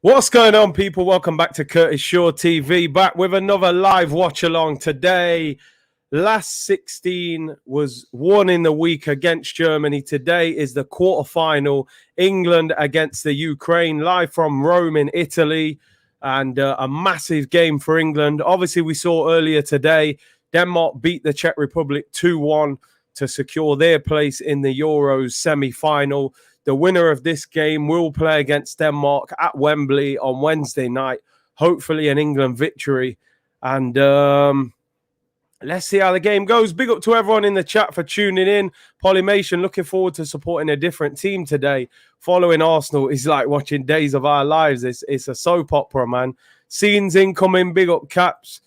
What's going on, people? Welcome back to Curtis Shaw TV, back with another live watch along today. Last 16 was won in the week against Germany. Today is the quarterfinal, England against the Ukraine, live from Rome in Italy, and a massive game for England. Obviously, we saw earlier today, Denmark beat the Czech Republic 2-1 to secure their place in the Euros semi-final. The winner of this game will play against Denmark at Wembley on Wednesday night. Hopefully an England victory. And let's see how the game goes. Big up to everyone in the chat for tuning in. Polymation, looking forward to supporting a different team today. Following Arsenal is like watching Days of Our Lives. It's a soap opera, man. Scenes incoming, big up Caps.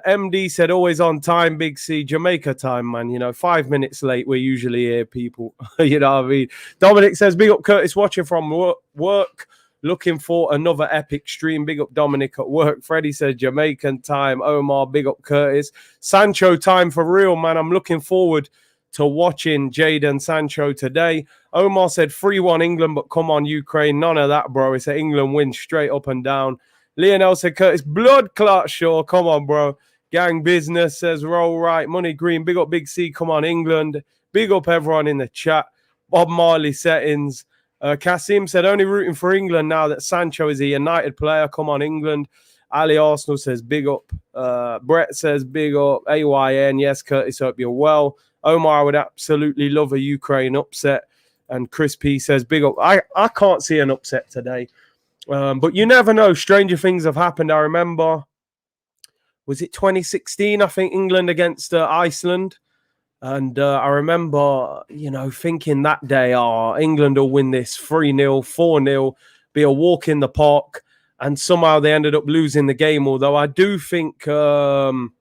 MD said always on time, Big C, Jamaica time, man. You know, 5 minutes late, we're usually here, people. You know what I mean? Dominic says, big up Curtis, watching from work. Looking for another epic stream. Big up Dominic at work. Freddie says Jamaican time. Omar, big up Curtis. Sancho time for real, man. I'm looking forward to watching Jadon Sancho today. Omar said 3-1 England, but come on, Ukraine. None of that, bro. It's an England win straight up and down. Lionel said, Curtis, blood clot, sure. Come on, bro. Gang business says, roll right. Money Green, big up Big C. Come on, England. Big up everyone in the chat. Bob Marley settings. Kasim said, only rooting for England now that Sancho is a United player. Come on, England. Ali Arsenal says, big up. Brett says, big up. AYN, yes, Curtis, hope you're well. Omar would absolutely love a Ukraine upset. And Chris P says, big up. I can't see an upset today. But you never know. Stranger things have happened. I remember, was it 2016? I think England against Iceland. And I remember, you know, thinking that day, England will win this 3-0, 4-0, be a walk in the park. And somehow they ended up losing the game. Although I do think that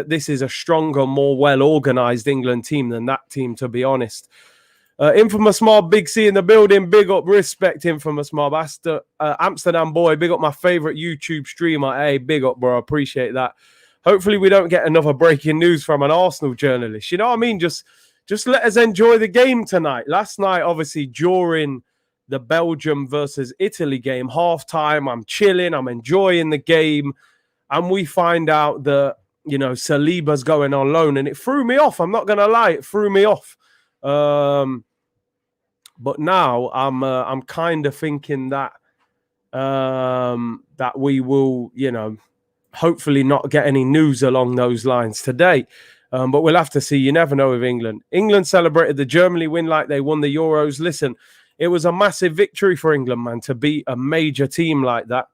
this is a stronger, more well-organized England team than that team, to be honest. Infamous Mob, Big C in the building. Big up, respect, Infamous Mob. Amsterdam boy, big up my favorite YouTube streamer. Hey, big up, bro. Appreciate that. Hopefully we don't get another breaking news from an Arsenal journalist. You know what I mean? Just let us enjoy the game tonight. Last night, obviously, during the Belgium versus Italy game, halftime, I'm chilling. I'm enjoying the game. And we find out that, you know, Saliba's going on loan. And it threw me off. I'm not going to lie. It threw me off. But now I'm kind of thinking that that we will, you know, hopefully not get any news along those lines today. But we'll have to see. You never know with England. England celebrated the Germany win like they won the Euros. Listen, it was a massive victory for England, man, to beat a major team like that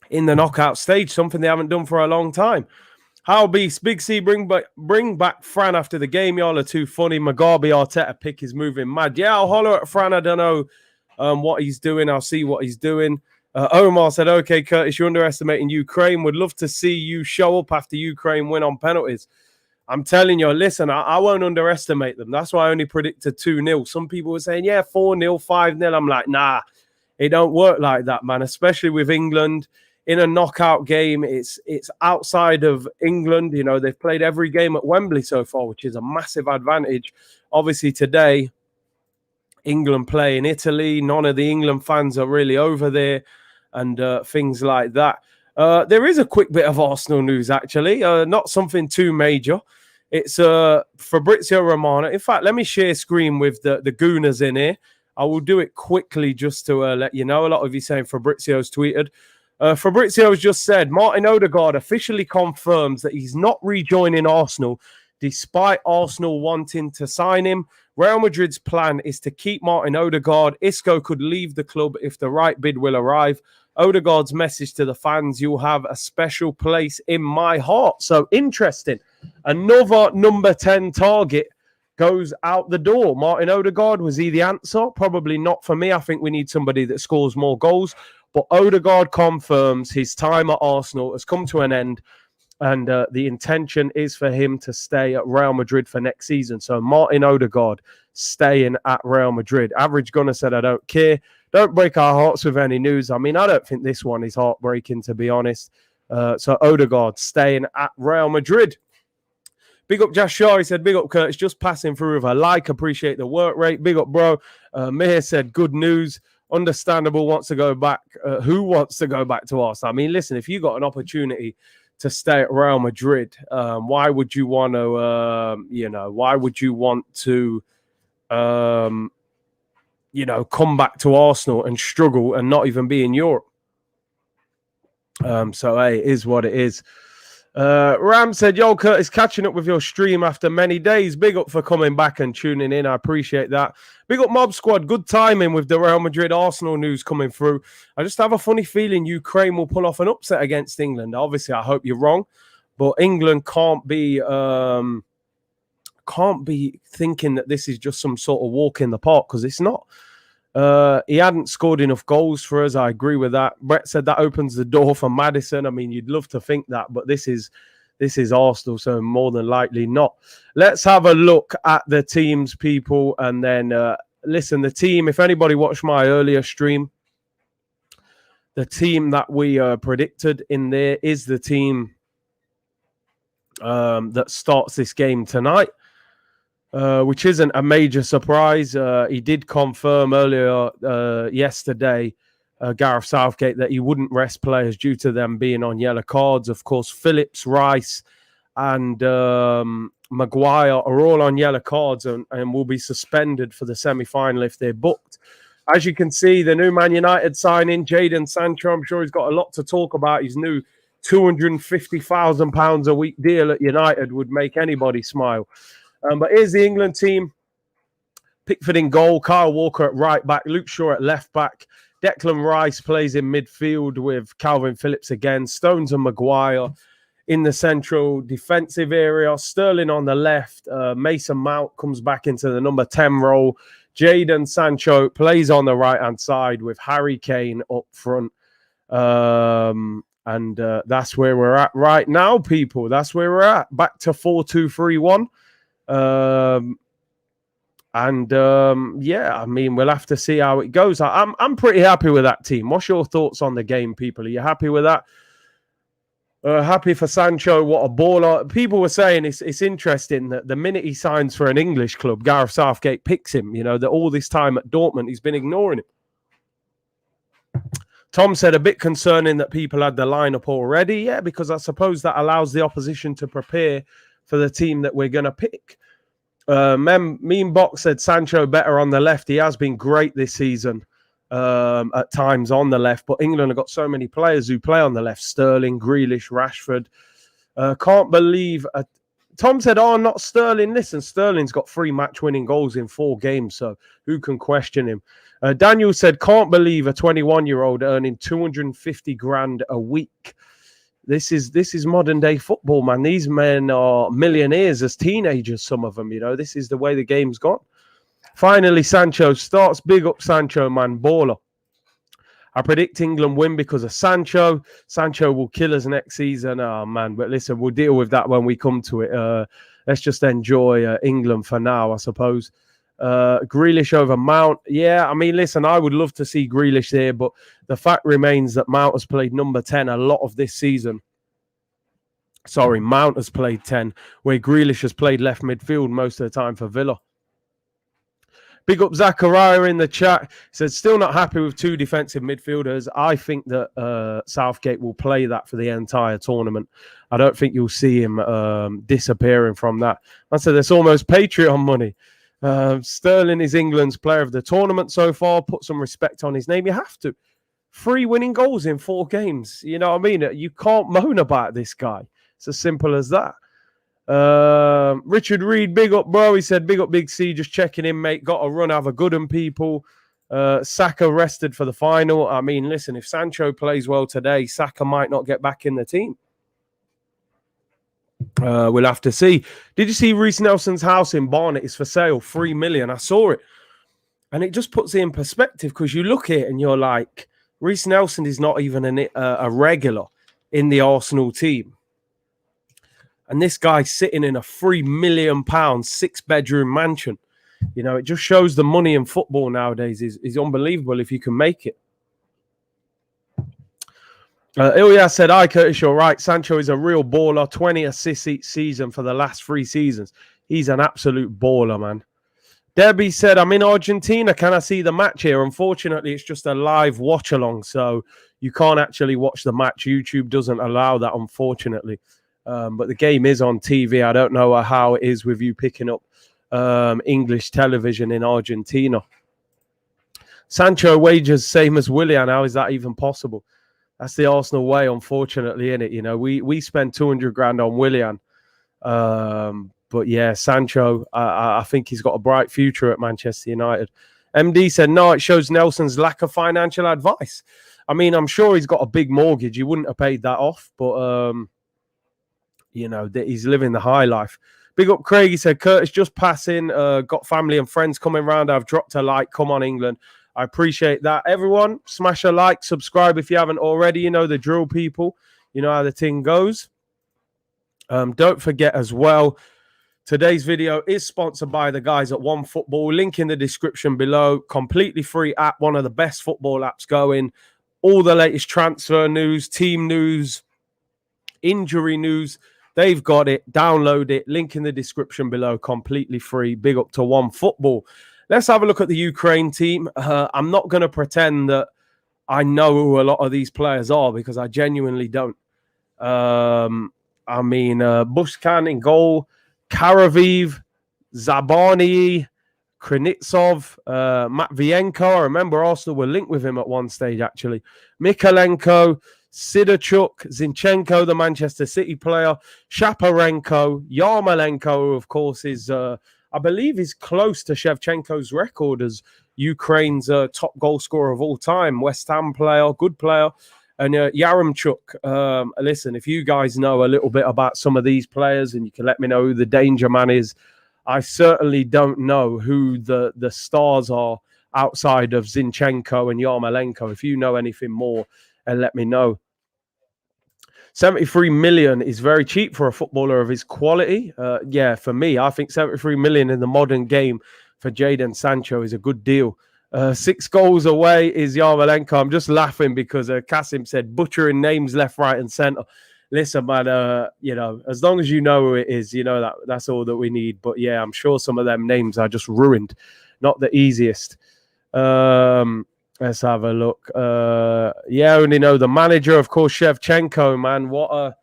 in the knockout stage, something they haven't done for a long time. How Beast, Big C, bring back Fran after the game. Y'all are too funny. Mugabe Arteta pick is moving mad. Yeah, I'll holler at Fran. I don't know what he's doing. I'll see what he's doing. Omar said, okay, Curtis, you're underestimating Ukraine. Would love to see you show up after Ukraine win on penalties. I'm telling you, listen, I won't underestimate them. That's why I only predicted 2-0. Some people were saying, yeah, 4-0, 5-0. I'm like, nah, it don't work like that, man, especially with England. In a knockout game, it's outside of England. You know, they've played every game at Wembley so far, which is a massive advantage. Obviously, today, England play in Italy. None of the England fans are really over there and things like that. There is a quick bit of Arsenal news, actually. Not something too major. It's Fabrizio Romano. In fact, let me share screen with the Gooners in here. I will do it quickly just to let you know. A lot of you saying Fabrizio's tweeted. Fabrizio has just said, Martin Odegaard officially confirms that he's not rejoining Arsenal, despite Arsenal wanting to sign him. Real Madrid's plan is to keep Martin Odegaard. Isco could leave the club if the right bid will arrive. Odegaard's message to the fans, you'll have a special place in my heart. So interesting. Another number 10 target goes out the door. Martin Odegaard, was he the answer? Probably not for me. I think we need somebody that scores more goals. But Odegaard confirms his time at Arsenal has come to an end, and the intention is for him to stay at Real Madrid for next season. So Martin Odegaard staying at Real Madrid. Average Gunner said, I don't care. Don't break our hearts with any news. I mean, I don't think this one is heartbreaking, to be honest. So Odegaard staying at Real Madrid. Big up Josh Shaw. He said, big up Curtis, just passing through with a like. Appreciate the work rate. Big up, bro. Meir said, good news. understandable, wants to go back. Who wants to go back to Arsenal? I mean, listen, if you got an opportunity to stay at Real Madrid, why would you want to, why would you want to, come back to Arsenal and struggle and not even be in Europe? So, hey, it is what it is. Ram said, yo, Curtis, catching up with your stream after many days. Big up for coming back and tuning in. I appreciate that. Big up Mob Squad. Good timing with the Real Madrid Arsenal news coming through. I just have a funny feeling Ukraine will pull off an upset against England. Obviously, I hope you're wrong, but England can't be thinking that this is just some sort of walk in the park, because it's not. He hadn't scored enough goals for us. I agree with that. Brett said that opens the door for Maddison. I mean, you'd love to think that, but this is Arsenal, so more than likely not. Let's have a look at the teams, people, and then listen, the team, if anybody watched my earlier stream, the team that we predicted in there is the team that starts this game tonight. Which isn't a major surprise. He did confirm earlier yesterday, Gareth Southgate, that he wouldn't rest players due to them being on yellow cards. Of course, Phillips, Rice, and Maguire are all on yellow cards and will be suspended for the semi-final if they're booked. As you can see, the new Man United signing, Jadon Sancho, I'm sure he's got a lot to talk about. His new £250,000 a week deal at United would make anybody smile. But here's the England team. Pickford in goal, Kyle Walker at right back, Luke Shaw at left back, Declan Rice plays in midfield with Calvin Phillips again, Stones and Maguire in the central defensive area, Sterling on the left, Mason Mount comes back into the number 10 role, Jadon Sancho plays on the right-hand side with Harry Kane up front. And that's where we're at right now, people. That's where we're at. Back to 4-2-3-1. Yeah, I mean, we'll have to see how it goes. I'm pretty happy with that team. What's your thoughts on the game, people? Are you happy with that? Happy for Sancho? What a baller! People were saying it's interesting that the minute he signs for an English club, Gareth Southgate picks him. You know, that all this time at Dortmund, he's been ignoring him. Tom said a bit concerning that people had the lineup already. Yeah, because I suppose that allows the opposition to prepare for the team that we're going to pick. Mean Box said Sancho better on the left. He has been great this season at times on the left, but England have got so many players who play on the left. Sterling, Grealish, Rashford. Can't believe... Tom said, oh, not Sterling. Listen, Sterling's got 3 match-winning goals in 4 games, so who can question him? Daniel said, can't believe a 21-year-old earning 250 grand a week. This is modern day football, man. These men are millionaires as teenagers, some of them, you know. This is the way the game's gone. Finally, Sancho starts. Big up Sancho, man. Baller. I predict England win because of Sancho. Sancho will kill us next season. Oh, man. But listen, we'll deal with that when we come to it. Let's just enjoy England for now, I suppose. Grealish over Mount. Yeah, I mean, listen, I would love to see Grealish there, but the fact remains that Mount has played number 10 a lot of this season. Sorry, Mount has played 10, where Grealish has played left midfield most of the time for Villa. Big up Zachariah in the chat. He said, still not happy with 2 defensive midfielders. I think that Southgate will play that for the entire tournament. I don't think you'll see him disappearing from that. I said, it's almost Patreon money. Sterling is England's player of the tournament so far. Put some respect on his name. You have to. 3 winning goals in 4 games. You know what I mean? You can't moan about this guy. It's as simple as that. Richard Reed, big up, bro. He said, big up, Big C. Just checking in, mate. Got to run. Have a good one, people. Saka rested for the final. I mean, listen, if Sancho plays well today, Saka might not get back in the team. We'll have to see. Did you see Reece Nelson's house in Barnet is for sale? 3 million. I saw it. And it just puts it in perspective, because you look at it and you're like, Reece Nelson is not even a regular in the Arsenal team. And this guy's sitting in a £3 million, 6-bedroom mansion. You know, it just shows the money in football nowadays is unbelievable if you can make it. Ilya said, hi, Curtis, you're right. Sancho is a real baller. 20 assists each season for the last 3 seasons. He's an absolute baller, man. Debbie said, I'm in Argentina. Can I see the match here? Unfortunately, it's just a live watch along, so you can't actually watch the match. YouTube doesn't allow that, unfortunately. But the game is on TV. I don't know how it is with you picking up English television in Argentina. Sancho wages same as Willian. How is that even possible? That's the Arsenal way, unfortunately, isn't it? You know, we spent 200 grand on Willian. But yeah, Sancho, I think he's got a bright future at Manchester United. MD said, no, it shows Nelson's lack of financial advice. I mean, I'm sure he's got a big mortgage. He wouldn't have paid that off, but, you know, he's living the high life. Big up Craig. He said, Curtis, just passing. Got family and friends coming around. I've dropped a like. Come on, England. I appreciate that. Everyone, smash a like, subscribe if you haven't already. You know the drill, people. You know how the thing goes. Don't forget as well, today's video is sponsored by the guys at OneFootball. Link in the description below. Completely free app, one of the best football apps going. All the latest transfer news, team news, injury news. They've got it. Download it. Link in the description below. Completely free. Big up to OneFootball. Let's have a look at the Ukraine team. I'm not going to pretend that I know who a lot of these players are because I genuinely don't. I mean, Bushkan in goal, Karaviv, Zabani, Krenitsov, Matvienko. I remember Arsenal were linked with him at one stage, actually. Mikalenko, Sidorchuk, Zinchenko, the Manchester City player, Shaparenko, Yarmolenko, who of course is... I believe he's close to Shevchenko's record as Ukraine's top goal scorer of all time. West Ham player, good player. And Yaremchuk. Listen, if you guys know a little bit about some of these players and you can let me know who the danger man is, I certainly don't know who the stars are outside of Zinchenko and Yarmolenko. If you know anything more, and let me know. 73 million is very cheap for a footballer of his quality. Yeah, for me, I think 73 million in the modern game for Jadon Sancho is a good deal. 6 goals away is Yarmolenko. I'm just laughing because Kasim said butchering names left, right, and centre. Listen, man, you know, as long as you know who it is, you know that's all that we need. But yeah, I'm sure some of them names are just ruined. Not the easiest. Let's have a look. Yeah, I only know the manager, of course, Shevchenko, man. What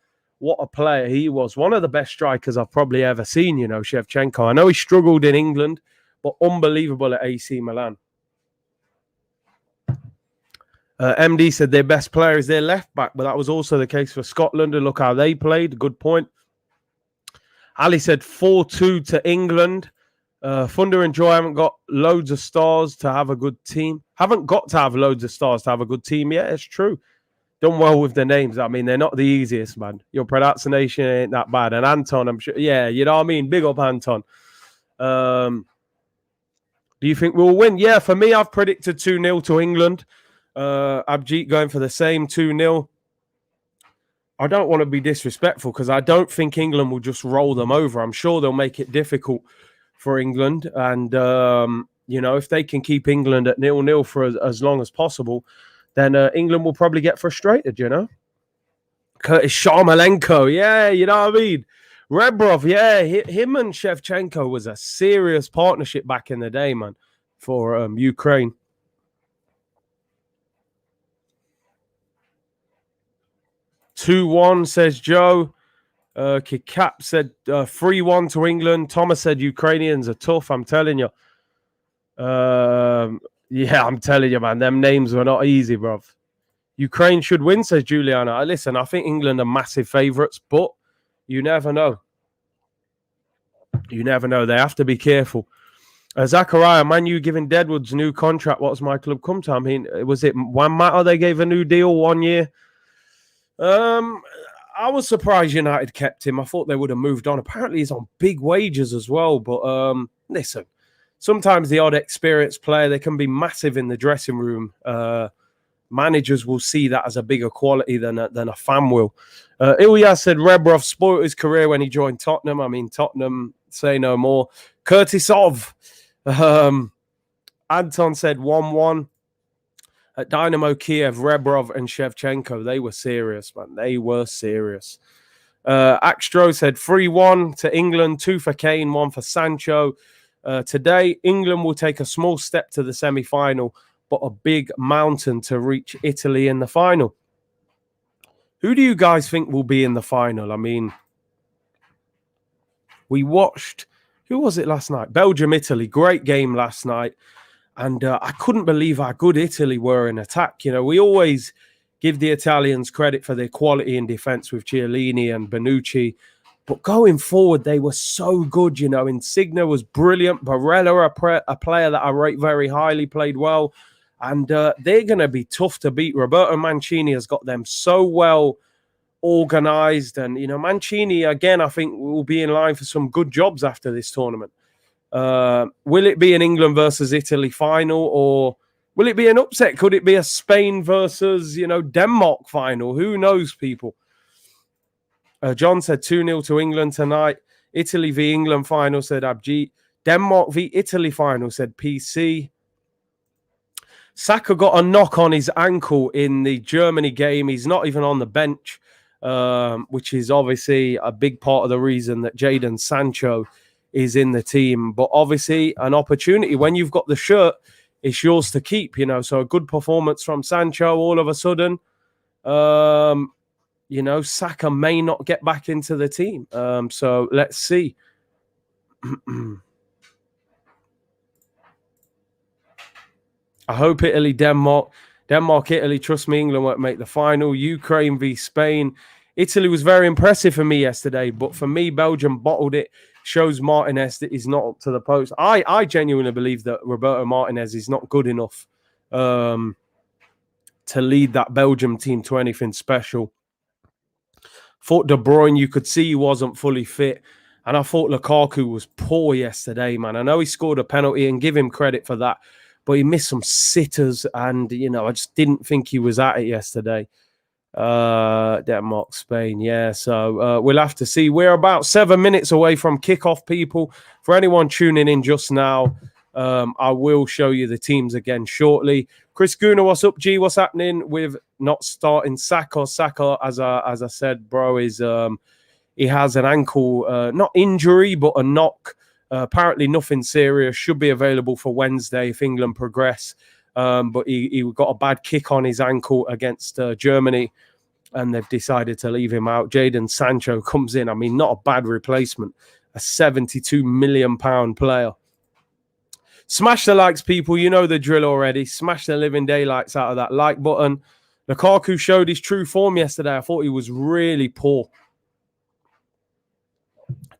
a player he was. One of the best strikers I've probably ever seen, you know, Shevchenko. I know he struggled in England, but unbelievable at AC Milan. MD said their best player is their left back, but that was also the case for Scotland. And look how they played. Good point. Ali said 4-2 to England. Thunder and Joy haven't got loads of stars to have a good team. Haven't got to have loads of stars to have a good team. Yeah, it's true. Done well with the names. I mean, they're not the easiest, man. Your pronunciation ain't that bad. And Anton, I'm sure. Yeah, you know what I mean? Big up, Anton. Do you think we'll win? Yeah, for me, I've predicted 2-0 to England. Abjeet going for the same 2-0. I don't want to be disrespectful because I don't think England will just roll them over. I'm sure they'll make it difficult for England. And, you know, if they can keep England at 0-0 for as long as possible, then England will probably get frustrated, you know. Curtis Yarmolenko, yeah, you know what I mean. Rebrov, yeah, him and Shevchenko was a serious partnership back in the day, man, for Ukraine. "2-1, says Joe. Kikap said 3-1 to England. Thomas said Ukrainians are tough. I'm telling you. Yeah, I'm telling you, man. Them names were not easy, bruv. Ukraine should win, says Juliana. Listen, I think England are massive favourites, but you never know. You never know. They have to be careful. Zachariah, Man U giving Deadwood's new contract. What's my club come to? I mean, was it One Matter they gave a new deal 1 year? I was surprised United kept him. I thought they would have moved on. Apparently, he's on big wages as well. But listen, sometimes the odd experienced player, they can be massive in the dressing room. Managers will see that as a bigger quality than a fan will. Ilya said Rebrov spoiled his career when he joined Tottenham. I mean, Tottenham, say no more. Curtisov. Anton said 1-1. At Dynamo Kiev, Rebrov and Shevchenko, they were serious, man. They were serious. Axtro said 3-1 to England, 2 for Kane, 1 for Sancho. Today, England will take a small step to the semi-final, but a big mountain to reach Italy in the final. Who do you guys think will be in the final? I mean, we watched, who was it last night? Belgium-Italy. Great game last night. And I couldn't believe how good Italy were in attack. You know, we always give the Italians credit for their quality in defence with Chiellini and Bonucci. But going forward, they were so good. You know, Insigne was brilliant. Barella, a player that I rate very highly, played well. And they're going to be tough to beat. Roberto Mancini has got them so well organised. And, you know, Mancini, again, I think will be in line for some good jobs after this tournament. Will it be an England versus Italy final, or will it be an upset? Could it be a Spain versus, you know, Denmark final? Who knows, people? John said 2-0 to England tonight. Italy v England final, said Abjeet. Denmark v Italy final, said PC. Saka got a knock on his ankle in the Germany game. He's not even on the bench, which is obviously a big part of the reason that Jadon Sancho is in the team. But obviously an opportunity. When you've got the shirt, it's yours to keep, you know. So a good performance from Sancho all of a sudden. You know, Saka may not get back into the team. So let's see. I hope Italy, Denmark. Denmark, Italy, trust me, England won't make the final. Ukraine v Spain. Italy was very impressive for me yesterday, but for me, Belgium bottled it. Shows Martinez that he's not up to the post. I genuinely believe that Roberto Martinez is not good enough to lead that Belgium team to anything special. Thought De Bruyne, you could see he wasn't fully fit. And I thought Lukaku was poor yesterday, man. I know he scored a penalty, and give him credit for that, but he missed some sitters, and, you know, I just didn't think he was at it yesterday. Denmark, Spain, yeah. So we'll have to see. We're about 7 minutes away from kickoff, people. For anyone tuning in just now, I will show you the teams again shortly. Chris Guna, what's up, G? What's happening with not starting Saka? Saka, as I said, bro, is he has an ankle, not injury, but a knock. Apparently nothing serious. Should be available for Wednesday if England progress. But he got a bad kick on his ankle against Germany, and they've decided to leave him out. Jadon Sancho comes in. I mean, not a bad replacement. A £72 million player. Smash the likes, people. You know the drill already. Smash the living daylights out of that like button. Lukaku showed his true form yesterday. I thought he was really poor.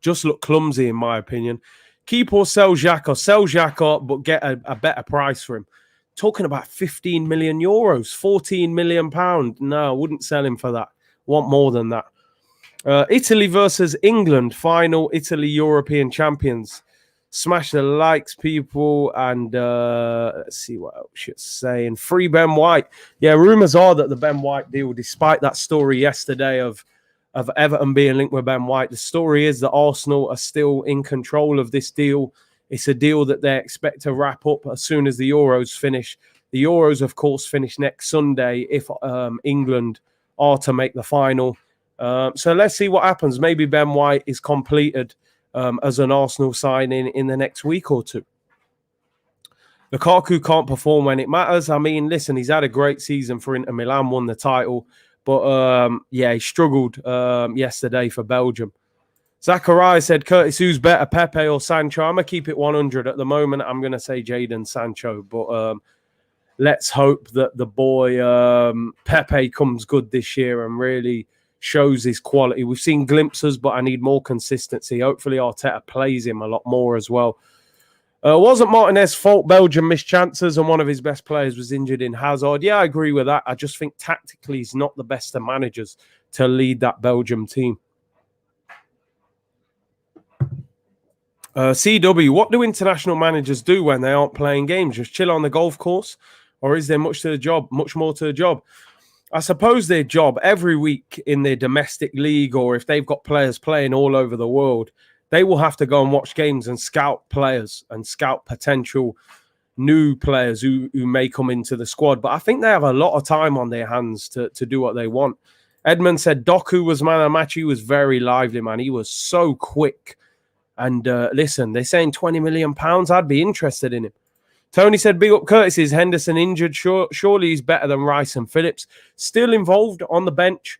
Just looked clumsy, in my opinion. Keep or sell Xhaka. Sell Xhaka, but get a better price for him. Talking about 15 million euros, 14 million pounds. No, I wouldn't sell him for that. Want more than that. Italy versus England final. Italy European champions. Smash the likes, people. And let's see what else you're saying. Free Ben White. Yeah, rumours are that the Ben White deal, despite that story yesterday of Everton being linked with Ben White, the story is that Arsenal are still in control of this deal. It's a deal that they expect to wrap up as soon as the Euros finish. The Euros, of course, finish next Sunday if England are to make the final. So let's see what happens. Maybe Ben White is completed as an Arsenal signing in the next week or two. Lukaku can't perform when it matters. I mean, listen, he's had a great season for Inter Milan, won the title. But, yeah, he struggled yesterday for Belgium. Zachariah said, Curtis, who's better, Pepe or Sancho? I'm going to keep it 100 at the moment. I'm going to say Jadon Sancho. But let's hope that the boy Pepe comes good this year and really shows his quality. We've seen glimpses, but I need more consistency. Hopefully Arteta plays him a lot more as well. Wasn't Martinez's fault Belgium missed chances and one of his best players was injured in Hazard? Yeah, I agree with that. I just think tactically he's not the best of managers to lead that Belgium team. CW, what do international managers do when they aren't playing games? Just chill on the golf course? Or is there much more to the job? I suppose their job every week in their domestic league, or if they've got players playing all over the world, they will have to go and watch games and scout players and scout potential new players who may come into the squad. But I think they have a lot of time on their hands to do what they want. Edmund said Doku was man of the match. He was very lively, man. He was so quick. And listen, they're saying £20 million. I'd be interested in him. Tony said, big up Curtis. Is Henderson injured? Surely he's better than Rice and Phillips. Still involved on the bench.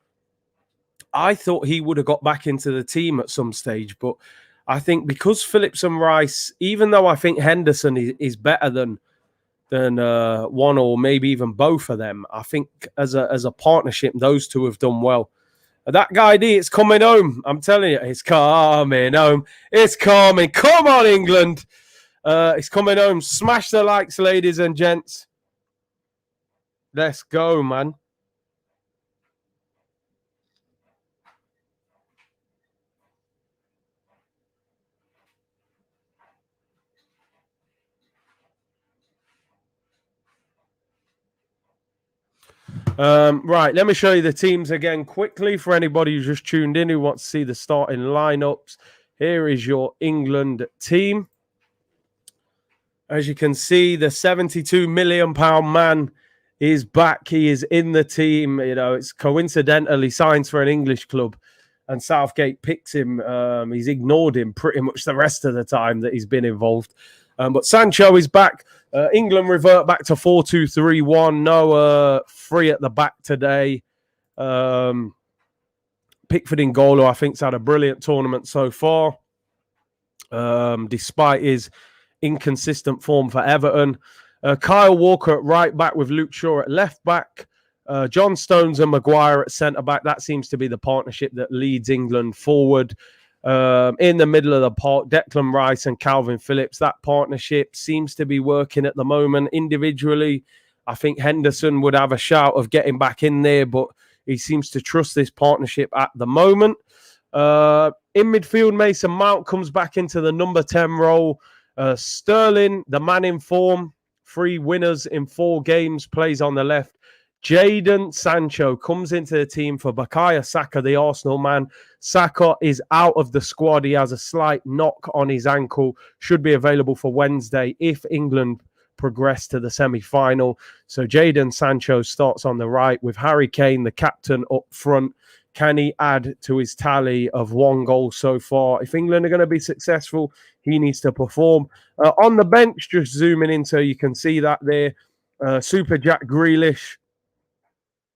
I thought he would have got back into the team at some stage, but I think because Phillips and Rice, even though I think Henderson is better than one or maybe even both of them, I think as a partnership, those two have done well. That guy D, it's coming home. I'm telling you, it's coming home. It's coming. Come on, England. It's coming home. Smash the likes, ladies and gents. Let's go, man. Right, let me show you the teams again quickly for anybody who's just tuned in who wants to see the starting lineups. Here is your England team. As you can see, the £72 million man is back. He is in the team. You know, it's coincidental he signs for an English club and Southgate picks him. He's ignored him pretty much the rest of the time that he's been involved. But Sancho is back. England revert back to 4-2-3-1. No free at the back today. Pickford in goal, who I think's had a brilliant tournament so far, despite his inconsistent form for Everton. Kyle Walker at right back with Luke Shaw at left back. John Stones and Maguire at centre back. That seems to be the partnership that leads England forward. In the middle of the park, Declan Rice and Calvin Phillips. That partnership seems to be working at the moment. Individually, I think Henderson would have a shout of getting back in there, but he seems to trust this partnership at the moment. In midfield, Mason Mount comes back into the number 10 role. Sterling, the man in form, 3 winners in 4 games, plays on the left. Jadon Sancho comes into the team for Bukayo Saka, the Arsenal man. Saka is out of the squad. He has a slight knock on his ankle. Should be available for Wednesday if England progress to the semi-final. So Jadon Sancho starts on the right with Harry Kane, the captain, up front. Can he add to his tally of 1 goal so far? If England are going to be successful, he needs to perform. On the bench, just zooming in so you can see that there, Super Jack Grealish.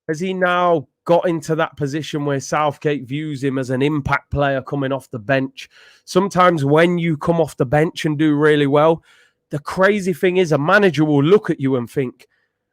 Has he now got into that position where Southgate views him as an impact player coming off the bench? Sometimes when you come off the bench and do really well, the crazy thing is a manager will look at you and think,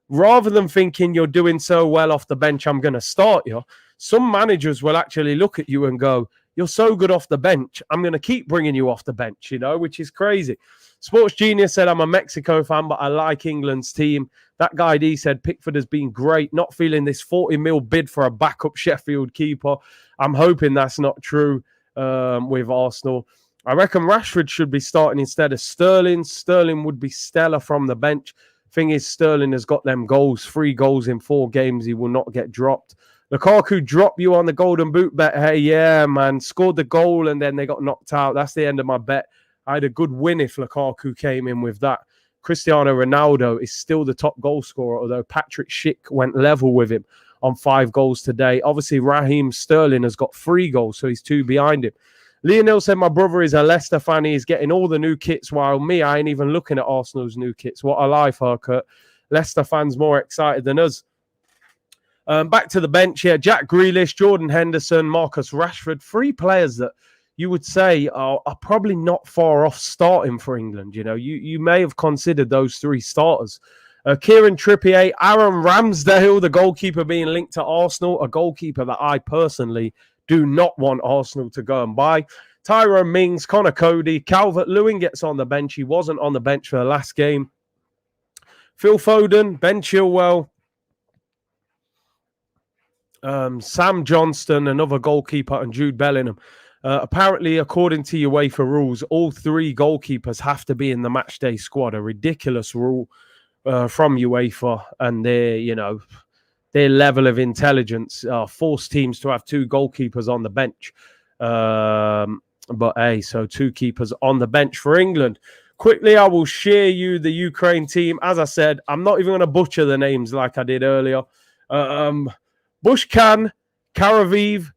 rather than thinking you're doing so well off the bench, I'm going to start you. Some managers will actually look at you and go, you're so good off the bench, I'm going to keep bringing you off the bench, you know, which is crazy. Sports Genius said, I'm a Mexico fan, but I like England's team. That guy D said, Pickford has been great. Not feeling this 40 mil bid for a backup Sheffield keeper. I'm hoping that's not true with Arsenal. I reckon Rashford should be starting instead of Sterling. Sterling would be stellar from the bench. Thing is, Sterling has got them goals, 3 goals in 4 games. He will not get dropped. Lukaku dropped you on the golden boot bet. Hey, yeah, man. Scored the goal and then they got knocked out. That's the end of my bet. I had a good win if Lukaku came in with that. Cristiano Ronaldo is still the top goal scorer, although Patrick Schick went level with him on 5 goals today. Obviously, Raheem Sterling has got 3 goals, so he's 2 behind him. Lionel said, my brother is a Leicester fan. He's getting all the new kits, while me, I ain't even looking at Arsenal's new kits. What a life, Kurt. Leicester fans more excited than us. Back to the bench here. Jack Grealish, Jordan Henderson, Marcus Rashford. 3 players that you would say are probably not far off starting for England. You know, you may have considered those 3 starters. Kieran Trippier, Aaron Ramsdale, the goalkeeper being linked to Arsenal, a goalkeeper that I personally do not want Arsenal to go and buy. Tyrone Mings, Connor Cody, Calvert-Lewin gets on the bench. He wasn't on the bench for the last game. Phil Foden, Ben Chilwell, Sam Johnston, another goalkeeper, and Jude Bellingham. Apparently, according to UEFA rules, all 3 goalkeepers have to be in the matchday squad. A ridiculous rule from UEFA, and their level of intelligence force teams to have 2 goalkeepers on the bench. But hey, so 2 keepers on the bench for England. Quickly, I will share you the Ukraine team. As I said, I'm not even going to butcher the names like I did earlier. Bushkan, Karaviv,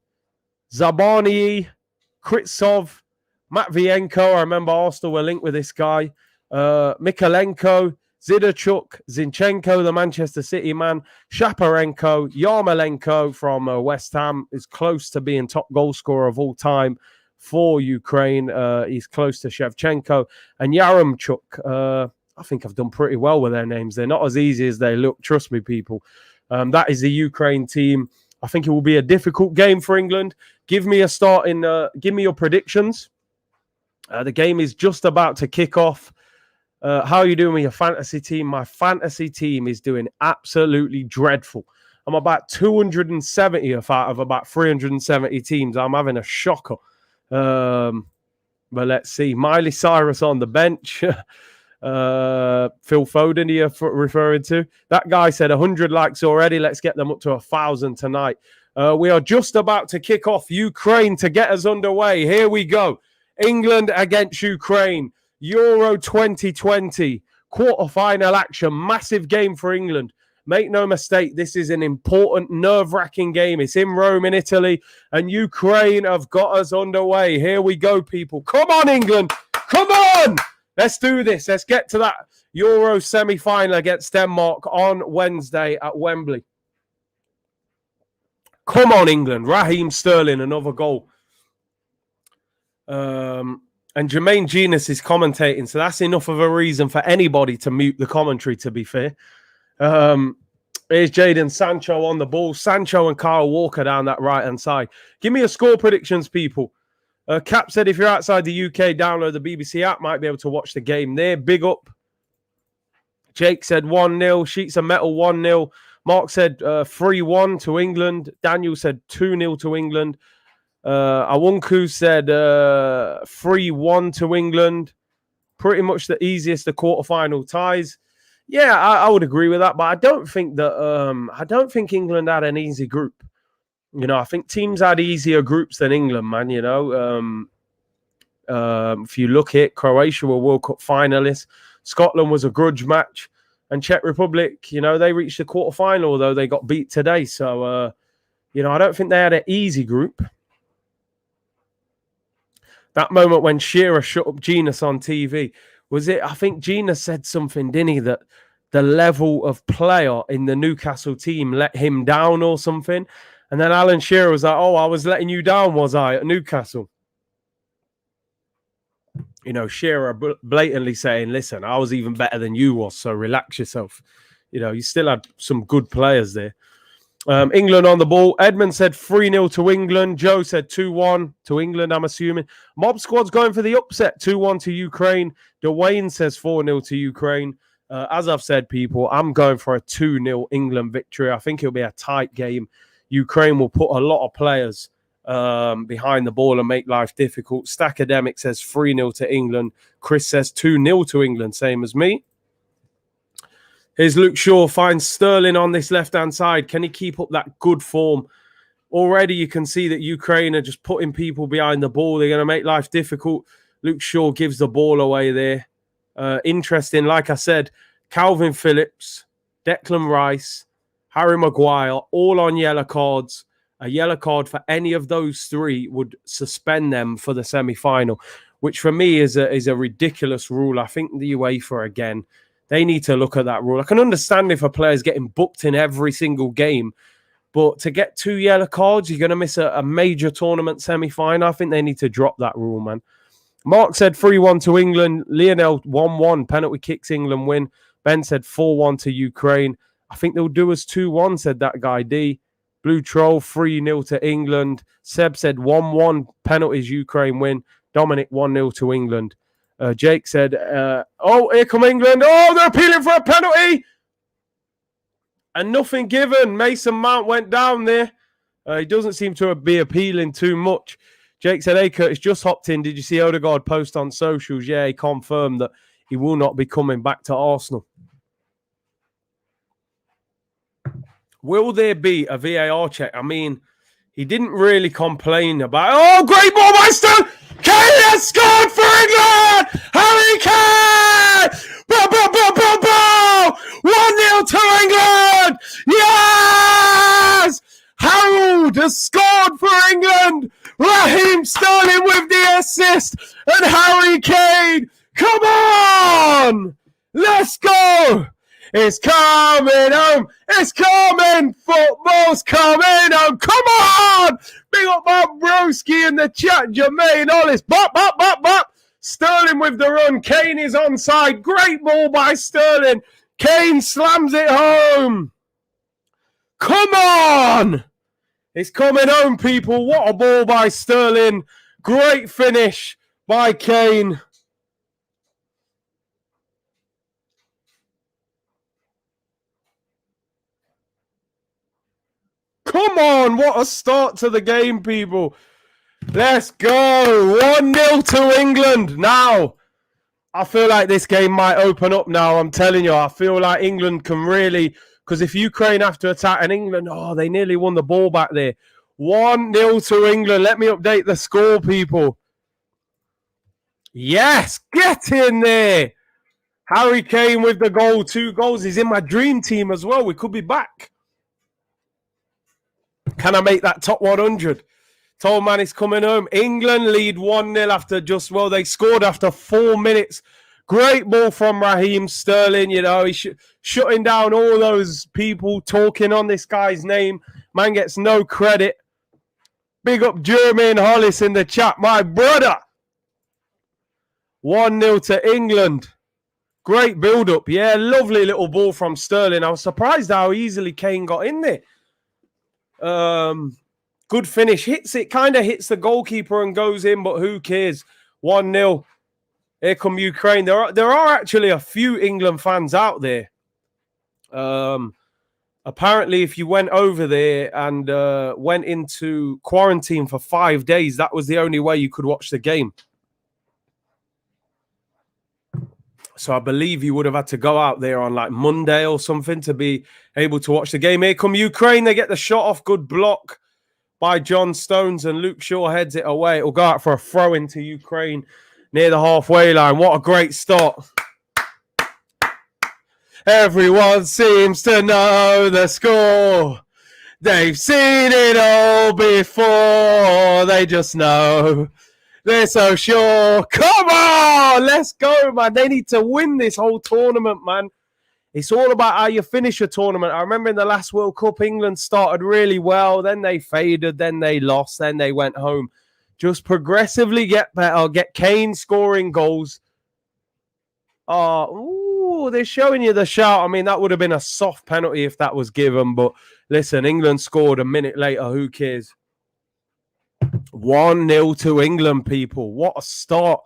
Zabani, Kritsov, Matvienko, I remember Arsenal were linked with this guy. Mikolenko, Zidachuk, Zinchenko, the Manchester City man, Shaparenko, Yarmolenko from West Ham is close to being top goal scorer of all time for Ukraine. He's close to Shevchenko. And Yaremchuk, I think I've done pretty well with their names. They're not as easy as they look. Trust me, people. That is the Ukraine team. I think it will be a difficult game for England. Give me give me your predictions. The game is just about to kick off. How are you doing with your fantasy team? My fantasy team is doing absolutely dreadful. I'm about 270th out of about 370 teams. I'm having a shocker. But let's see. Miley Cyrus on the bench. Phil Foden you're referring to. That guy said 100 likes already. Let's get them up to 1,000 tonight. We are just about to kick off Ukraine to get us underway. Here we go. England against Ukraine. Euro 2020. Quarter-final action. Massive game for England. Make no mistake, this is an important, nerve-wracking game. It's in Rome, in Italy, and Ukraine have got us underway. Here we go, people. Come on, England. Come on. Let's do this. Let's get to that Euro semi-final against Denmark on Wednesday at Wembley. Come on, England. Raheem Sterling, another goal. And Jermaine Genius is commentating, so that's enough of a reason for anybody to mute the commentary, to be fair. Here's Jadon Sancho on the ball. Sancho and Kyle Walker down that right-hand side. Give me your score predictions, people. Cap said if you're outside the UK, download the BBC app. Might be able to watch the game there. Big up. Jake said 1-0. Sheets of Metal 1-0. Mark said 3-1 to England. Daniel said 2-0 to England. Awunku said 3-1 to England. Pretty much the easiest of quarterfinal ties. Yeah, I would agree with that, but I don't think England had an easy group. You know, I think teams had easier groups than England, man. You know, if you look at Croatia were World Cup finalists, Scotland was a grudge match, and Czech Republic, you know, they reached the quarterfinal, although they got beat today. So, you know, I don't think they had an easy group. That moment when Shearer shut up Genius on TV, was it? I think Genius said something, didn't he, that the level of player in the Newcastle team let him down or something. And then Alan Shearer was like, oh, I was letting you down, was I, at Newcastle? You know, Shearer blatantly saying, listen, I was even better than you was, so relax yourself. You know, you still had some good players there. England on the ball. Edmund said 3-0 to England. Joe said 2-1 to England, I'm assuming. Mob Squad's going for the upset, 2-1 to Ukraine. Dwayne says 4-0 to Ukraine. As I've said, people, I'm going for a 2-0 England victory. I think it'll be a tight game. Ukraine will put a lot of players behind the ball and make life difficult. Stackademic says 3-0 to England. Chris says 2-0 to England, same as me. Here's Luke Shaw, finds Sterling on this left-hand side. Can he keep up that good form? Already you can see that Ukraine are just putting people behind the ball. They're going to make life difficult. Luke Shaw gives the ball away there. Interesting, like I said, Calvin Phillips, Declan Rice, Harry Maguire, all on yellow cards. A yellow card for any of those three would suspend them for the semi-final, which for me is a ridiculous rule. I think the UEFA, again, they need to look at that rule. I can understand if a player's getting booked in every single game, but to get 2 yellow cards, you're going to miss a major tournament semi-final. I think they need to drop that rule, man. Mark said 3-1 to England. Lionel 1-1. Penalty kicks, England win. Ben said 4-1 to Ukraine. I think they'll do us 2-1, said that guy D. Blue Troll 3-0 to England. Seb said 1-1. Penalties, Ukraine win. Dominic 1-0 to England. Jake said, oh, here come England. Oh, they're appealing for a penalty. And nothing given. Mason Mount went down there. He doesn't seem to be appealing too much. Jake said, hey, Curtis, just hopped in. Did you see Odegaard post on socials? Yeah, he confirmed that he will not be coming back to Arsenal. Will there be a VAR check? I mean, he didn't really complain about... Oh, great ball by Stone! Kane has scored for England! Harry Kane! Bow, bow, bow, bow, bow! 1-0 to England! Yes! Harold has scored for England! Raheem Sterling with the assist, and Harry Kane. Come on! Let's go! It's coming home. It's coming. Football's coming home. Come on! Big up my broski in the chat. Jermaine Hollis. Bop, bop, bop, bop. Sterling with the run. Kane is onside. Great ball by Sterling. Kane slams it home. Come on! It's coming home, people. What a ball by Sterling. Great finish by Kane. Come on, what a start to the game, people. Let's go. 1-0 to England. Now, I feel like this game might open up now. I'm telling you, I feel like England can really, because if Ukraine have to attack and England, they nearly won the ball back there. 1-0 to England. Let me update the score, people. Yes, get in there. Harry Kane with the goal, 2 goals. He's in my dream team as well. We could be back. Can I make that top 100? Told man it's coming home. England lead 1-0 after they scored after 4 minutes. Great ball from Raheem Sterling. You know, he's shutting down all those people talking on this guy's name. Man gets no credit. Big up Jermaine Hollis in the chat, my brother. 1-0 to England. Great build-up. Yeah, lovely little ball from Sterling. I was surprised how easily Kane got in there. Good finish. Kind of hits the goalkeeper and goes in, but who cares? 1-0. Here come Ukraine. There are actually a few England fans out there. Apparently, if you went over there and went into quarantine for 5 days, that was the only way you could watch the game. So I believe you would have had to go out there on like Monday or something to be able to watch the game. Here come Ukraine. They get the shot off. Good block by John Stones, and Luke Shaw heads it away. It'll go out for a throw into Ukraine near the halfway line. What a great start. Everyone seems to know the score. They've seen it all before. They just know. They're so sure. Come on, let's go, man. They need to win this whole tournament, man. It's all about how you finish a tournament. I remember in the last World Cup, England started really well. Then they faded. Then they lost. Then they went home. Just progressively get better. Get Kane scoring goals. They're showing you the shout. I mean, that would have been a soft penalty if that was given. But listen, England scored a minute later. Who cares? 1-0 to England, people. What a start.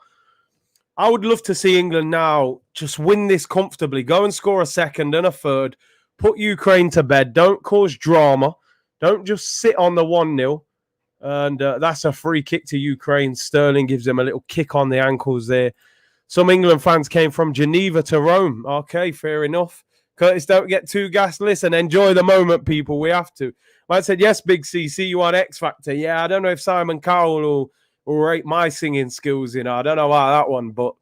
I would love to see England now just win this comfortably. Go and score a second and a third. Put Ukraine to bed. Don't cause drama. Don't just sit on the 1-0. And that's a free kick to Ukraine. Sterling gives them a little kick on the ankles there. Some England fans came from Geneva to Rome. Okay, fair enough. Curtis, don't get too gassed. Listen, enjoy the moment, people. We have to. I said, yes, Big C, see you on X Factor. Yeah, I don't know if Simon Cowell will rate my singing skills, you know. I don't know about that one, but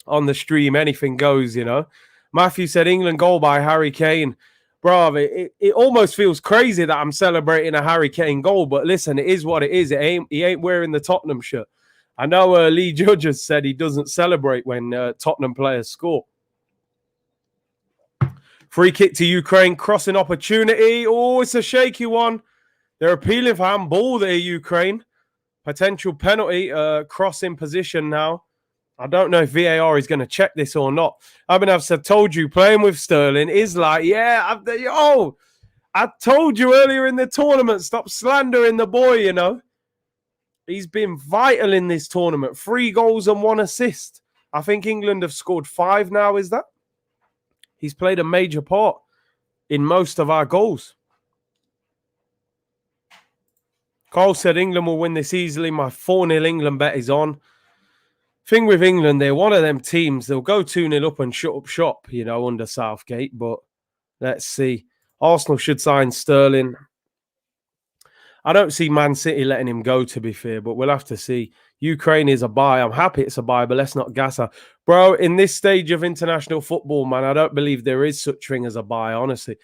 on the stream, anything goes, you know. Matthew said, England goal by Harry Kane. Bro, it almost feels crazy that I'm celebrating a Harry Kane goal, but listen, it is what it is. He ain't wearing the Tottenham shirt. I know Lee Judges said he doesn't celebrate when Tottenham players score. Free kick to Ukraine, crossing opportunity. Oh, it's a shaky one. They're appealing for handball there, Ukraine. Potential penalty, crossing position now. I don't know if VAR is going to check this or not. I've told you, playing with Sterling is like, yeah, I told you earlier in the tournament, stop slandering the boy, you know. He's been vital in this tournament. 3 goals and 1 assist. I think England have scored 5 now, is that? He's played a major part in most of our goals. Carl said England will win this easily. My 4-0 England bet is on. Thing with England, they're one of them teams. They'll go 2-0 up and shut up shop, you know, under Southgate. But let's see. Arsenal should sign Sterling. I don't see Man City letting him go, to be fair, but we'll have to see. Ukraine is a buy. I'm happy it's a buy, but let's not gas her. Bro, in this stage of international football, man, I don't believe there is such thing as a buy, honestly.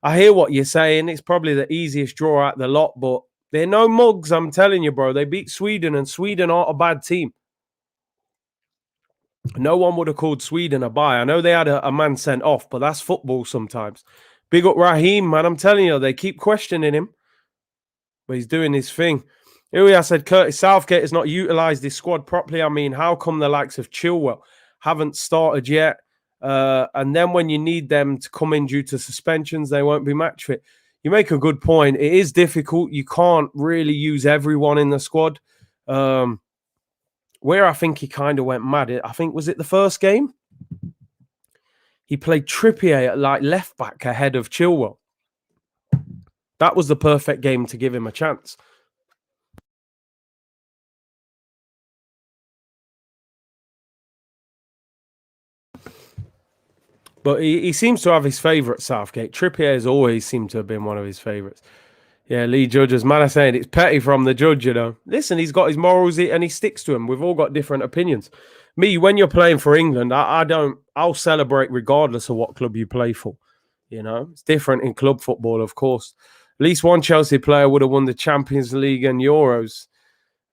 I hear what you're saying. It's probably the easiest draw out the lot, but They're no mugs, I'm telling you, bro. They beat Sweden, and Sweden aren't a bad team. No one would have called Sweden a bye. I know they had a man sent off, but that's football sometimes. Big up Raheem, man. I'm telling you, they keep questioning him, but he's doing his thing. Here I said Curtis Southgate has not utilised his squad properly. I mean, how come the likes of Chilwell haven't started yet? And then when you need them to come in due to suspensions, they won't be match fit. You make a good point. It is difficult. You can't really use everyone in the squad. Where I think he kind of went mad, I think, was it the first game? He played Trippier at like left back ahead of Chilwell. That was the perfect game to give him a chance. But he seems to have his favourite, Southgate. Trippier has always seemed to have been one of his favourites. Yeah, Lee Judge's man, I'm saying it's petty from the judge, you know. Listen, he's got his morals and he sticks to them. We've all got different opinions. Me, when you're playing for England, I'll celebrate regardless of what club you play for. You know, it's different in club football, of course. At least one Chelsea player would have won the Champions League and Euros.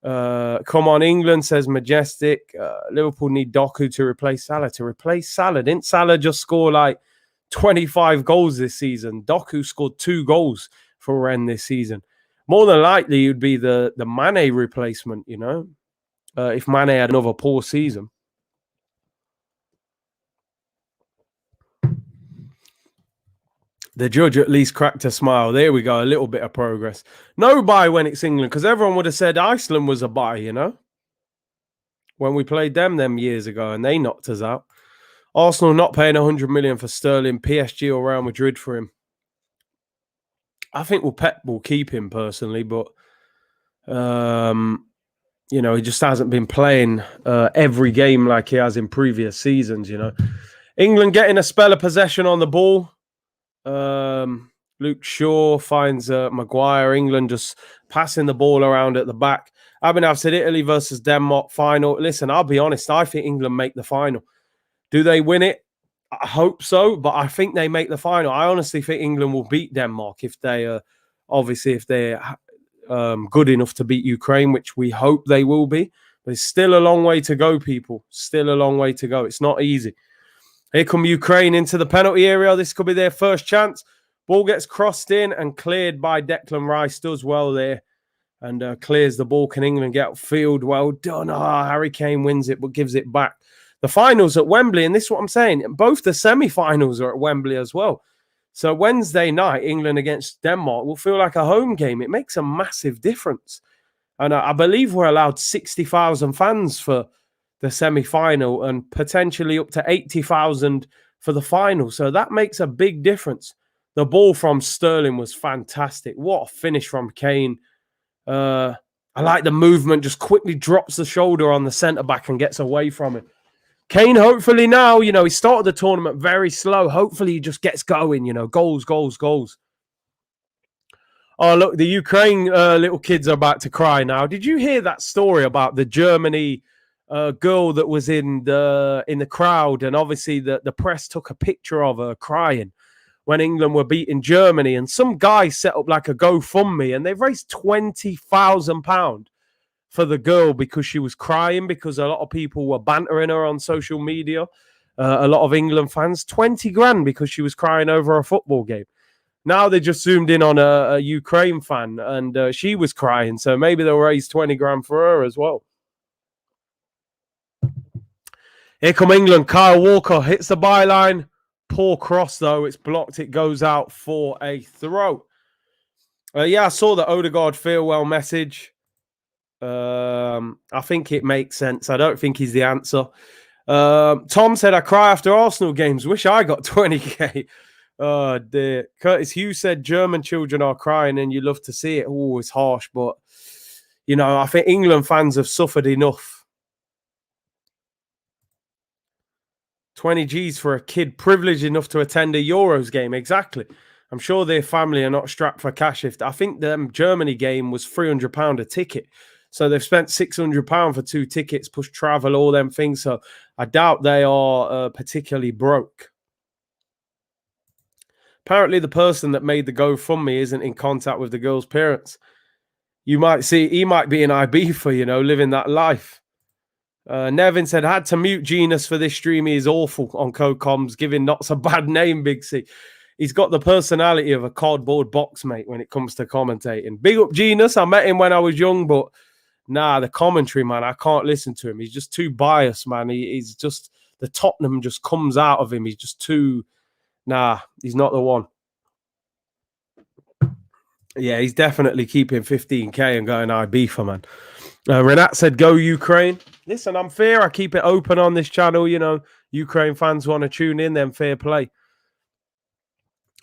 Come on, England, says Majestic. Liverpool need Doku to replace Salah. Didn't Salah just score like 25 goals this season? Doku scored 2 goals for Rennes this season. More than likely, it would be the Mane replacement, you know, if Mane had another poor season. The judge at least cracked a smile. There we go, a little bit of progress. No bye when it's England, because everyone would have said Iceland was a bye, you know, when we played them years ago, and they knocked us out. Arsenal not paying 100 million for Sterling, PSG or Real Madrid for him. I think Pep will keep him personally, but you know, he just hasn't been playing every game like he has in previous seasons. You know, England getting a spell of possession on the ball. Luke Shaw finds Maguire. England just passing the ball around at the back. I've said Italy versus Denmark final. Listen, I'll be honest. I think England make the final. Do they win it? I hope so, but I think they make the final. I honestly think England will beat Denmark if they if they're good enough to beat Ukraine, which we hope they will be. But it's still a long way to go, people. Still a long way to go. It's not easy. Here come Ukraine into the penalty area. This could be their first chance. Ball gets crossed in and cleared by Declan Rice. Does well there and clears the ball. Can England get upfield? Well done. Harry Kane wins it but gives it back. The finals at Wembley, and this is what I'm saying, both the semi-finals are at Wembley as well. So Wednesday night, England against Denmark will feel like a home game. It makes a massive difference. And I believe we're allowed 60,000 fans for the semi-final and potentially up to 80,000 for the final. So that makes a big difference. The ball from Sterling was fantastic. What a finish from Kane. I like the movement, just quickly drops the shoulder on the centre-back and gets away from it. Kane, hopefully now, you know, he started the tournament very slow. Hopefully he just gets going, you know, goals. Oh, look, the Ukraine little kids are about to cry now. Did you hear that story about the Germany girl that was in the crowd? And obviously the press took a picture of her crying when England were beating Germany. And some guy set up like a GoFundMe and they've raised £20,000 for the girl because she was crying, because a lot of people were bantering her on social media. A lot of England fans, 20 grand because she was crying over a football game. Now they just zoomed in on a Ukraine fan and she was crying. So maybe they'll raise 20 grand for her as well. Here come England. Kyle Walker hits the byline. Poor cross, though. It's blocked. It goes out for a throw. Yeah, I saw the Odegaard farewell message. I think it makes sense. I don't think he's the answer. Tom said, I cry after Arsenal games. Wish I got 20k. Oh, dear. Curtis Hughes said, German children are crying and you love to see it. Oh, it's harsh, but, you know, I think England fans have suffered enough. 20 G's for a kid privileged enough to attend a Euros game. Exactly. I'm sure their family are not strapped for cash. I think the Germany game was £300 a ticket. So they've spent £600 for 2 tickets, plus travel, all them things. So I doubt they are particularly broke. Apparently the person that made the GoFundMe isn't in contact with the girl's parents. You might see he might be in Ibiza, living that life. Nevin said, had to mute Genus for this stream. He is awful on co-coms, giving Knots a bad name, Big C. He's got the personality of a cardboard box, mate, when it comes to commentating. Big up Genus. I met him when I was young, but the commentary, man, I can't listen to him. He's just too biased, man. He's just, the Tottenham just comes out of him. He's just too, he's not the one. Yeah, he's definitely keeping 15K and going Ibiza, man. Renat said, go Ukraine. Listen, I'm fair. I keep it open on this channel. Ukraine fans want to tune in, then fair play.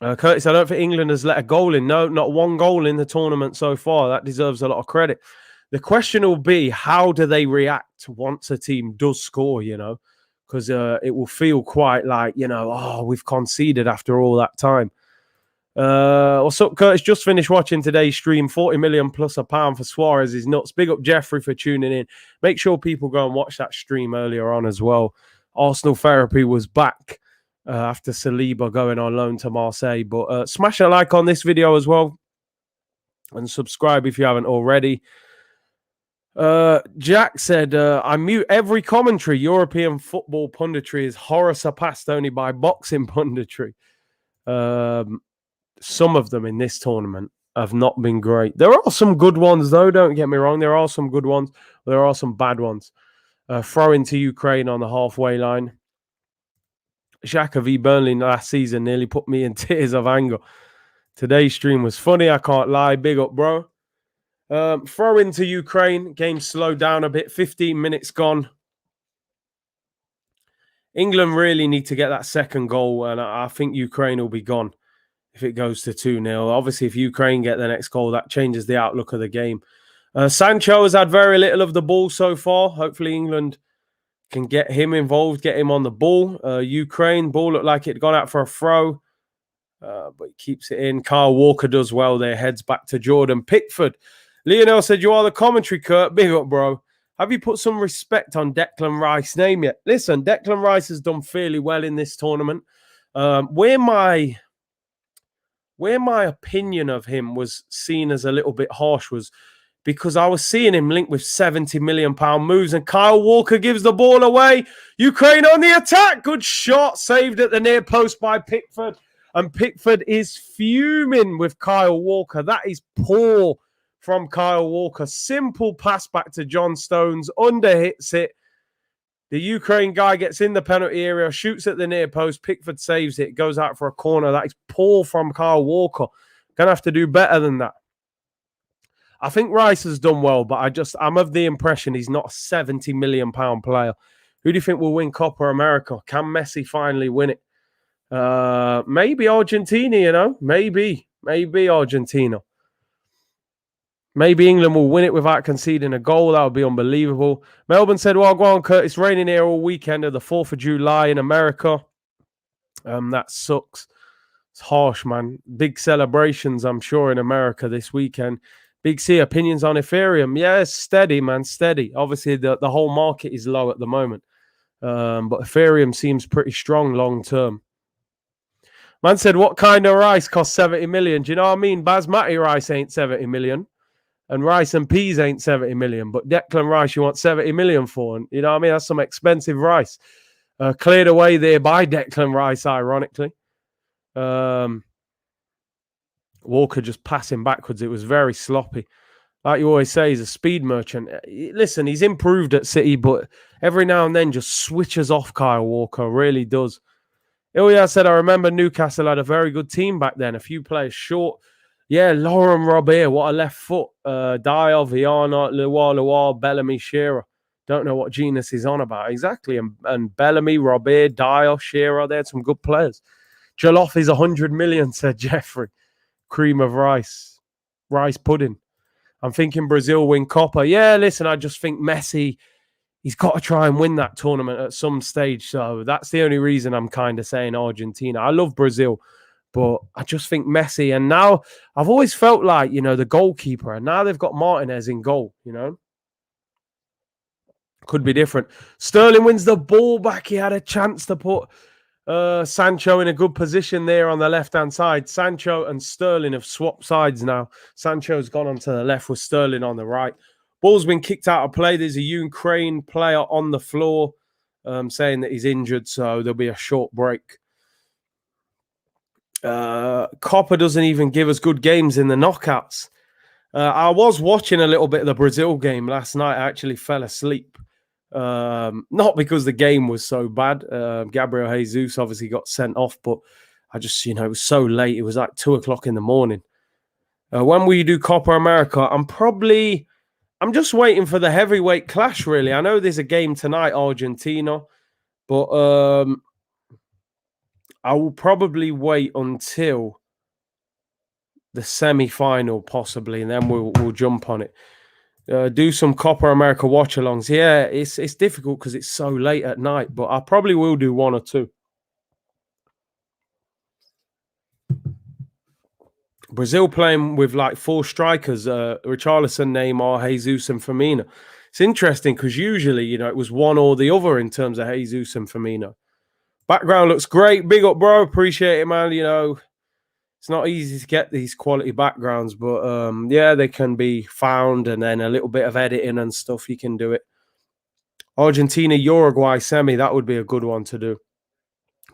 Curtis, I don't think England has let a goal in. No, not one goal in the tournament so far. That deserves a lot of credit. The question will be, how do they react once a team does score, because it will feel quite like, we've conceded after all that time. What's up, Curtis? Just finished watching today's stream. 40 million plus £1 for Suarez is nuts. Big up Jeffrey for tuning in. Make sure people go and watch that stream earlier on as well. Arsenal Therapy was back after Saliba going on loan to Marseille. But smash a like on this video as well. And subscribe if you haven't already. Jack said, I mute every commentary. European football punditry is horror surpassed only by boxing punditry. Some of them in this tournament have not been great. There are some good ones, though. Don't get me wrong. There are some good ones. There are some bad ones. Throw into Ukraine on the halfway line. Xhaka v Burnley last season nearly put me in tears of anger. Today's stream was funny. I can't lie. Big up, bro. Throw into Ukraine. Game slowed down a bit. 15 minutes gone. England really need to get that second goal, and I think Ukraine will be gone if it goes to 2-0. Obviously, if Ukraine get the next goal, that changes the outlook of the game. Sancho has had very little of the ball so far. Hopefully, England can get him involved, get him on the ball. Ukraine, ball looked like it got out for a throw, but he keeps it in. Kyle Walker does well there, heads back to Jordan Pickford. Lionel said, you are the commentary, Kurt. Big up, bro. Have you put some respect on Declan Rice's name yet? Listen, Declan Rice has done fairly well in this tournament. Where my opinion of him was seen as a little bit harsh was because I was seeing him linked with £70 million moves, and Kyle Walker gives the ball away. Ukraine on the attack. Good shot. Saved at the near post by Pickford. And Pickford is fuming with Kyle Walker. That is poor from Kyle Walker. Simple pass back to John Stones. Underhits it. The Ukraine guy gets in the penalty area, shoots at the near post. Pickford saves it. Goes out for a corner. That is poor from Kyle Walker. Going to have to do better than that. I think Rice has done well, but I'm of the impression he's not a £70 million player. Who do you think will win Copa America? Can Messi finally win it? Maybe Argentina, Maybe Argentina. Maybe England will win it without conceding a goal. That would be unbelievable. Melbourne said, well, go on, Kurt. It's raining here all weekend of the 4th of July in America. That sucks. It's harsh, man. Big celebrations, I'm sure, in America this weekend. Big C, opinions on Ethereum. Yeah, it's steady, man, steady. Obviously, the whole market is low at the moment. But Ethereum seems pretty strong long term. Man said, what kind of rice costs 70 million? Do you know what I mean? Basmati rice ain't 70 million. And rice and peas ain't 70 million. But Declan Rice, you want 70 million for. And you know what I mean? That's some expensive rice. Cleared away there by Declan Rice, ironically. Walker just passing backwards. It was very sloppy. Like you always say, he's a speed merchant. Listen, he's improved at City, but every now and then just switches off Kyle Walker. Really does. Ilya said, I remember Newcastle had a very good team back then. A few players short. Yeah, Laurent Robert, what a left foot. Dial, Viana, Loire, Bellamy, Shearer. Don't know what Genus is on about. Exactly. And Bellamy, Robert, Dial, Shearer, they had some good players. Jollof is 100 million, said Jeffrey. Cream of rice. Rice pudding. I'm thinking Brazil win Copa. Yeah, listen, I just think Messi, he's got to try and win that tournament at some stage. So that's the only reason I'm kind of saying Argentina. I love Brazil, but I just think Messi. And now I've always felt like, the goalkeeper. And now they've got Martinez in goal, Could be different. Sterling wins the ball back. He had a chance to put Sancho in a good position there on the left-hand side. Sancho and Sterling have swapped sides now. Sancho's gone onto the left with Sterling on the right. Ball's been kicked out of play. There's a Ukraine player on the floor saying that he's injured, so there'll be a short break. Copper doesn't even give us good games in the knockouts. I was watching a little bit of the Brazil game last night. I actually fell asleep. Not because the game was so bad. Gabriel Jesus obviously got sent off, but I just, it was so late. It was like 2 o'clock in the morning. When will you do Copa America? I'm just waiting for the heavyweight clash, really. I know there's a game tonight, Argentina, but I will probably wait until the semi-final, possibly, and then we'll jump on it. Do some Copa America watch-alongs. Yeah, it's difficult because it's so late at night, but I probably will do 1 or 2. Brazil playing with like 4 strikers, Richarlison, Neymar, Jesus and Firmino. It's interesting because usually, it was one or the other in terms of Jesus and Firmino. Background looks great. Big up, bro. Appreciate it, man. It's not easy to get these quality backgrounds, but yeah, they can be found, and then a little bit of editing and stuff, you can do it. Argentina, Uruguay semi, that would be a good one to do.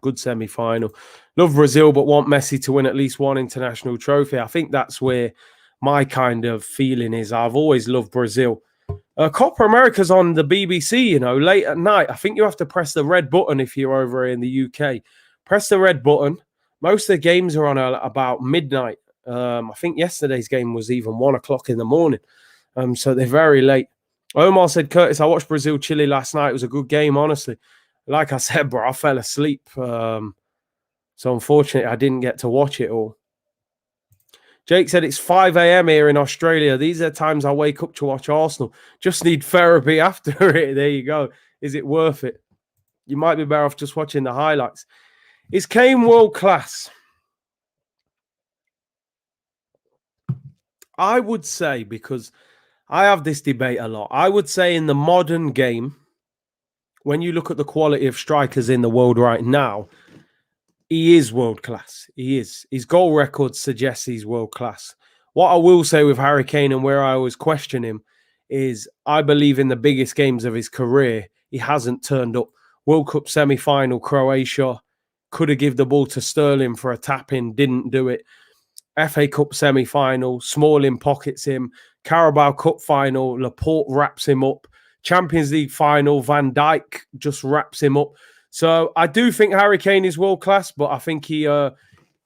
Good semi-final. Love Brazil, but want Messi to win at least one international trophy. I think that's where my kind of feeling is. I've always loved Brazil. Copa America's on the BBC, late at night. I think you have to press the red button if you're over in the UK. Press the red button. Most of the games are on about midnight. I think yesterday's game was even 1 o'clock in the morning. So they're very late. Omar said, Curtis, I watched Brazil-Chile last night. It was a good game, honestly. Like I said, bro, I fell asleep. So unfortunately, I didn't get to watch it all. Jake said, it's 5 a.m. here in Australia. These are times I wake up to watch Arsenal. Just need therapy after it. There you go. Is it worth it? You might be better off just watching the highlights. Is Kane world class? I would say, because I have this debate a lot, I would say in the modern game, when you look at the quality of strikers in the world right now, he is world class. He is. His goal record suggests he's world class. What I will say with Harry Kane, and where I always question him, is I believe in the biggest games of his career, he hasn't turned up. World Cup semi-final, Croatia, could have given the ball to Sterling for a tap-in, didn't do it. FA Cup semi-final, Smalling pockets him. Carabao Cup final, Laporte wraps him up. Champions League final, Van Dijk just wraps him up. So I do think Harry Kane is world class, but I think he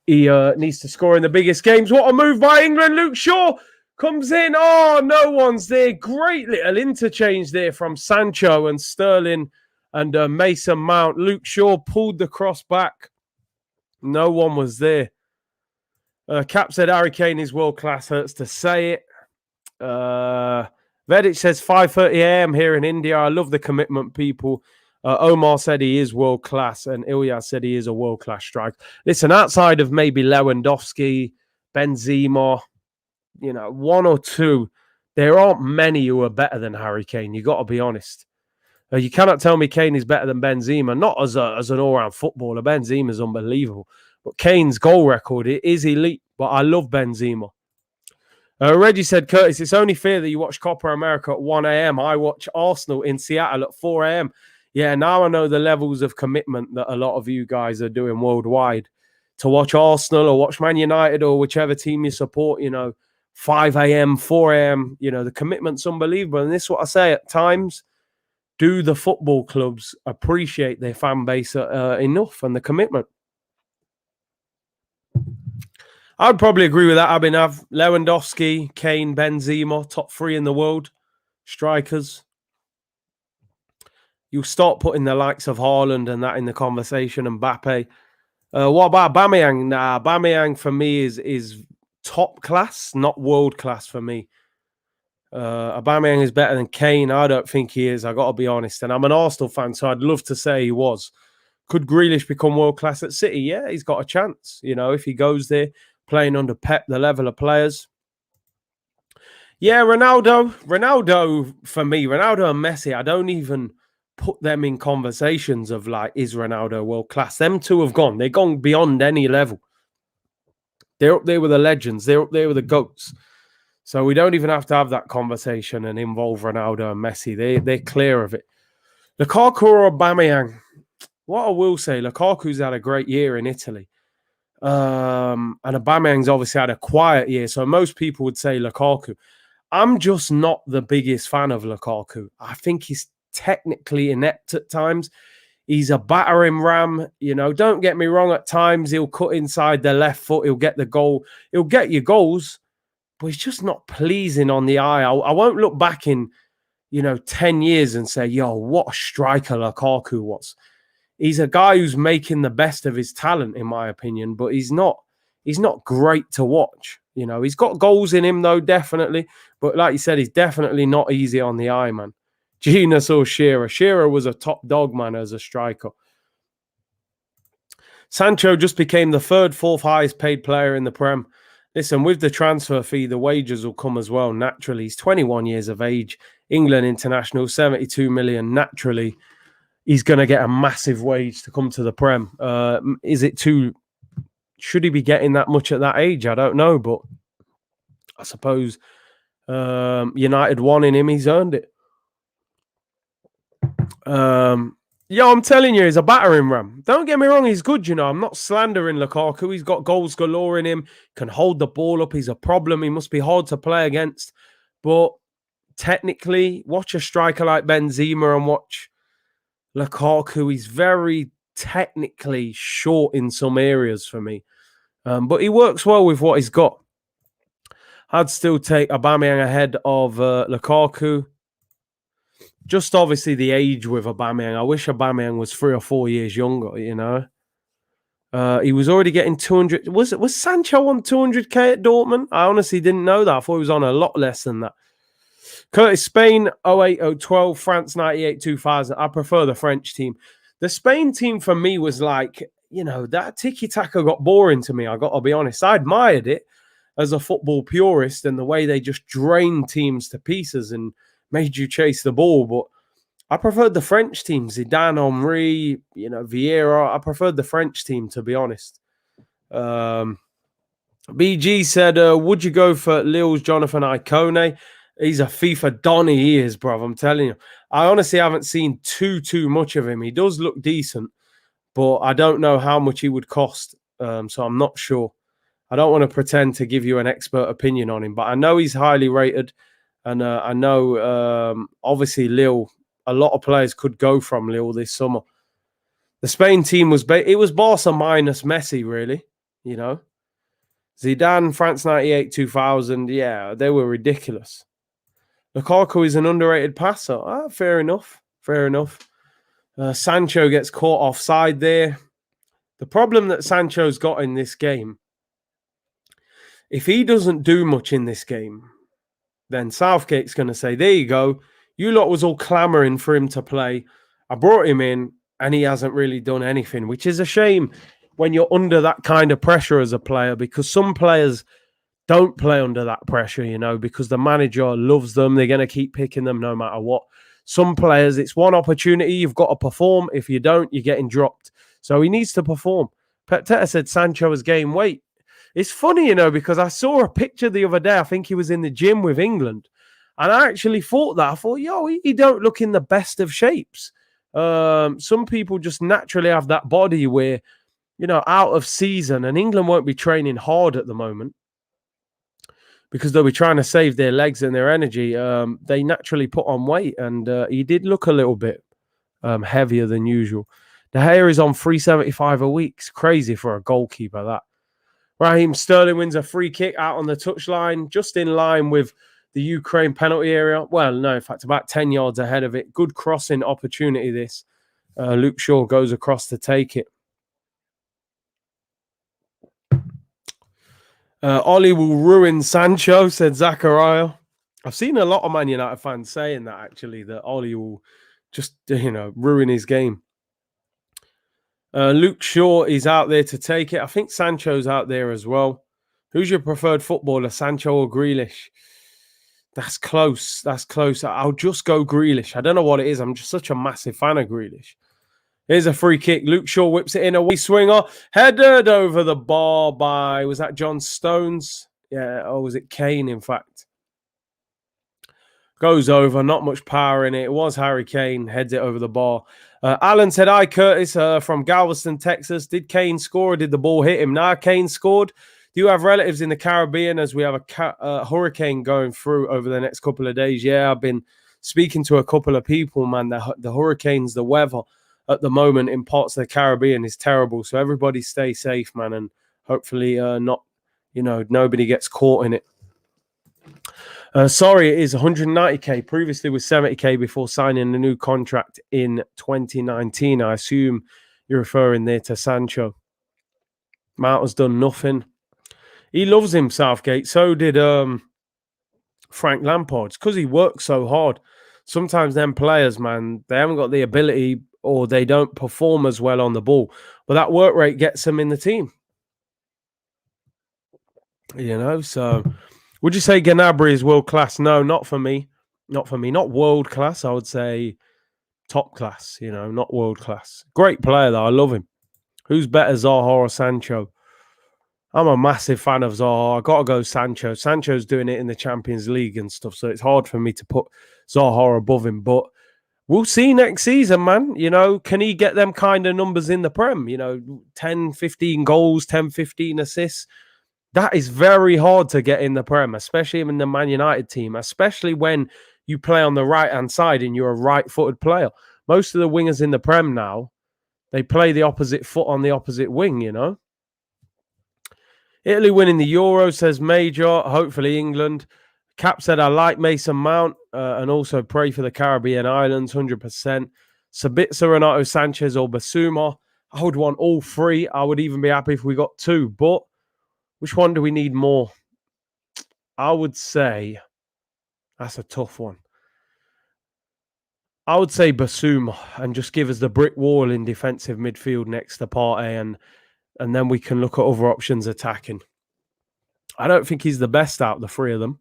needs to score in the biggest games. What a move by England. Luke Shaw comes in. Oh, no one's there. Great little interchange there from Sancho and Sterling and Mason Mount. Luke Shaw pulled the cross back. No one was there. Cap said Harry Kane is world class. Hurts to say it. Vedic says 5:30 a.m. here in India. I love the commitment, people. Omar said he is world class, and Ilya said he is a world class striker. Listen, outside of maybe Lewandowski, Benzema, 1 or 2, there aren't many who are better than Harry Kane. You got to be honest. You cannot tell me Kane is better than Benzema. Not as an all-round footballer. Benzema is unbelievable, but Kane's goal record is elite. But I love Benzema. Reggie said, Curtis, it's only fair that you watch Copa America at 1 a.m. I watch Arsenal in Seattle at 4 a.m. Yeah, now I know the levels of commitment that a lot of you guys are doing worldwide. To watch Arsenal or watch Man United or whichever team you support, 5 a.m., 4 a.m., the commitment's unbelievable. And this is what I say at times. Do the football clubs appreciate their fan base enough and the commitment? I'd probably agree with that. Abhinav, Lewandowski, Kane, Benzema, top 3 in the world. Strikers. You start putting the likes of Haaland and that in the conversation, and Mbappe. What about Aubameyang? Nah, Aubameyang for me is top class, not world class for me. Aubameyang is better than Kane. I don't think he is. I got to be honest. And I'm an Arsenal fan, so I'd love to say he was. Could Grealish become world class at City? Yeah, he's got a chance. If he goes there, playing under Pep, the level of players. Yeah, Ronaldo for me, Ronaldo and Messi, I don't even put them in conversations of like, is Ronaldo world class? Them two have gone. They've gone beyond any level. They're up there with the legends. They're up there with the GOATs. So we don't even have to have that conversation and involve Ronaldo and Messi. They're clear of it. Lukaku or Aubameyang? What I will say, Lukaku's had a great year in Italy. And Aubameyang's obviously had a quiet year. So most people would say Lukaku. I'm just not the biggest fan of Lukaku. I think he's technically inept at times. He's a battering ram. You know, don't get me wrong. At times, he'll cut inside the left foot. He'll get the goal. He'll get you goals. But he's just not pleasing on the eye. I won't look back in, 10 years and say, yo, what a striker Lukaku was. He's a guy who's making the best of his talent, in my opinion, but he's not great to watch. He's got goals in him, though, definitely. But like you said, he's definitely not easy on the eye, man. Genius or Shearer. Shearer was a top dog, man, as a striker. Sancho just became the fourth highest paid player in the Prem. Listen, with the transfer fee, the wages will come as well, naturally. He's 21 years of age. England international, 72 million. Naturally, he's going to get a massive wage to come to the Prem. Should he be getting that much at that age? I don't know, but I suppose United wanting him, he's earned it. I'm telling you, he's a battering ram. Don't get me wrong, he's good, I'm not slandering Lukaku. He's got goals galore in him, can hold the ball up. He's a problem. He must be hard to play against. But technically, watch a striker like Benzema and watch Lukaku. He's very technically short in some areas for me. But he works well with what he's got. I'd still take Aubameyang ahead of Lukaku. Just obviously the age with Aubameyang. I wish Aubameyang was 3 or 4 years younger, He was already getting 200. Was Sancho on 200k at Dortmund? I honestly didn't know that. I thought he was on a lot less than that. Curtis, Spain 08-012, France 98-2000. I prefer the French team. The Spain team for me was like, that tiki-taka got boring to me. I got to be honest. I admired it as a football purist and the way they just drained teams to pieces and made you chase the ball. But I preferred the French team. Zidane, Henry, Vieira. I preferred the French team, to be honest. BG said, would you go for Lille's Jonathan Icone? He's a FIFA Donny, he is, bro. I'm telling you. I honestly haven't seen too much of him. He does look decent, but I don't know how much he would cost. So I'm not sure. I don't want to pretend to give you an expert opinion on him, but I know he's highly rated. And I know, obviously, Lille, a lot of players could go from Lille this summer. The Spain team was Barca minus Messi, really, Zidane, France 98-2000, yeah, they were ridiculous. Lukaku is an underrated passer. Fair enough. Sancho gets caught offside there. The problem that Sancho's got in this game, if he doesn't do much in this game, then Southgate's going to say, there you go. You lot was all clamoring for him to play. I brought him in and he hasn't really done anything, which is a shame when you're under that kind of pressure as a player, because some players don't play under that pressure, because the manager loves them. They're going to keep picking them no matter what. Some players, it's one opportunity. You've got to perform. If you don't, you're getting dropped. So he needs to perform. Pep Teta said Sancho has gained weight. It's funny, because I saw a picture the other day. I think he was in the gym with England. And I actually thought that. I thought, he don't look in the best of shapes. Some people just naturally have that body where, out of season. And England won't be training hard at the moment because they'll be trying to save their legs and their energy. They naturally put on weight. And he did look a little bit heavier than usual. The hair is on 375 a week. It's crazy for a goalkeeper, that. Raheem Sterling wins a free kick out on the touchline, just in line with the Ukraine penalty area. Well, no, in fact, about 10 yards ahead of it. Good crossing opportunity, this. Luke Shaw goes across to take it. Ollie will ruin Sancho, said Zachariah. I've seen a lot of Man United fans saying that, actually, that Ollie will just, ruin his game. Luke Shaw is out there to take it. I think Sancho's out there as well. Who's your preferred footballer, Sancho or Grealish? That's close. That's close. I'll just go Grealish. I don't know what it is. I'm just such a massive fan of Grealish. Here's a free kick. Luke Shaw whips it in. A wee swinger. Headed over the bar by, was that John Stones? Yeah, or was it Kane, in fact? Goes over. Not much power in it. It was Harry Kane. Heads it over the bar. Alan said, hi, Curtis, from Galveston, Texas. Did Kane score or did the ball hit him? Nah, Kane scored. Do you have relatives in the Caribbean as we have a hurricane going through over the next couple of days? Yeah, I've been speaking to a couple of people, man. The hurricanes, the weather at the moment in parts of the Caribbean is terrible. So everybody stay safe, man. And hopefully nobody gets caught in it. Sorry, it is 190k. Previously was 70k before signing a new contract in 2019. I assume you're referring there to Sancho. Mount has done nothing. He loves him, Southgate. So did Frank Lampard. It's because he works so hard. Sometimes them players, man, they haven't got the ability or they don't perform as well on the ball. But that work rate gets them in the team. So would you say Gnabry is world class? No, not for me. Not for me. Not world class. I would say top class, not world class. Great player, though. I love him. Who's better, Zaha or Sancho? I'm a massive fan of Zaha. I got to go Sancho. Sancho's doing it in the Champions League and stuff, so it's hard for me to put Zaha above him. But we'll see next season, man. Can he get them kind of numbers in the Prem? 10, 15 goals, 10, 15 assists. That is very hard to get in the Prem, especially in the Man United team, especially when you play on the right-hand side and you're a right-footed player. Most of the wingers in the Prem now, they play the opposite foot on the opposite wing, Italy winning the Euro, says Major. Hopefully England. Cap said, I like Mason Mount and also pray for the Caribbean islands, 100%. Sabitzer, Renato Sanchez or Basuma. I would want all three. I would even be happy if we got two. But which one do we need more? I would say that's a tough one. I would say Basuma and just give us the brick wall in defensive midfield next to Partey and then we can look at other options attacking. I don't think he's the best out of the three of them.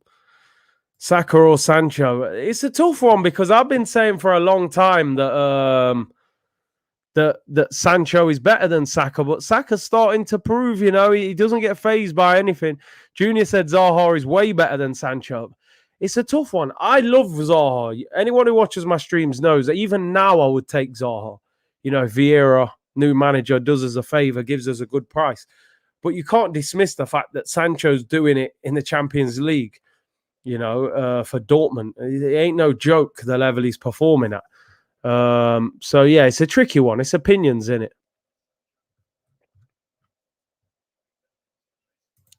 Saka or Sancho. It's a tough one because I've been saying for a long time that that Sancho is better than Saka, but Saka's starting to prove, he doesn't get fazed by anything. Junior said Zaha is way better than Sancho. It's a tough one. I love Zaha. Anyone who watches my streams knows that even now I would take Zaha. Vieira, new manager, does us a favor, gives us a good price. But you can't dismiss the fact that Sancho's doing it in the Champions League, for Dortmund. It ain't no joke the level he's performing at. So yeah, it's a tricky one. It's opinions in it.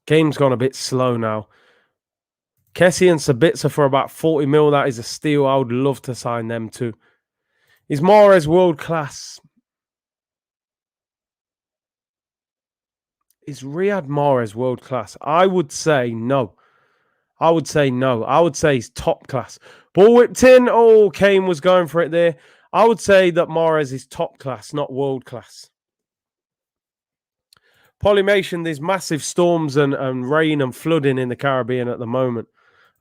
Game's gone a bit slow now. Kessie and Sabitzer for about 40 mil. That is a steal. I would love to sign them too. Is Mahrez world class? Is Riyad Mahrez world class? I would say no. I would say he's top class. Ball whipped in. Oh, Kane was going for it there. I would say that Mahrez is top class, not world class. Polymation, there's massive storms and rain and flooding in the Caribbean at the moment.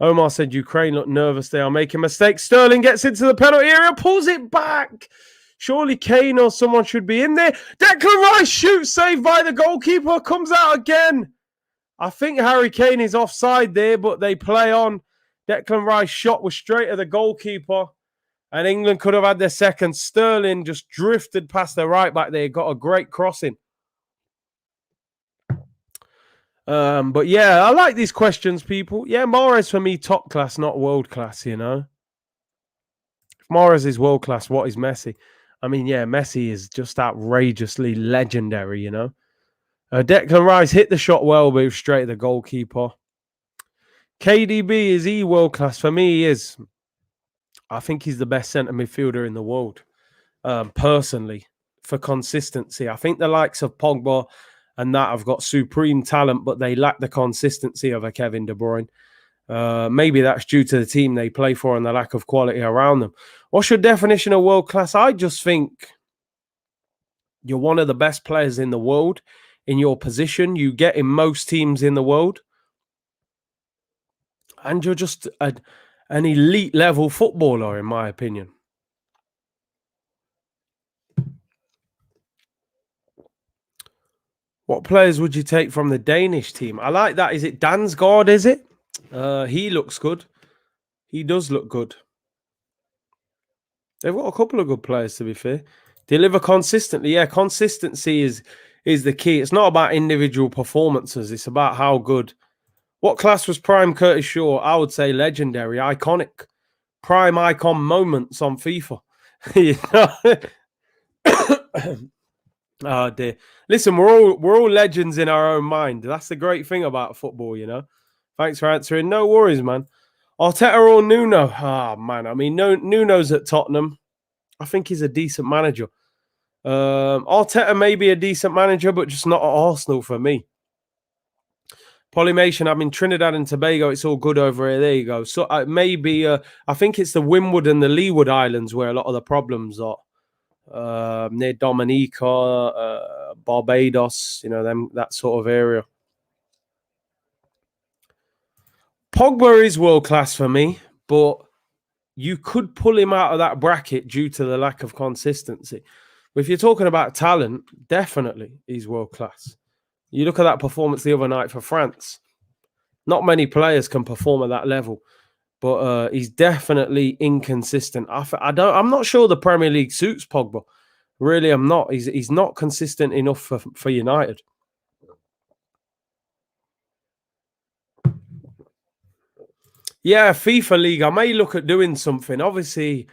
Omar said Ukraine look nervous. They are making mistakes. Sterling gets into the penalty area, pulls it back. Surely Kane or someone should be in there. Declan Rice shoots, saved by the goalkeeper, comes out again. I think Harry Kane is offside there, but they play on. Declan Rice shot was straight at the goalkeeper, and England could have had their second. Sterling just drifted past the right back there, got a great crossing. But yeah, I like these questions, people. Yeah, Mahrez for me, top class, not world class, If Mahrez is world class, what is Messi? I mean, yeah, Messi is just outrageously legendary, Declan Rice hit the shot well, but it was straight at the goalkeeper. KDB, is he world class? For me, he is. I think he's the best centre midfielder in the world, personally, for consistency. I think the likes of Pogba and that have got supreme talent, but they lack the consistency of a Kevin De Bruyne. Maybe that's due to the team they play for and the lack of quality around them. What's your definition of world class? I just think you're one of the best players in the world in your position. You get in most teams in the world. And you're just an elite level footballer, in my opinion. What players would you take from the Danish team? I like that. Is it Dansgaard, is it? He looks good. He does look good. They've got a couple of good players, to be fair. Deliver consistently. Yeah, consistency is the key. It's not about individual performances. It's about how good. What class was prime Curtis Shaw? I would say legendary, iconic. Prime icon moments on FIFA. You know? Oh dear. Listen, we're all legends in our own mind. That's the great thing about football, you know. Thanks for answering. No worries, man. Arteta or Nuno? Ah, man. I mean, Nuno's at Tottenham. I think he's a decent manager. Arteta may be a decent manager, but just not at Arsenal for me. Polymation, I'm in Trinidad and Tobago. It's all good over here. There you go. So maybe, I think it's the Windward and the Leeward Islands where a lot of the problems are. Near Dominica, Barbados, you know, that sort of area. Pogba is world class for me, but you could pull him out of that bracket due to the lack of consistency. But if you're talking about talent, definitely he's world class. You look at that performance the other night for France. Not many players can perform at that level, but he's definitely inconsistent. I'm not sure the Premier League suits Pogba. Really, I'm not. He's not consistent enough for United. Yeah, FIFA League. I may look at doing something. Obviously,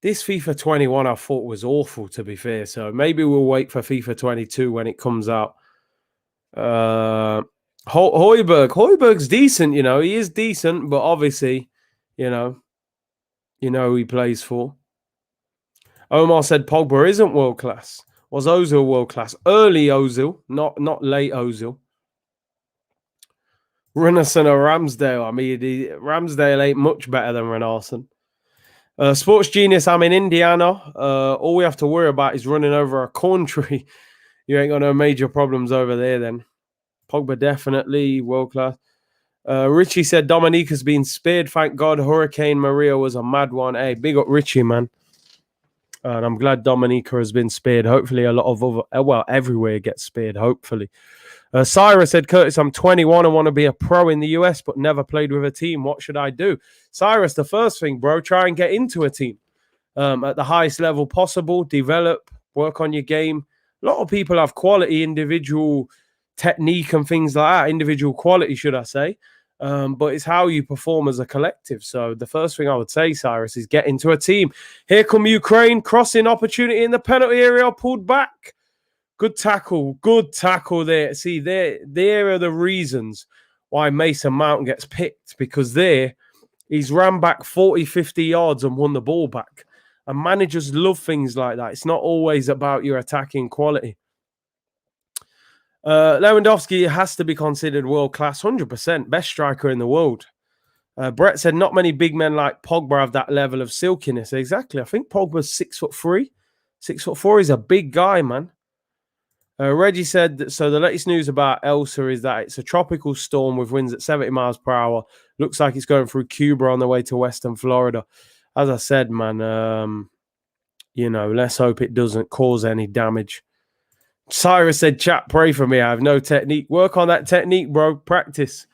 this FIFA 21 I thought was awful, to be fair. So maybe we'll wait for FIFA 22 when it comes out. Højbjerg's decent, you know. He is decent, but obviously, you know who he plays for. Omar said Pogba isn't world class. Was Ozil world class? Early Ozil, not late Ozil. Renarson or Ramsdale. I mean, Ramsdale ain't much better than Renarson. Sports Genius, I'm in Indiana. All we have to worry about is running over a corn tree. You ain't got no major problems over there then. Pogba definitely world class. Richie said Dominica's been spared. Thank God Hurricane Maria was a mad one. Hey, big up Richie, man. And I'm glad Dominica has been spared. Hopefully a lot of other, everywhere gets spared, hopefully. Cyrus said, Curtis, I'm 21 and want to be a pro in the US, but never played with a team. What should I do? Cyrus, the first thing, bro, try and get into a team at the highest level possible. Develop, work on your game. A lot of people have quality, individual technique and things like that. Individual quality, should I say. But it's how you perform as a collective. So the first thing I would say, Cyrus, is get into a team. Here come Ukraine, crossing opportunity in the penalty area, pulled back. Good tackle there. See, there are the reasons why Mason Mount gets picked, because he's ran back 40, 50 yards and won the ball back. And managers love things like that. It's not always about your attacking quality. Lewandowski has to be considered world-class, 100%. Best striker in the world. Brett said, not many big men like Pogba have that level of silkiness. Exactly. I think Pogba's 6'3". 6'4". He's a big guy, man. Reggie said, so the latest news about Elsa is that it's a tropical storm with winds at 70 miles per hour. Looks like it's going through Cuba on the way to Western Florida. As I said, man, let's hope it doesn't cause any damage. Cyrus said, chat, pray for me. I have no technique. Work on that technique, bro. Practice.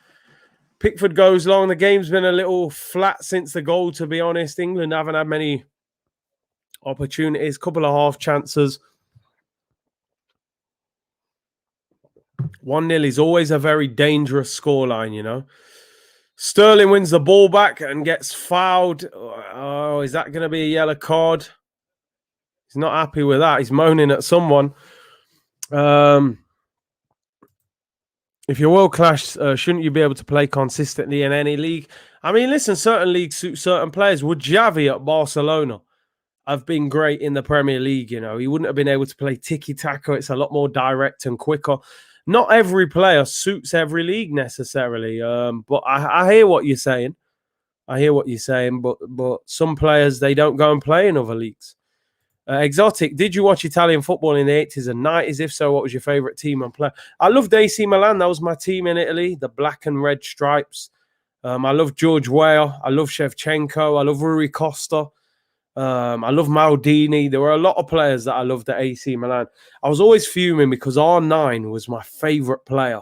Pickford goes long. The game's been a little flat since the goal, to be honest. England haven't had many opportunities. Couple of half chances. 1-0 is always a very dangerous scoreline, you know. Sterling wins the ball back and gets fouled. Oh, is that going to be a yellow card? He's not happy with that. He's moaning at someone. If you're world class, shouldn't you be able to play consistently in any league? I mean, listen, certain leagues suit certain players. Would Xavi at Barcelona have been great in the Premier League? You know, he wouldn't have been able to play tiki-taka. It's a lot more direct and quicker. Not every player suits every league necessarily. But I hear what you're saying. But some players, they don't go and play in other leagues. Exotic, did you watch Italian football in the 80s and 90s? If so, what was your favourite team and player? I loved AC Milan. That was my team in Italy, the black and red stripes. I love George Weah. I love Shevchenko. I love Rui Costa. I love Maldini. There were a lot of players that I loved at AC Milan. I was always fuming because R9 was my favourite player.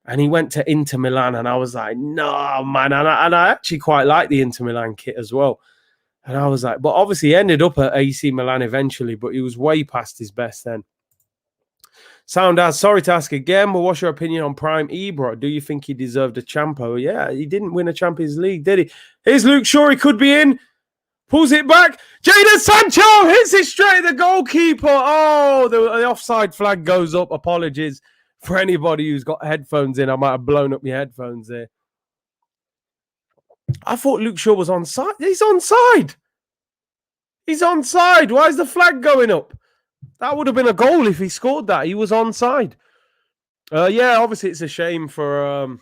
And he went to Inter Milan, and I was like, no, man. And I actually quite like the Inter Milan kit as well. And I was like, but obviously he ended up at AC Milan eventually, but he was way past his best then. Sound as sorry to ask again, but what's your opinion on Prime Ibra? Do you think he deserved a Champo? Yeah, he didn't win a Champions League, did he? Here's Luke Shaw, he could be in. Pulls it back. Jadon Sancho hits it straight at the goalkeeper. Oh, the offside flag goes up. Apologies for anybody who's got headphones in. I might have blown up your headphones there. I thought Luke Shaw was onside. He's onside. He's onside. Why is the flag going up? That would have been a goal if he scored that. He was onside. Yeah, obviously it's a shame for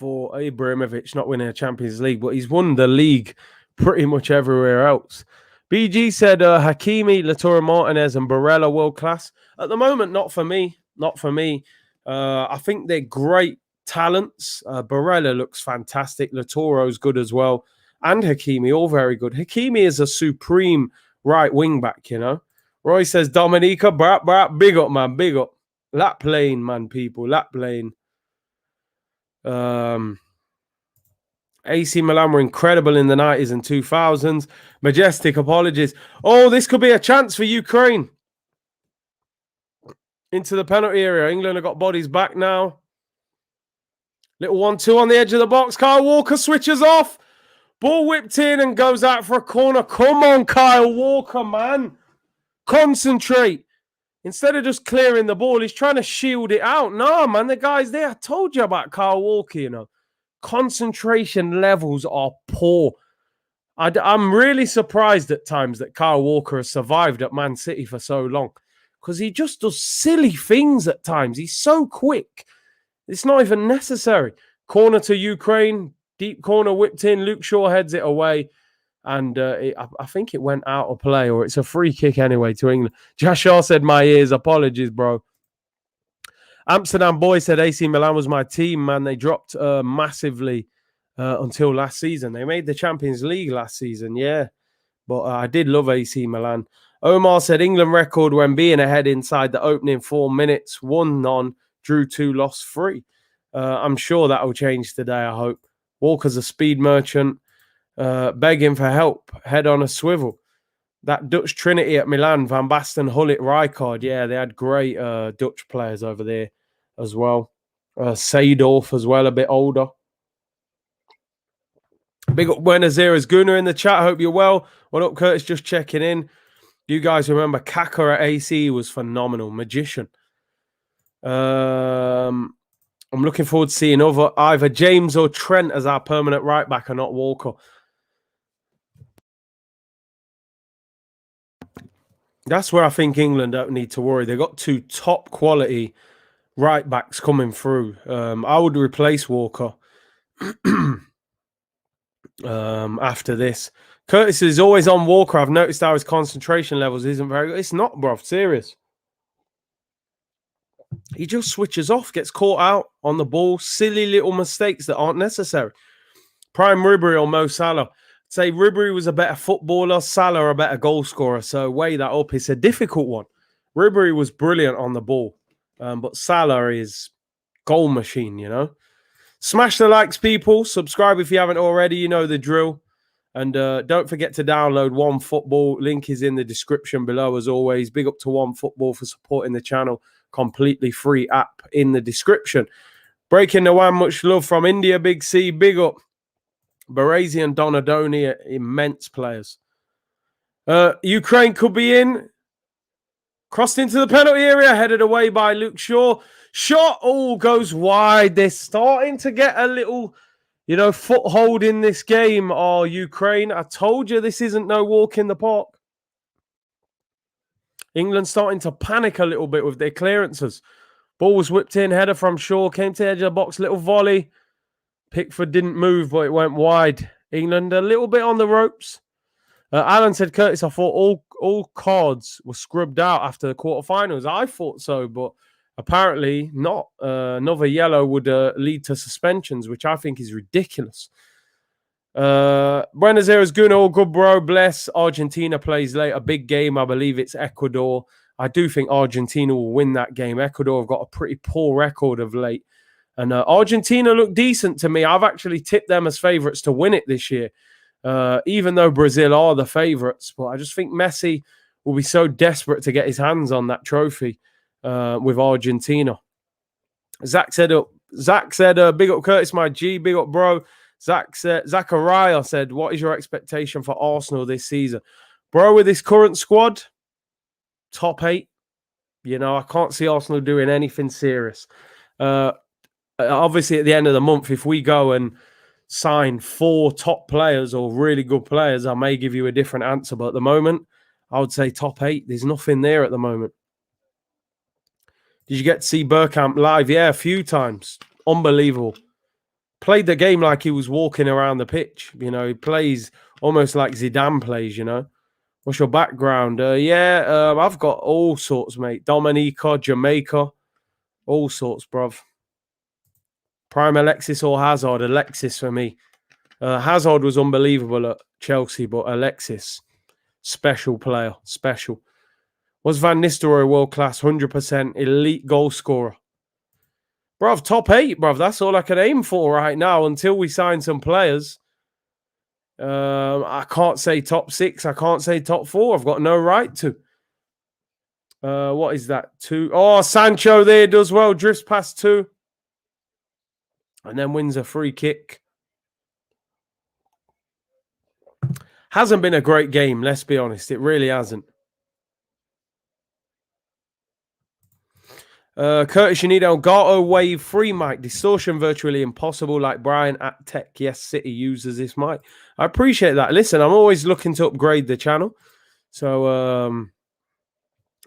Ibrahimovic not winning a Champions League, but he's won the league pretty much everywhere else. BG said Hakimi, Lautaro Martinez, and Barella world class. At the moment, not for me. Not for me. I think they're great talents. Barella looks fantastic. Lautaro's good as well. And Hakimi, all very good. Hakimi is a supreme right wing back, you know. Roy says, Dominica, big up, man, big up. Lap lane, man, people, lap lane. AC Milan were incredible in the 90s and 2000s. Majestic, apologies. Oh, this could be a chance for Ukraine. Into the penalty area. England have got bodies back now. Little 1-2 on the edge of the box. Kyle Walker switches off. Ball whipped in and goes out for a corner. Come on, Kyle Walker, man. Concentrate. Instead of just clearing the ball, he's trying to shield it out. No, man, the guy's there. I told you about Kyle Walker, you know. Concentration levels are poor. I'm really surprised at times that Kyle Walker has survived at Man City for so long because he just does silly things at times. He's so quick. It's not even necessary. Corner to Ukraine. Deep corner whipped in. Luke Shaw heads it away. And I think it went out of play, or it's a free kick anyway to England. Jashar said, my ears. Apologies, bro. Amsterdam boy said AC Milan was my team, man. They dropped massively until last season. They made the Champions League last season, yeah. But I did love AC Milan. Omar said England record when being ahead inside the opening 4 minutes. 1-0, drew 2, lost 3. I'm sure that will change today, I hope. Walker's a speed merchant. Begging for help. Head on a swivel. That Dutch Trinity at Milan, Van Basten, Gullit, Rijkaard. Yeah, they had great Dutch players over there as well. Seedorf as well, a bit older. Big up Buenos Aires. Gunnar in the chat. Hope you're well. What up, Curtis? Just checking in. You guys remember Kaka at AC was phenomenal. Magician. I'm looking forward to seeing either James or Trent as our permanent right back and not Walker. That's where I think England don't need to worry. They've got 2 top quality right backs coming through. I would replace Walker after this. Curtis is always on Walker. I've noticed how his concentration levels isn't very good. It's not, bro. Serious. He just switches off, gets caught out on the ball. Silly little mistakes that aren't necessary. Prime Ribery or Mo Salah. Say Ribery was a better footballer, Salah a better goal scorer. So weigh that up. It's a difficult one. Ribery was brilliant on the ball, but Salah is goal machine, you know. Smash the likes, people. Subscribe if you haven't already. You know the drill. And don't forget to download OneFootball. Link is in the description below, as always. Big up to OneFootball for supporting the channel. Completely free app in the description. Breaking the one, much love from India, Big C. Big up. Baresi and Donadoni are immense players. Ukraine could be in. Crossed into the penalty area. Headed away by Luke Shaw. Shot. Oh, goes wide. They're starting to get a little, you know, foothold in this game. Oh, Ukraine. I told you this isn't no walk in the park. England starting to panic a little bit with their clearances. Ball was whipped in. Header from Shaw. Came to the edge of the box. Little volley. Pickford didn't move, but it went wide. England a little bit on the ropes. Alan said, Curtis, I thought all cards were scrubbed out after the quarterfinals. I thought so, but Apparently not. Another yellow would lead to suspensions, which I think is ridiculous. Buenos Aires Gun, all good, bro. Bless. Argentina plays late. A big game. I believe it's Ecuador. I do think Argentina will win that game. Ecuador have got a pretty poor record of late. And Argentina look decent to me. I've actually tipped them as favourites to win it this year, even though Brazil are the favourites. But I just think Messi will be so desperate to get his hands on that trophy with Argentina. Zach said, big up Curtis, my G. Big up, bro. Zachariah said, what is your expectation for Arsenal this season? Bro, with this current squad, top 8. You know, I can't see Arsenal doing anything serious. Obviously, at the end of the month, if we go and sign 4 top players or really good players, I may give you a different answer. But at the moment, I would say top 8. There's nothing there at the moment. Did you get to see Bergkamp live? Yeah, a few times. Unbelievable. Played the game like he was walking around the pitch. You know, he plays almost like Zidane plays, you know. What's your background? I've got all sorts, mate. Dominica, Jamaica, all sorts, bruv. Prime Alexis or Hazard? Alexis for me. Hazard was unbelievable at Chelsea, but Alexis, special player, special. Was Van Nistelrooy world-class, 100% elite goal scorer? Bruv, top 8, bruv. That's all I can aim for right now until we sign some players. I can't say top 6. I can't say top 4. I've got no right to. What is that? 2. Oh, Sancho there does well. Drifts past 2. And then wins a free kick. Hasn't been a great game, let's be honest. It really hasn't. Curtis, you need Elgato Wave 3 mic. Distortion virtually impossible, like Brian at Tech. Yes, City uses this mic. I appreciate that. Listen, I'm always looking to upgrade the channel. So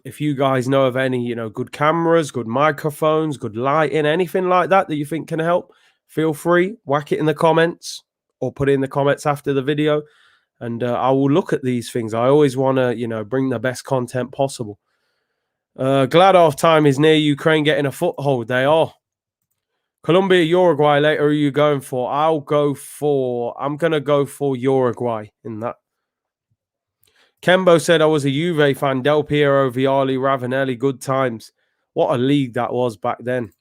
if you guys know of any, you know, good cameras, good microphones, good lighting, anything like that you think can help, feel free. Whack it in the comments or put it in the comments after the video. And I will look at these things. I always want to, you know, bring the best content possible. Glad half time is near Ukraine getting a foothold. They are. Colombia, Uruguay later. Who are you going for? I'm going to go for Uruguay in that. Kembo said I was a Juve fan. Del Piero, Vialli, Ravanelli. Good times. What a league that was back then.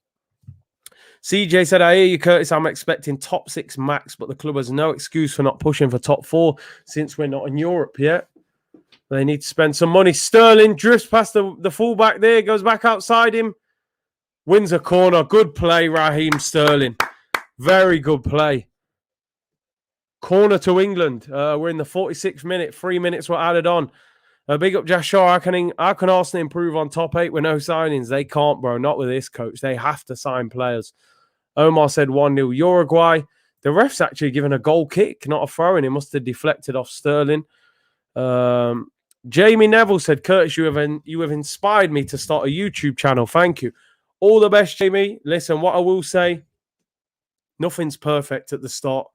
CJ said, I hear you, Curtis. I'm expecting top 6 max, but the club has no excuse for not pushing for top 4 since we're not in Europe yet. They need to spend some money. Sterling drifts past the fullback there, goes back outside him, wins a corner. Good play, Raheem Sterling. Very good play. Corner to England. We're in the 46th minute. 3 minutes were added on. Big up Josh Shaw. How can Arsenal improve on top 8 with no signings? They can't, bro. Not with this coach. They have to sign players. Omar said 1-0 Uruguay. The ref's actually given a goal kick, not a throw-in. It must have deflected off Sterling. Jamie Neville said, Curtis, you have inspired me to start a YouTube channel. Thank you. All the best, Jamie. Listen, what I will say, nothing's perfect at the start.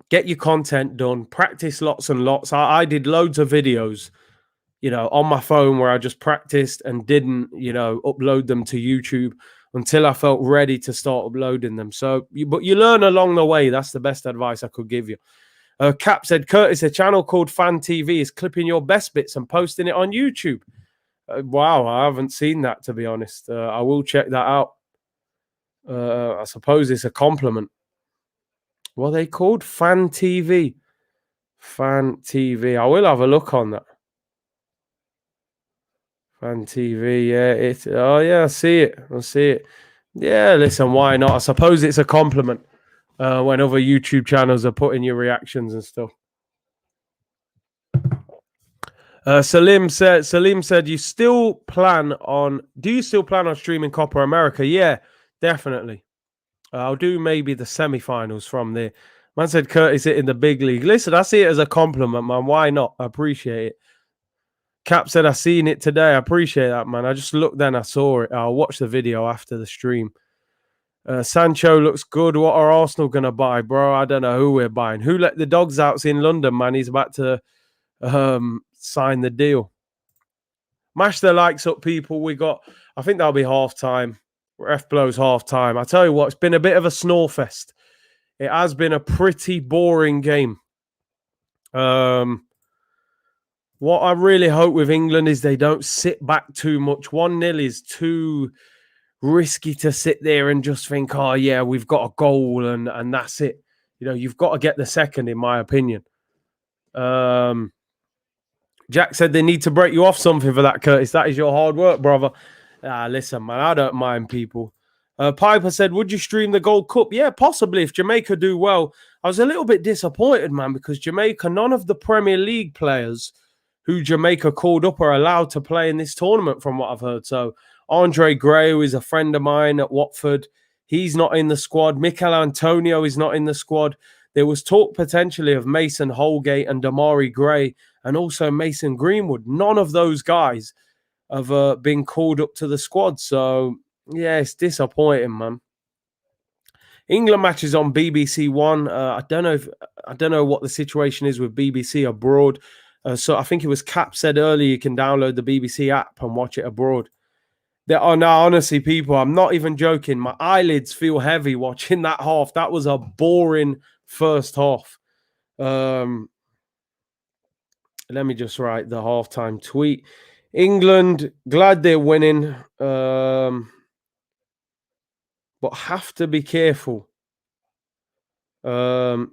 Get your content done. Practice lots and lots. I did loads of videos, you know, on my phone where I just practiced and didn't, you know, upload them to YouTube until I felt ready to start uploading them. So, but you learn along the way. That's the best advice I could give you. Cap said, Curtis, a channel called Fan TV is clipping your best bits and posting it on YouTube. Wow, I haven't seen that, to be honest. I will check that out. I suppose it's a compliment. What are they called? Fan TV. Fan TV. I will have a look on that. Fan TV, yeah. Oh, yeah, I see it. Yeah, listen, why not? I suppose it's a compliment. When other YouTube channels are putting your reactions and stuff. Salim said, do you still plan on streaming Copa America? Yeah, definitely. I'll do maybe the semi-finals from there. Man said, Curtis it in the big league. Listen, I see it as a compliment, man. Why not? I appreciate it. Cap said, I seen it today. I appreciate that, man. I just looked then, I saw it. I'll watch the video after the stream. Sancho looks good. What are Arsenal going to buy, bro? I don't know who we're buying. Who let the dogs out in London, man? He's about to sign the deal. Mash the likes up, people. I think that'll be half time. Ref blows half time. I tell you what, it's been a bit of a snore fest. It has been a pretty boring game. What I really hope with England is they don't sit back too much. 1-0 is too risky to sit there and just think, oh, yeah, we've got a goal and that's it. You know, you've got to get the second, in my opinion. Jack said they need to break you off something for that, Curtis. That is your hard work, brother. Listen, man, I don't mind people. Piper said, would you stream the Gold Cup? Yeah, possibly if Jamaica do well. I was a little bit disappointed, man, because Jamaica, none of the Premier League players who Jamaica called up are allowed to play in this tournament, from what I've heard. So Andre Gray, who is a friend of mine at Watford, he's not in the squad. Mikel Antonio is not in the squad. There was talk potentially of Mason Holgate and Damari Gray and also Mason Greenwood. None of those guys have been called up to the squad. So, yeah, it's disappointing, man. England matches on BBC One. I don't know what the situation is with BBC abroad. So I think it was Cap said earlier you can download the BBC app and watch it abroad. There are now, honestly, people, I'm not even joking. My eyelids feel heavy watching that half. That was a boring first half. Let me just write the halftime tweet. England, glad they're winning, but have to be careful. Sitting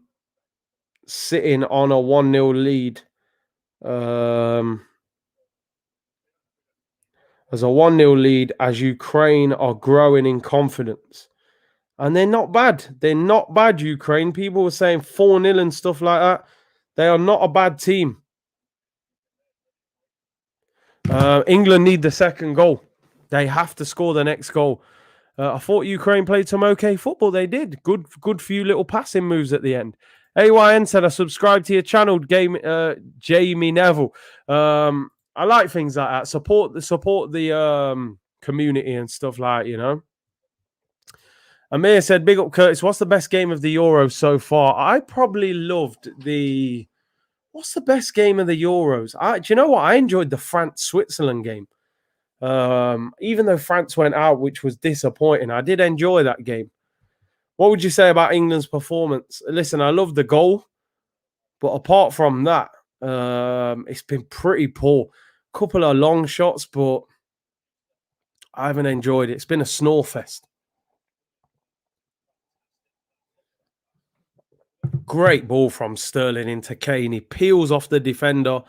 on a 1-0 lead. As a 1-0 lead, as Ukraine are growing in confidence. And they're not bad. They're not bad, Ukraine. People were saying 4-0 and stuff like that. They are not a bad team. England need the second goal. They have to score the next goal. I thought Ukraine played some okay football. They did. Good few little passing moves at the end. AYN said, I subscribe to your channel, Jamie Neville. I like things like that. Support the community and stuff like that, you know. Amir said, big up, Curtis. What's the best game of the Euros so far? I probably loved the... What's the best game of the Euros? Do you know what? I enjoyed the France-Switzerland game. Even though France went out, which was disappointing, I did enjoy that game. What would you say about England's performance? Listen, I love the goal, but apart from that, it's been pretty poor. Couple of long shots, but I haven't enjoyed it. It's been a snore fest. Great ball from Sterling into Kane. He peels off the defender.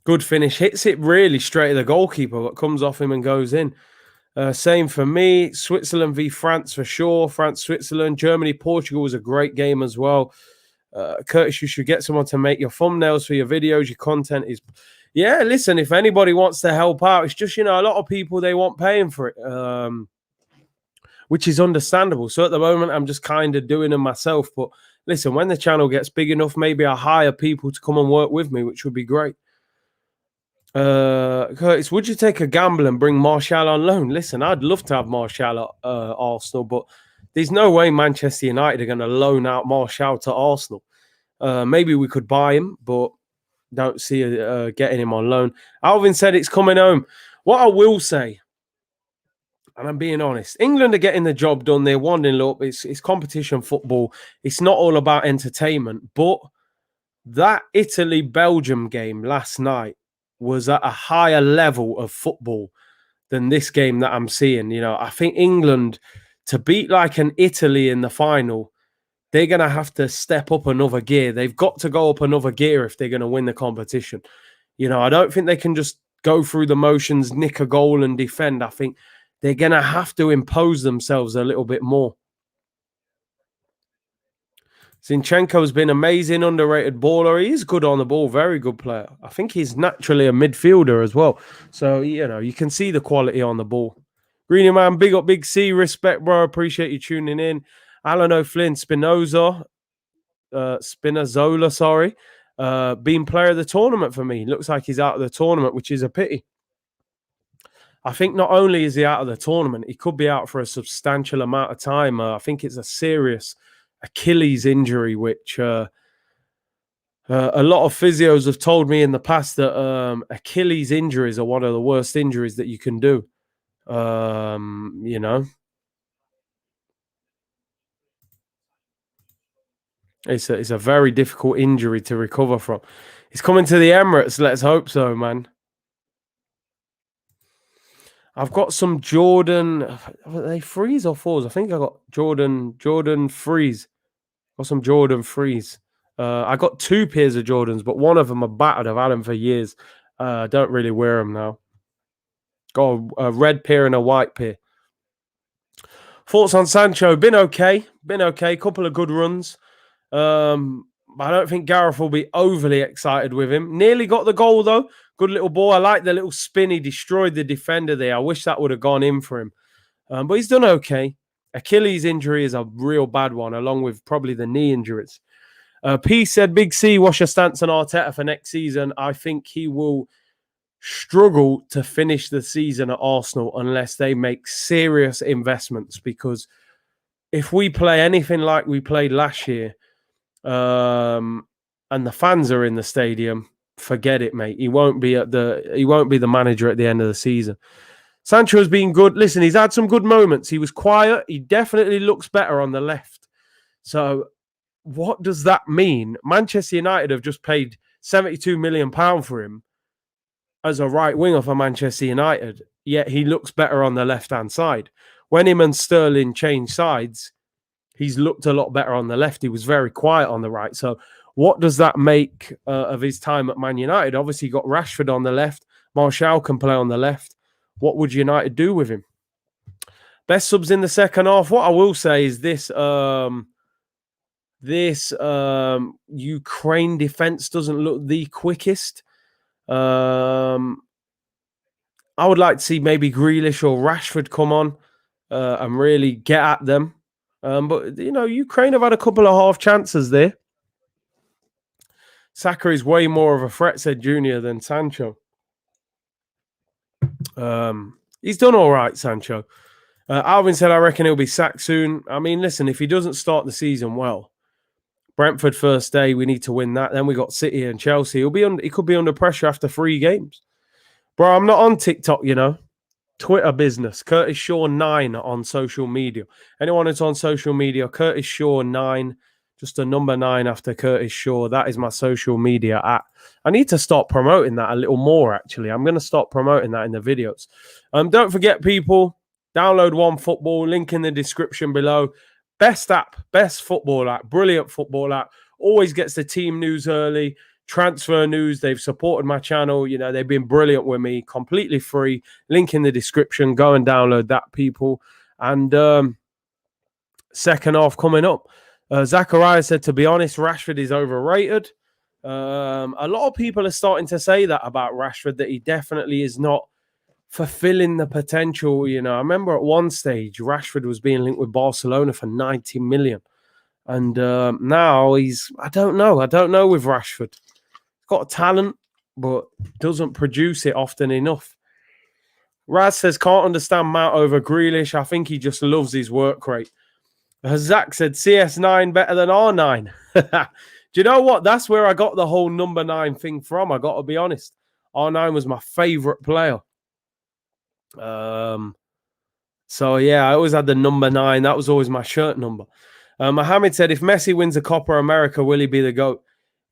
Good finish. Hits it really straight at the goalkeeper, but comes off him and goes in. Same for me. Switzerland v France for sure. France, Switzerland, Germany, Portugal was a great game as well. Curtis, you should get someone to make your thumbnails for your videos. Your content is... Yeah, listen, if anybody wants to help out, it's just, you know, a lot of people, they want paying for it, which is understandable. So at the moment, I'm just kind of doing them myself. But listen, when the channel gets big enough, maybe I'll hire people to come and work with me, which would be great. Curtis, would you take a gamble and bring Martial on loan? Listen, I'd love to have Martial at Arsenal, but there's no way Manchester United are going to loan out Martial to Arsenal. Maybe we could buy him, but don't see getting him on loan. Alvin said it's coming home. What I will say, and I'm being honest, England are getting the job done. They're 1-0 up. It's competition football. It's not all about entertainment. But that Italy-Belgium game last night was at a higher level of football than this game that I'm seeing. You know, I think England, to beat like an Italy in the final, they're going to have to step up another gear. They've got to go up another gear if they're going to win the competition. You know, I don't think they can just go through the motions, nick a goal and defend. I think they're going to have to impose themselves a little bit more. Zinchenko's been amazing, underrated baller. He is good on the ball, very good player. I think he's naturally a midfielder as well. So, you know, you can see the quality on the ball. Greeny man, big up, big C. Respect, bro. Appreciate you tuning in. Alan O'Flynn, Spinazzola, sorry. Being player of the tournament for me. Looks like he's out of the tournament, which is a pity. I think not only is he out of the tournament, he could be out for a substantial amount of time. I think it's a serious Achilles injury, which A lot of physios have told me in the past that Achilles injuries are one of the worst injuries that you can do. You know, it's a very difficult injury to recover from. He's coming to the Emirates. Let's hope so, man. I've got some Jordan. Are they threes or fours? I think I got Jordan threes. Got some Jordan threes. I got 2 pairs of Jordans, but one of them are battered. I've had them for years. I don't really wear them now. Got a red pair and a white pair. Thoughts on Sancho? Been okay. Couple of good runs. I don't think Gareth will be overly excited with him. Nearly got the goal, though. Good little ball. I like the little spin. He destroyed the defender there. I wish that would have gone in for him. But he's done okay. Achilles injury is a real bad one, along with probably the knee injuries. P said, Big C, what's your stance on Arteta for next season? I think he will struggle to finish the season at Arsenal unless they make serious investments, because if we play anything like we played last year, and the fans are in the stadium, forget it, mate. He won't be the manager at the end of the season. Sancho has been good. Listen, he's had some good moments. He was quiet. He definitely looks better on the left. So what does that mean? Manchester United have just paid £72 million for him as a right winger for Manchester United, yet he looks better on the left-hand side. When him and Sterling changed sides, he's looked a lot better on the left. He was very quiet on the right. So what does that make of his time at Man United? Obviously, you got Rashford on the left. Martial can play on the left. What would United do with him? Best subs in the second half. What I will say is this. Ukraine defense doesn't look the quickest. I would like to see maybe Grealish or Rashford come on and really get at them. But, Ukraine have had a couple of half chances there. Saka is way more of a threat, said Junior, than Sancho. He's done all right, Sancho. Alvin said, I reckon he'll be sacked soon. I mean, listen, if he doesn't start the season well, Brentford first day, we need to win that. Then we got City and Chelsea. He could be under pressure after 3 games. Bro, I'm not on TikTok, Twitter business. Curtis Shaw 9 on social media. Anyone that's on social media, Curtis Shaw 9. Just a number 9 after Curtis Shaw. That is my social media app. I need to start promoting that a little more, actually. I'm going to start promoting that in the videos. Don't forget, people, download OneFootball. Link in the description below. Best app, best football app, brilliant football app. Always gets the team news early, transfer news. They've supported my channel. They've been brilliant with me. Completely free. Link in the description. Go and download that, people. And second half coming up. Zachariah said, to be honest, Rashford is overrated. A lot of people are starting to say that about Rashford, that he definitely is not fulfilling the potential. I remember at one stage, Rashford was being linked with Barcelona for 90 million. And now I don't know with Rashford. He's got talent, but doesn't produce it often enough. Raz says, can't understand Mount over Grealish. I think he just loves his work rate. Zach said, CS9 better than R9. Do you know what? That's where I got the whole number 9 thing from. I got to be honest. R9 was my favorite player. So yeah, I always had the number 9. That was always my shirt number. Mohammed said, if Messi wins a Copa America, will he be the GOAT?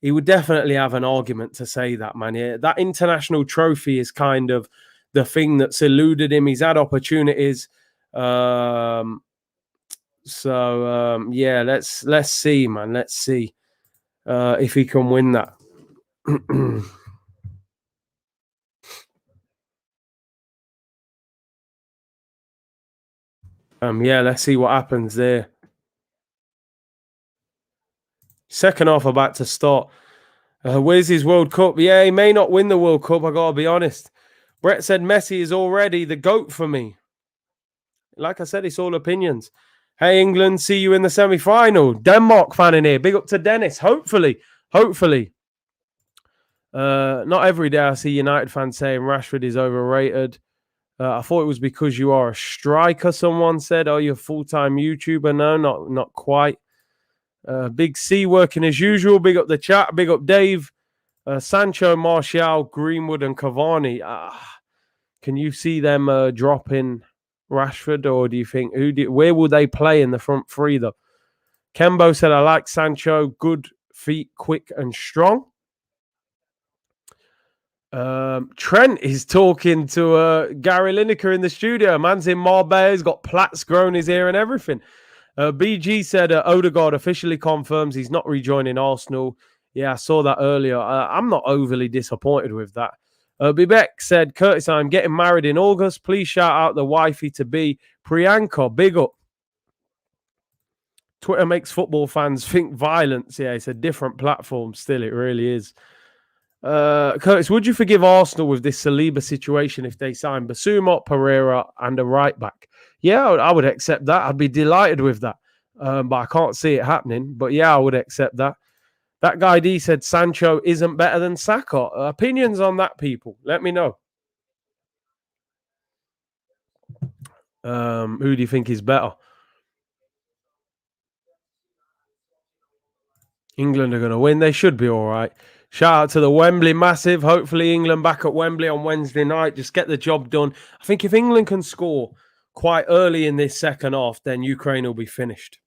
He would definitely have an argument to say that, man. Yeah, that international trophy is kind of the thing that's eluded him. He's had opportunities. Yeah, let's see, man. Let's see if he can win that. Yeah, let's see what happens there. Second half about to start. Where's his World Cup? Yeah, he may not win the World Cup, I gotta be honest. Brett said Messi is already the GOAT for me. Like I said, it's all opinions. Hey, England, see you in the semi-final. Denmark fan in here. Big up to Dennis. Hopefully. Not every day I see United fans saying Rashford is overrated. I thought it was because you are a striker, someone said. Oh, you're a full-time YouTuber? No, not quite. Big C working as usual. Big up the chat. Big up Dave. Sancho, Martial, Greenwood, and Cavani. Can you see them dropping Rashford, or do you think where will they play in the front three though? Kembo said, I like Sancho, good feet, quick and strong. Trent is talking to Gary Lineker in the studio. Man's in Marbella, he's got plaits growing his ear and everything. BG said Odegaard officially confirms he's not rejoining Arsenal. Yeah, I saw that earlier. I'm not overly disappointed with that. Bibek said, Curtis, I'm getting married in August. Please shout out the wifey to be Priyanka. Big up. Twitter makes football fans think violence. Yeah, it's a different platform still. It really is. Curtis, would you forgive Arsenal with this Saliba situation if they sign Basuma, Pereira, and a right back? Yeah, I would accept that. I'd be delighted with that. But I can't see it happening. But yeah, I would accept that. That guy D said Sancho isn't better than Saka. Opinions on that, people? Let me know. Who do you think is better? England are going to win. They should be all right. Shout out to the Wembley Massive. Hopefully England back at Wembley on Wednesday night. Just get the job done. I think if England can score quite early in this second half, then Ukraine will be finished.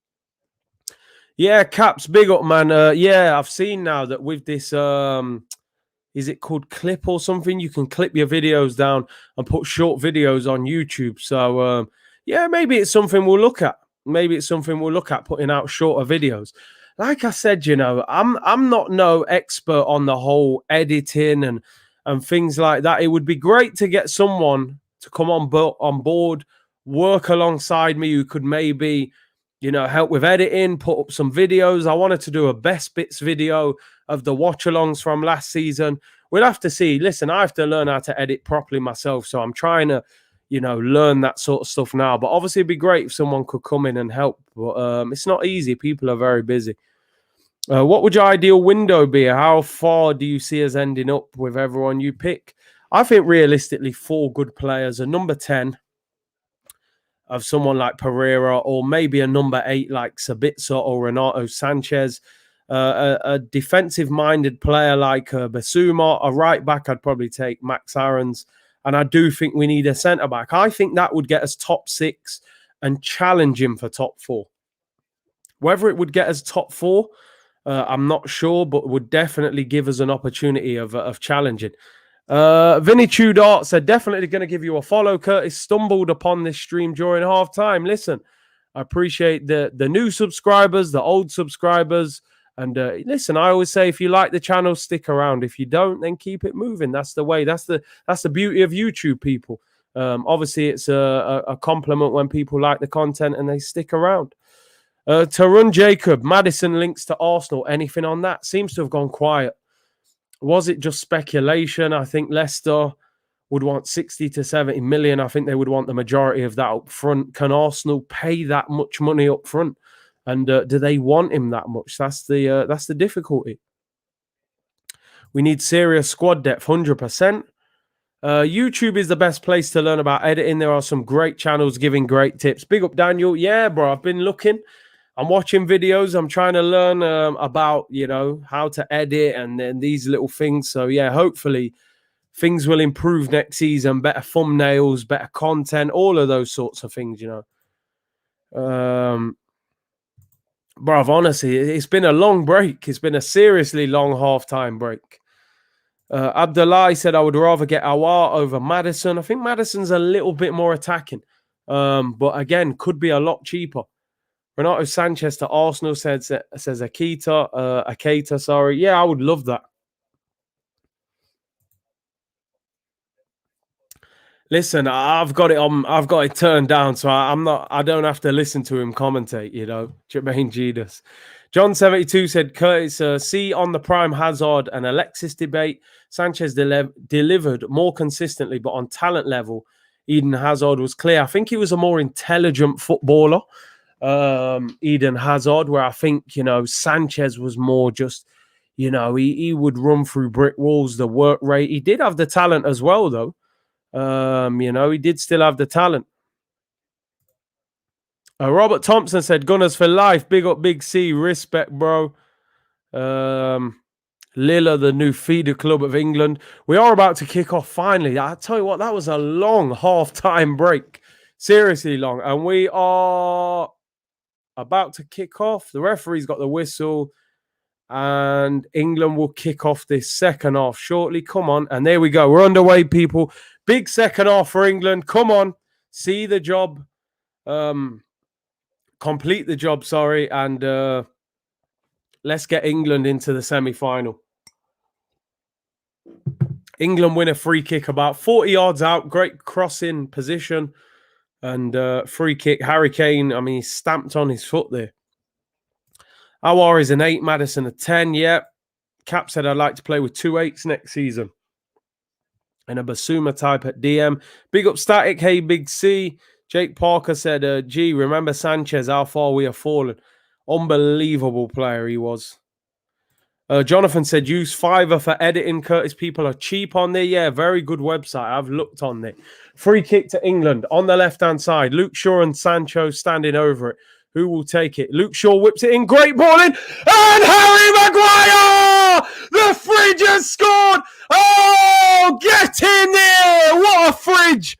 Yeah, Caps, big up, man. Yeah, I've seen now that with this, is it called Clip or something? You can clip your videos down and put short videos on YouTube. So, yeah, maybe it's something we'll look at. Maybe it's something we'll look at, putting out shorter videos. Like I said, you know, I'm not no expert on the whole editing and things like that. It would be great to get someone to come on board, work alongside me who could maybe, you know, help with editing, put up some videos. I wanted to do a best bits video of the watch-alongs from last season. We'll have to see. Listen, I have to learn how to edit properly myself, so I'm trying to, you know, learn that sort of stuff now. But obviously, it'd be great if someone could come in and help. But it's not easy. People are very busy. What would your ideal window be? How far do you see us ending up with everyone you pick? I think realistically, 4 good players, a number 10 of someone like Pereira, or maybe a number 8 like Sabitzer or Renato Sanchez, a defensive-minded player like Basuma, a right back, I'd probably take Max Aarons, and I do think we need a centre-back. I think that would get us top 6 and challenge him for top 4. Whether it would get us top 4, I'm not sure, but would definitely give us an opportunity of challenging. Vinny Tudor said, definitely going to give you a follow. Curtis stumbled upon this stream during halftime. Listen, I appreciate the new subscribers, the old subscribers. And listen, I always say, if you like the channel, stick around. If you don't, then keep it moving. That's the way. That's the beauty of YouTube, people. Obviously, it's a compliment when people like the content and they stick around. Tarun Jacob, Maddison links to Arsenal. Anything on that? Seems to have gone quiet. Was it just speculation? I think Leicester would want 60 to 70 million. I think they would want the majority of that up front. Can Arsenal pay that much money up front? And do they want him that much? That's the difficulty. We need serious squad depth, 100%. YouTube is the best place to learn about editing. There are some great channels giving great tips. Big up, Daniel. Yeah, bro, I've been looking. I'm watching videos. I'm trying to learn about, you know, how to edit and then these little things. So, yeah, hopefully things will improve next season. Better thumbnails, better content, all of those sorts of things, you know. Bruv, honestly, it's been a long break. It's been a seriously long halftime break. Abdullah said, I would rather get Awar over Maddison. I think Maddison's a little bit more attacking. But, again, could be a lot cheaper. Renato Sanchez to Arsenal says Akita, sorry. Yeah, I would love that. Listen, I've got it turned down, so I don't have to listen to him commentate, you know. Jermaine Genius. John 72 said, Curtis, see on the prime Hazard and Alexis debate, Sanchez delivered more consistently, but on talent level, Eden Hazard was clear. I think he was a more intelligent footballer. Eden Hazard, where I think, you know, Sanchez was more just, you know, he would run through brick walls, the work rate. He did have the talent as well, though. You know, he did still have the talent. Robert Thompson said, Gunners for life. Big up, Big C. Respect, bro. Lilla, the new feeder club of England. We are about to kick off finally. I tell you what, that was a long half-time break. Seriously long. And we are about to kick off. The referee's got the whistle. And England will kick off this second half shortly. Come on. And there we go. We're underway, people. Big second half for England. Come on. See the job. Complete the job, sorry. And let's get England into the semi-final. England win a free kick about 40 yards out. Great crossing position. And free kick. Harry Kane, I mean, he stamped on his foot there. Awar is an 8. Maddison a 10. Yeah. Cap said I'd like to play with 2 8s next season. And a Basuma type at DM. Big up Static. Hey, Big C. Jake Parker said, gee, remember Sanchez, how far we have fallen. Unbelievable player he was. Jonathan said, use Fiverr for editing. Curtis, people are cheap on there. Yeah, very good website. I've looked on there. Free kick to England on the left-hand side. Luke Shaw and Sancho standing over it. Who will take it? Luke Shaw whips it in. Great ball in. And Harry Maguire! The fridge has scored! Oh, get in there! What a fridge!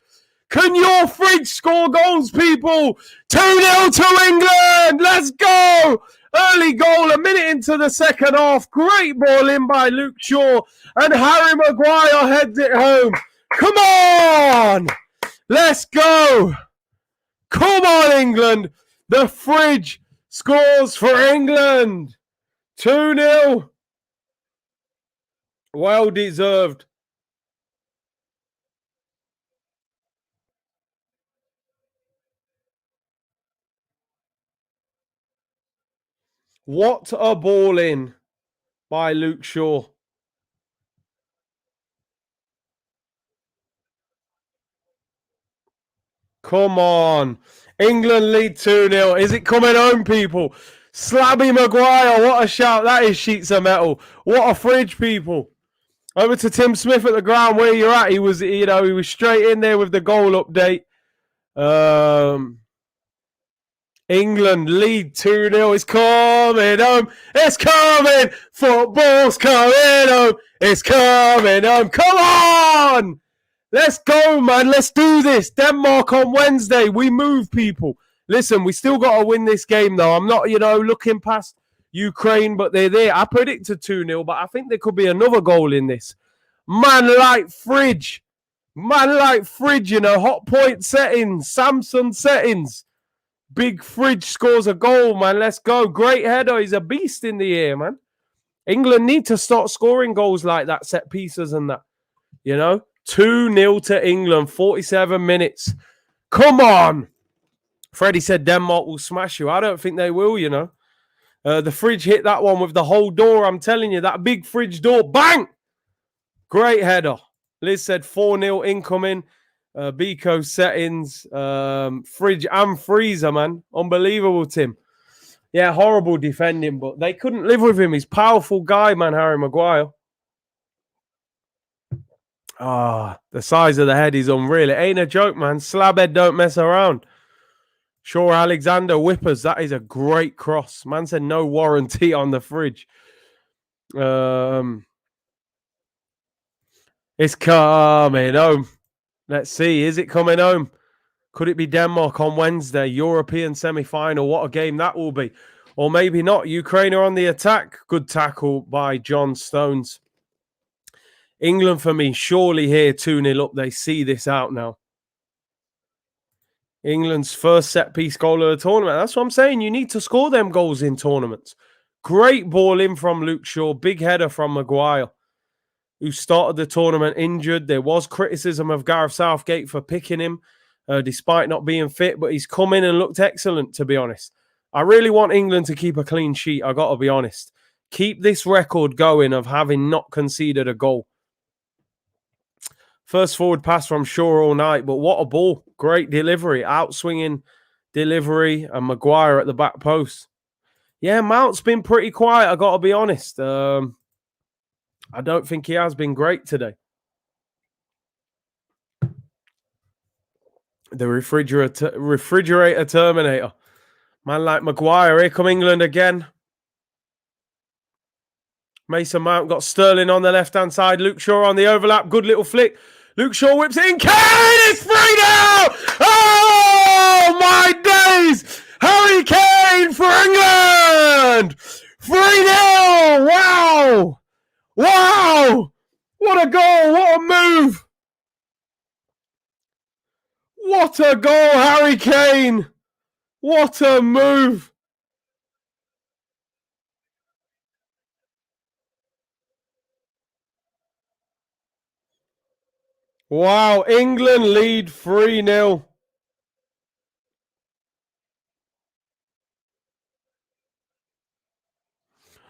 Can your fridge score goals, people? 2-0 to England! Let's go! Early goal, a minute into the second half. Great ball in by Luke Shaw. And Harry Maguire heads it home. Come on! Let's go! Come on, England! The fridge scores for England. 2-0. Well deserved. What a ball in by Luke Shaw. Come on. England lead 2-0. Is it coming home, people? Slabby Maguire. What a shout. That is sheets of metal. What a fridge, people. Over to Tim Smith at the ground where you're at. He was, he was straight in there with the goal update. England lead 2-0. It's coming home. It's coming. Football's coming home. It's coming home. Come on. Let's go, man. Let's do this. Denmark on Wednesday. We move, people. Listen, we still got to win this game, though. I'm not, looking past Ukraine, but they're there. I predicted 2-0, but I think there could be another goal in this. Man like fridge. Hot point settings. Samsung settings. Big fridge scores a goal, man. Let's go. Great header. He's a beast in the air, man. England need to start scoring goals like that, set pieces and that. 2-0 to England, 47 minutes. Come on. Freddie said Denmark will smash you. I don't think they will, The fridge hit that one with the whole door. I'm telling you, that big fridge door. Bang! Great header. Liz said 4-0 incoming. Biko settings. Fridge and freezer, man. Unbelievable, Tim. Yeah, horrible defending, but they couldn't live with him. He's a powerful guy, man, Harry Maguire. The size of the head is unreal. It ain't a joke, man. Slabhead don't mess around. Shaw Alexander whippers. That is a great cross. Man said no warranty on the fridge. It's coming home. Let's see. Is it coming home? Could it be Denmark on Wednesday? European semi-final. What a game that will be. Or maybe not. Ukraine are on the attack. Good tackle by John Stones. England for me, surely here 2-0 up. They see this out now. England's first set-piece goal of the tournament. That's what I'm saying. You need to score them goals in tournaments. Great ball in from Luke Shaw. Big header from Maguire, who started the tournament injured. There was criticism of Gareth Southgate for picking him, despite not being fit. But he's come in and looked excellent, to be honest. I really want England to keep a clean sheet, I got to be honest. Keep this record going of having not conceded a goal. First forward pass from Shaw all night, but what a ball. Great delivery. Outswinging delivery, and Maguire at the back post. Yeah, Mount's been pretty quiet, I got to be honest. I don't think he has been great today. The refrigerator Terminator. Man like Maguire. Here come England again. Mason Mount got Sterling on the left-hand side. Luke Shaw on the overlap. Good little flick. Luke Shaw whips it in. Kane! It's 3-0! Oh, my days! Harry Kane for England! 3-0! Wow! Wow! What a goal! What a move! What a goal, Harry Kane! What a move! Wow, England lead 3-0.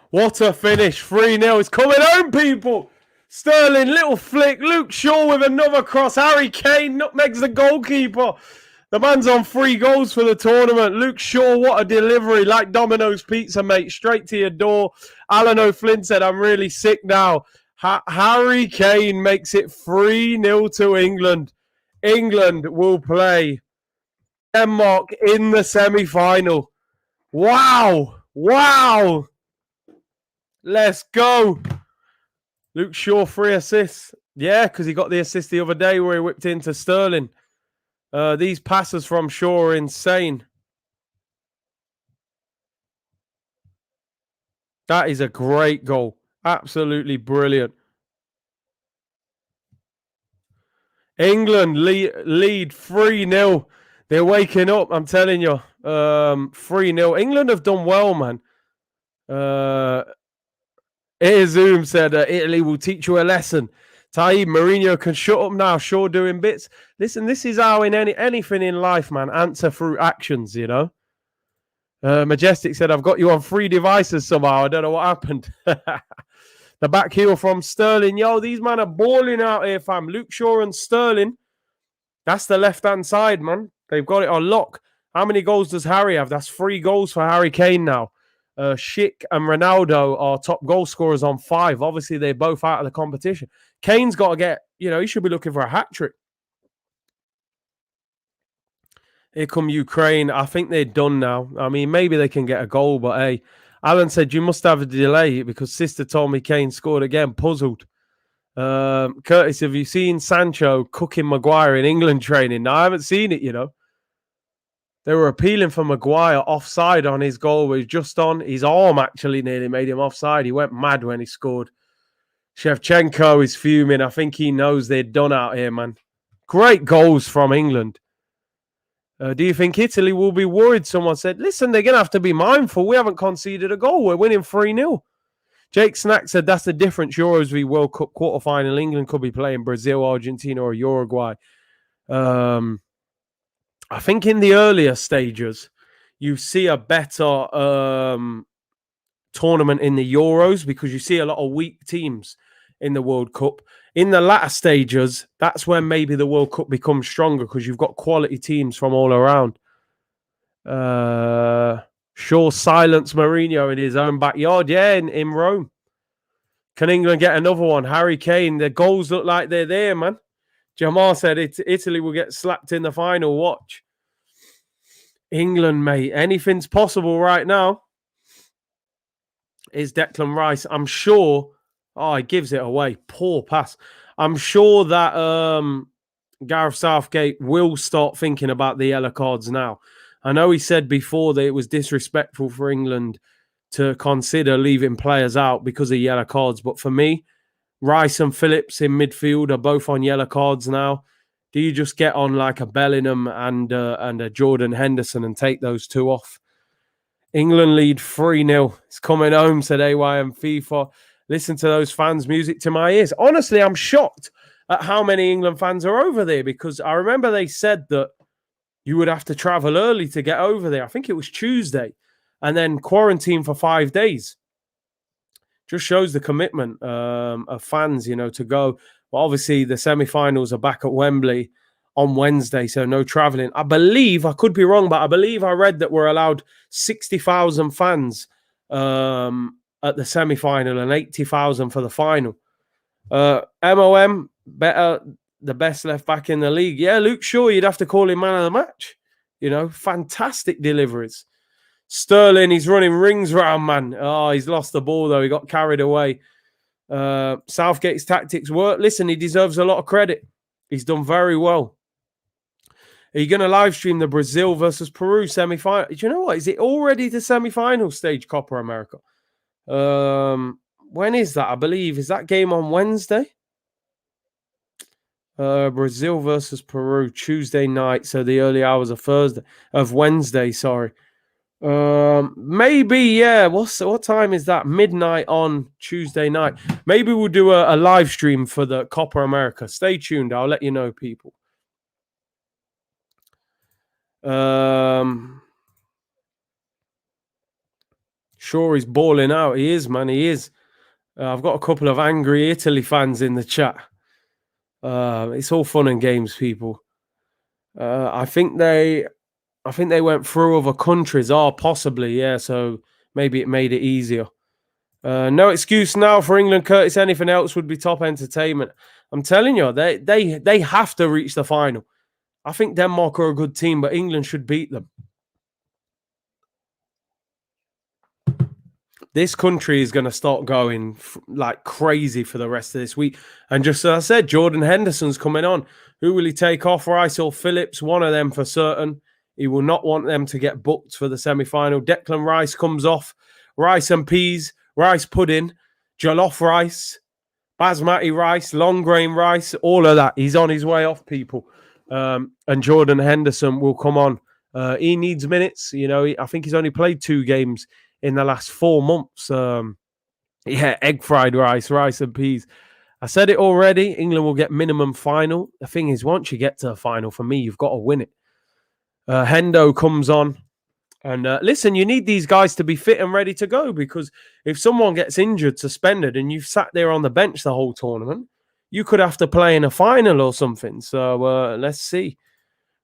What a finish, 3-0. It's coming home, people. Sterling, little flick. Luke Shaw with another cross. Harry Kane nutmegs the goalkeeper. The man's on 3 goals for the tournament. Luke Shaw, what a delivery. Like Domino's Pizza, mate. Straight to your door. Alan O'Flynn said, I'm really sick now. Harry Kane makes it 3-0 to England. England will play Denmark in the semi-final. Wow. Wow. Let's go. Luke Shaw, 3 assists. Yeah, because he got the assist the other day where he whipped into Sterling. These passes from Shaw are insane. That is a great goal. Absolutely brilliant. England lead 3-0. They're waking up, I'm telling you. 3-0. England have done well, man. Zoom said Italy will teach you a lesson. Taib, Mourinho can shut up now. Shaw doing bits. Listen, this is how in anything in life, man, answer through actions, you know. Majestic said, I've got you on 3 devices somehow. I don't know what happened. The back heel from Sterling. Yo, these men are balling out here, fam. Luke Shaw and Sterling. That's the left-hand side, man. They've got it on lock. How many goals does Harry have? That's 3 goals for Harry Kane now. Schick and Ronaldo are top goal scorers on 5. Obviously, they're both out of the competition. Kane's got to get, he should be looking for a hat-trick. Here come Ukraine. I think they're done now. I mean, maybe they can get a goal, but hey, Alan said, you must have a delay because sister told me Kane scored again. Puzzled. Curtis, have you seen Sancho cooking Maguire in England training? No, I haven't seen it, They were appealing for Maguire offside on his goal. Where he's just on. His arm actually nearly made him offside. He went mad when he scored. Shevchenko is fuming. I think he knows they're done out here, man. Great goals from England. Do you think Italy will be worried? Someone said, listen, they're going to have to be mindful. We haven't conceded a goal. We're winning 3-0. Jake Snack said that's the difference. Euros v World Cup quarterfinal. England could be playing Brazil, Argentina, or Uruguay. I think in the earlier stages, you see a better tournament in the Euros because you see a lot of weak teams in the World Cup. In the latter stages, that's when maybe the World Cup becomes stronger because you've got quality teams from all around. Shaw silenced Mourinho in his own backyard. Yeah, in Rome. Can England get another one? Harry Kane, the goals look like they're there, man. Jamal said Italy will get slapped in the final. Watch. England, mate. Anything's possible right now. Is Declan Rice. I'm sure. Oh, he gives it away. Poor pass. I'm sure that Gareth Southgate will start thinking about the yellow cards now. I know he said before that it was disrespectful for England to consider leaving players out because of yellow cards. But for me, Rice and Phillips in midfield are both on yellow cards now. Do you just get on like a Bellingham and a Jordan Henderson and take those 2 off? England lead 3-0. It's coming home, said AYM FIFA. Listen to those fans' music to my ears. Honestly, I'm shocked at how many England fans are over there because I remember they said that you would have to travel early to get over there. I think it was Tuesday and then quarantine for 5 days. Just shows the commitment of fans, to go. But obviously, the semi-finals are back at Wembley on Wednesday, so no traveling. I believe, I could be wrong, but I believe I read that we're allowed 60,000 fans at the semi-final and 80,000 for the final. MOM, the best left back in the league. Yeah, Luke Shaw, you'd have to call him man of the match. Fantastic deliveries. Sterling, he's running rings round, man. Oh, he's lost the ball, though. He got carried away. Southgate's tactics work. Listen, he deserves a lot of credit. He's done very well. Are you going to live stream the Brazil versus Peru semi-final? Do you know what? Is it already the semi-final stage, Copa America? When is that? I believe. Is that game on Wednesday? Brazil versus Peru, Tuesday night. So the early hours of Wednesday, sorry. Maybe, yeah. What time is that? Midnight on Tuesday night. Maybe we'll do a live stream for the Copa America. Stay tuned. I'll let you know, people. Sure, he's balling out. He is, man. He is. I've got a couple of angry Italy fans in the chat. It's all fun and games, people. I think they went through other countries. Oh, possibly, yeah. So maybe it made it easier. No excuse now for England, Curtis. Anything else would be top entertainment. I'm telling you, they have to reach the final. I think Denmark are a good team, but England should beat them. This country is going to start going like crazy for the rest of this week. And just as I said, Jordan Henderson's coming on. Who will he take off, Rice or Phillips? One of them for certain. He will not want them to get booked for the semi-final. Declan Rice comes off. Rice and peas, rice pudding, jollof rice, basmati rice, long grain rice, all of that. He's on his way off, people. And Jordan Henderson will come on. He needs minutes. You know, I think he's only played 2 games in the last 4 months. Yeah, egg fried rice, rice and peas. I said it already. England will get minimum final. The thing is, once you get to a final, for me, you've got to win it. Hendo comes on. And listen, you need these guys to be fit and ready to go, because if someone gets injured, suspended, and you've sat there on the bench the whole tournament, you could have to play in a final or something. So let's see.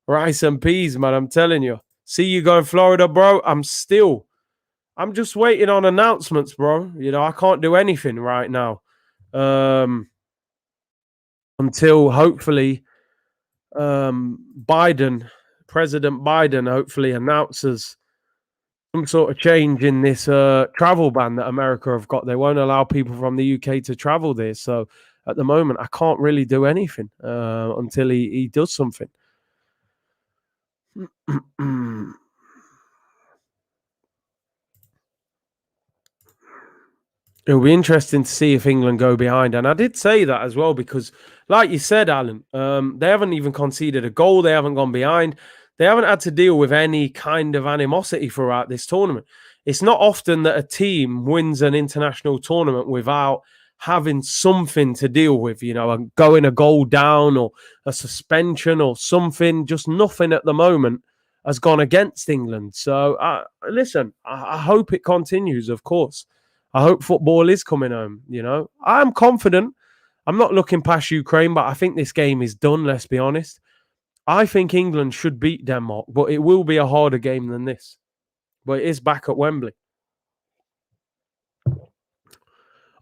Rice and peas, man, I'm telling you. See you going Florida, bro. I'm just waiting on announcements, bro. You know, I can't do anything right now. Until hopefully President Biden hopefully announces some sort of change in this travel ban that America have got. They won't allow people from the UK to travel there. So at the moment, I can't really do anything until he does something. It'll be interesting to see if England go behind. And I did say that as well, because like you said, Alan, they haven't even conceded a goal. They haven't gone behind. They haven't had to deal with any kind of animosity throughout this tournament. It's not often that a team wins an international tournament without having something to deal with, you know, and going a goal down or a suspension or something. Just nothing at the moment has gone against England. So, listen, I hope it continues, of course. I hope football is coming home, you know. I'm confident. I'm not looking past Ukraine, but I think this game is done, let's be honest. I think England should beat Denmark, but it will be a harder game than this. But it is back at Wembley.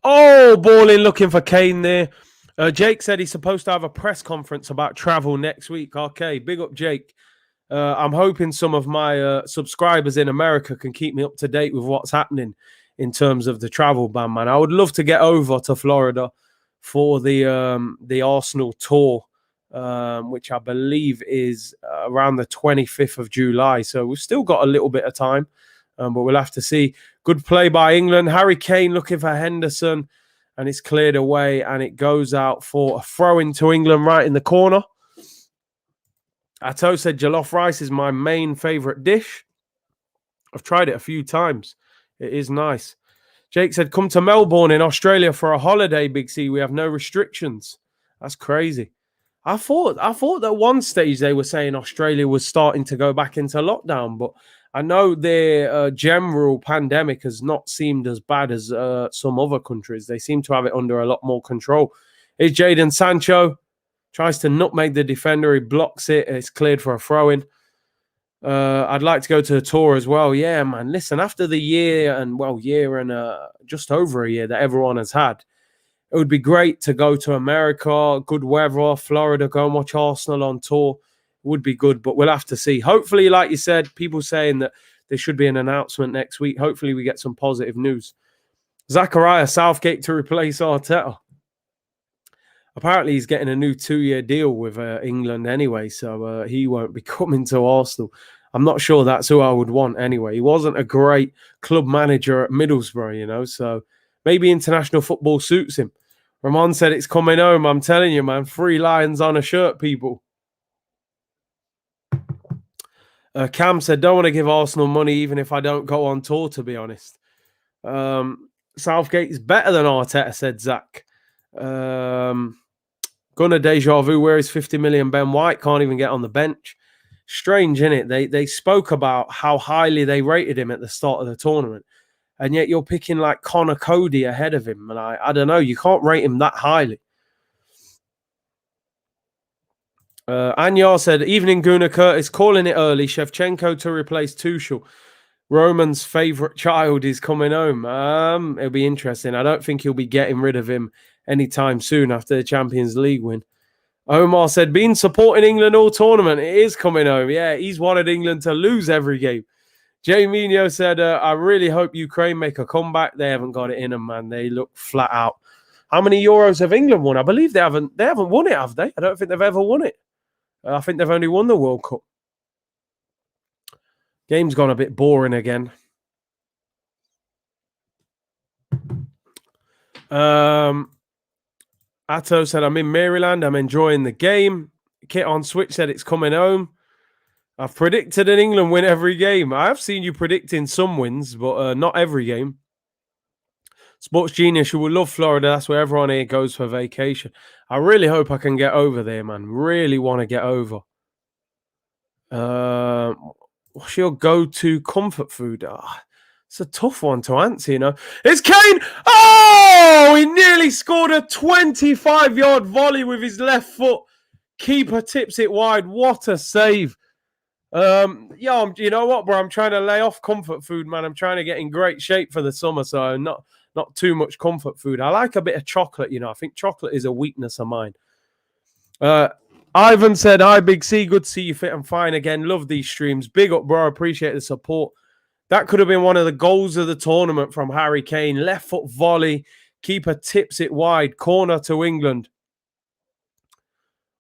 Oh, balling, looking for Kane there. Jake said he's supposed to have a press conference about travel next week. Okay, big up, Jake. I'm hoping some of my subscribers in America can keep me up to date with what's happening in terms of the travel ban, man. I would love to get over to Florida for the Arsenal tour, which I believe is around the 25th of July. So we've still got a little bit of time, but we'll have to see. Good play by England. Harry Kane looking for Henderson, and it's cleared away, and it goes out for a throw-in to England right in the corner. Atto said jollof rice is my main favourite dish. I've tried it a few times. It is nice. Jake said, come to Melbourne in Australia for a holiday, Big C. We have no restrictions. That's crazy. I thought that one stage they were saying Australia was starting to go back into lockdown, but I know their general pandemic has not seemed as bad as some other countries. They seem to have it under a lot more control. Here's Jadon Sancho. Tries to nutmeg the defender. He blocks it. It's cleared for a throw-in. I'd like to go to a tour as well. Yeah, man. Listen, after the year and just over a year that everyone has had, it would be great to go to America, good weather, Florida, go and watch Arsenal on tour. It would be good, but we'll have to see. Hopefully, like you said, people saying that there should be an announcement next week. Hopefully we get some positive news. Zachariah Southgate to replace Arteta. Apparently he's getting a new 2-year deal with England anyway, so he won't be coming to Arsenal. I'm not sure that's who I would want anyway. He wasn't a great club manager at Middlesbrough, so maybe international football suits him. Ramon said it's coming home. I'm telling you, man, 3 lions on a shirt, people. Cam said, don't want to give Arsenal money even if I don't go on tour, to be honest. Southgate is better than Arteta, said Zach. Gunnar Deja Vu, where is 50 million Ben White? Can't even get on the bench. Strange, isn't it? They spoke about how highly they rated him at the start of the tournament. And yet you're picking like Connor Cody ahead of him. And I don't know. You can't rate him that highly. Anyar said, evening Gunnar Curtis, calling it early. Shevchenko to replace Tuchel. Roman's favourite child is coming home. It'll be interesting. I don't think he'll be getting rid of him anytime soon after the Champions League win. Omar said, been supporting England all tournament. It is coming home. Yeah, he's wanted England to lose every game. Jay Mino said, I really hope Ukraine make a comeback. They haven't got it in them, man. They look flat out. How many Euros have England won? I believe they haven't won it, have they? I don't think they've ever won it. I think they've only won the World Cup. Game's gone a bit boring again. Atto said, I'm in Maryland. I'm enjoying the game. Kit on Switch said it's coming home. I've predicted an England win every game. I have seen you predicting some wins, but not every game. Sports Genius, you will love Florida. That's where everyone here goes for vacation. I really hope I can get over there, man. Really want to get over. What's your go-to comfort food? It's a tough one to answer, It's Kane! Oh! He nearly scored a 25-yard volley with his left foot. Keeper tips it wide. What a save. You know what, bro? I'm trying to lay off comfort food, man. I'm trying to get in great shape for the summer, so not too much comfort food. I like a bit of chocolate, I think chocolate is a weakness of mine. Ivan said, hi, Big C. Good to see you fit and fine again. Love these streams. Big up, bro. Appreciate the support. That could have been one of the goals of the tournament from Harry Kane. Left foot volley. Keeper tips it wide. Corner to England.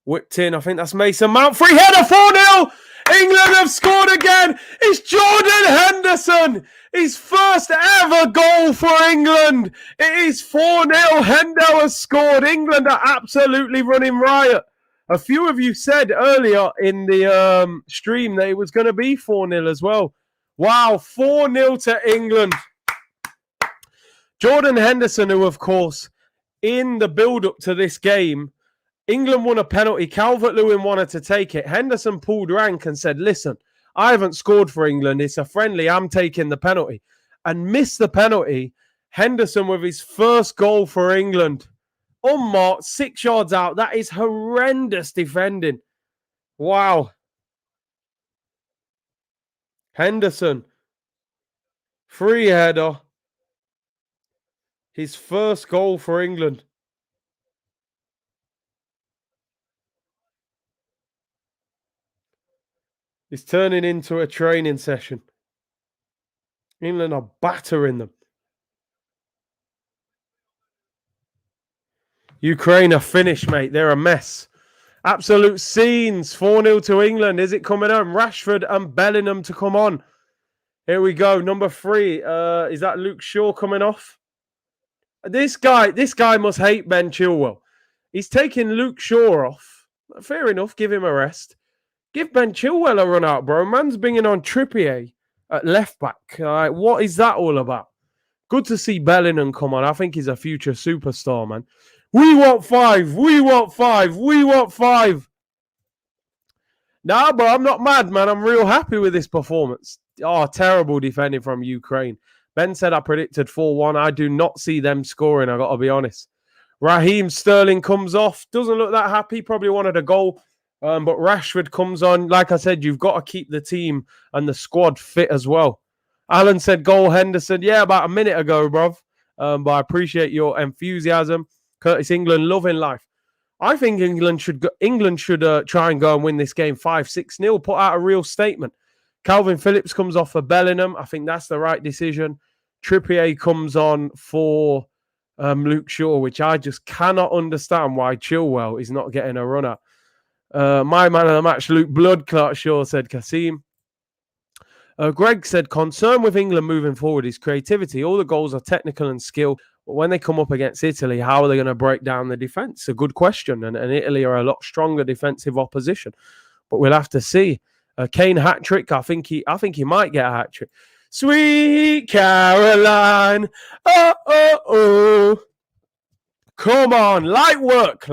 Whipped in. I think that's Mason Mount. Free header, 4-0. England have scored again. It's Jordan Henderson. His first ever goal for England. It is 4-0. Hendo has scored. England are absolutely running riot. A few of you said earlier in the stream that it was going to be 4-0 as well. Wow, 4-0 to England. Jordan Henderson, who, of course, in the build-up to this game, England won a penalty. Calvert-Lewin wanted to take it. Henderson pulled rank and said, listen, I haven't scored for England. It's a friendly. I'm taking the penalty. And missed the penalty. Henderson with his first goal for England. Unmarked, 6 yards out. That is horrendous defending. Wow. Henderson. Free header. His first goal for England. It's turning into a training session. England are battering them. Ukraine are finished, mate. They're a mess. Absolute scenes. 4-0 to England. Is it coming home? Rashford and Bellingham to come on. Here we go. Number 3. Is that Luke Shaw coming off? This guy must hate Ben Chilwell. He's taking Luke Shaw off. Fair enough. Give him a rest. Give Ben Chilwell a run out, bro. Man's bringing on Trippier at left back. What is that all about? Good to see Bellingham come on. I think he's a future superstar, man. We want 5. We want 5. We want 5. Nah, bro, I'm not mad, man. I'm real happy with this performance. Oh, terrible defending from Ukraine. Ben said I predicted 4-1. I do not see them scoring, I got to be honest. Raheem Sterling comes off. Doesn't look that happy. Probably wanted a goal. But Rashford comes on. Like I said, you've got to keep the team and the squad fit as well. Alan said goal Henderson. Yeah, about a minute ago, bruv. But I appreciate your enthusiasm. Curtis, England loving life. I think England should try and go and win this game 5-6-0. Put out a real statement. Calvin Phillips comes off for Bellingham. I think that's the right decision. Trippier comes on for Luke Shaw, which I just cannot understand why Chilwell is not getting a run at. My man of the match, Luke Bloodclot Shaw, said Kasim. Greg said, concern with England moving forward is creativity. All the goals are technical and skill. But when they come up against Italy, how are they going to break down the defence? A good question. And Italy are a lot stronger defensive opposition. But we'll have to see. Kane hat-trick. I think he might get a hat-trick. Sweet Caroline. Oh. Come on. Light work,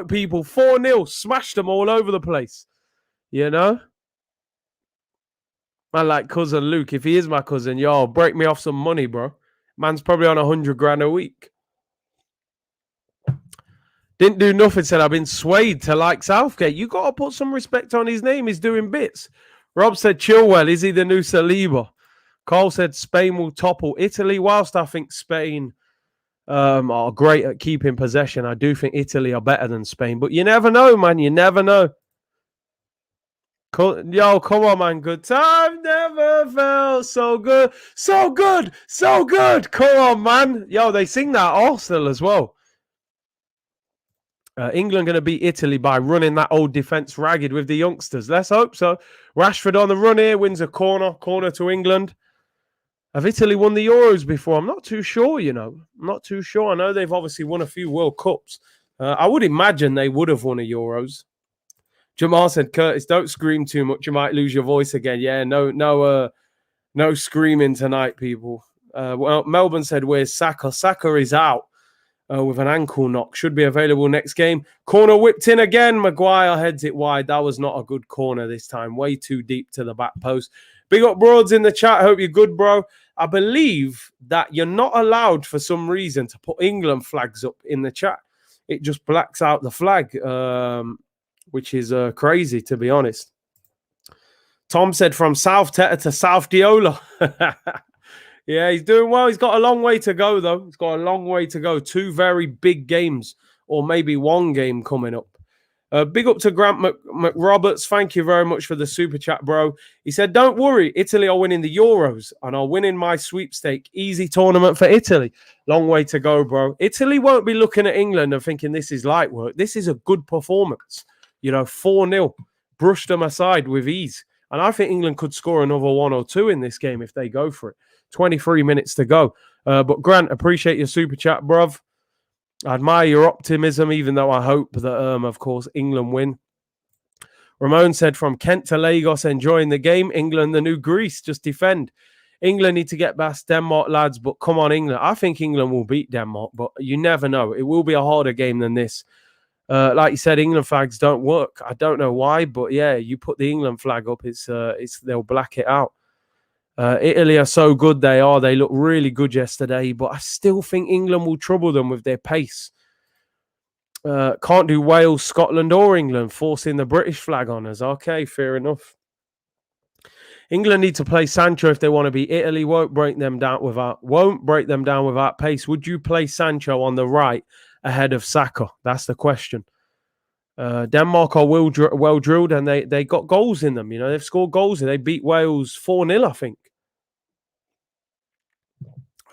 people. 4-0. Smashed them all over the place. You know? Man, like cousin Luke, if he is my cousin, yo, break me off some money, bro. Man's probably on 100 grand a week. Didn't do nothing, said I've been swayed to like Southgate. You got to put some respect on his name. He's doing bits. Rob said Chilwell, is he the new Saliba? Carl said Spain will topple Italy. Whilst I think Spain are great at keeping possession, I do think Italy are better than Spain. But you never know, man. You never know. Yo, come on, man. Good time never felt so good. So good. So good. Come on, man. Yo, they sing that Arsenal as well. England going to beat Italy by running that old defence ragged with the youngsters. Let's hope so. Rashford on the run here. Wins a corner. Corner to England. Have Italy won the Euros before? I'm not too sure, you know. I'm not too sure. I know they've obviously won a few World Cups. I would imagine they would have won a Euros. Jamal said, Curtis, don't scream too much. You might lose your voice again. Yeah, no screaming tonight, people. Well, Melbourne said, where's Saka? Saka is out with an ankle knock. Should be available next game. Corner whipped in again. Maguire heads it wide. That was not a good corner this time. Way too deep to the back post. Big up Broads in the chat. Hope you're good, bro. I believe that you're not allowed for some reason to put England flags up in the chat. It just blacks out the flag. Which is crazy, to be honest. Tom said from South Teta to South Diola. Yeah, he's doing well. He's got a long way to go, though. He's got a long way to go. 2 very big games, or maybe 1 game coming up. Big up to Grant McRoberts. Thank you very much for the super chat, bro. He said, don't worry. Italy are winning the Euros and are winning my sweepstake. Easy tournament for Italy. Long way to go, bro. Italy won't be looking at England and thinking this is light work. This is a good performance. You know, 4-0. Brushed them aside with ease. And I think England could score another 1 or 2 in this game if they go for it. 23 minutes to go. But Grant, appreciate your super chat, bruv. I admire your optimism, even though I hope that, of course, England win. Ramon said, from Kent to Lagos, enjoying the game. England, the new Greece, just defend. England need to get past Denmark, lads, but come on, England. I think England will beat Denmark, but you never know. It will be a harder game than this. Like you said, England flags don't work. I don't know why, but yeah, you put the England flag up, they'll black it out. Italy are so good they are. They looked really good yesterday, but I still think England will trouble them with their pace. Can't do Wales, Scotland, or England, forcing the British flag on us. Okay, fair enough. England need to play Sancho if they want to beat Italy. Won't break them down without pace. Would you play Sancho on the right ahead of Saka? That's the question. Denmark are well drilled, and they got goals in them. You know, they've scored goals. They beat Wales 4-0, I think.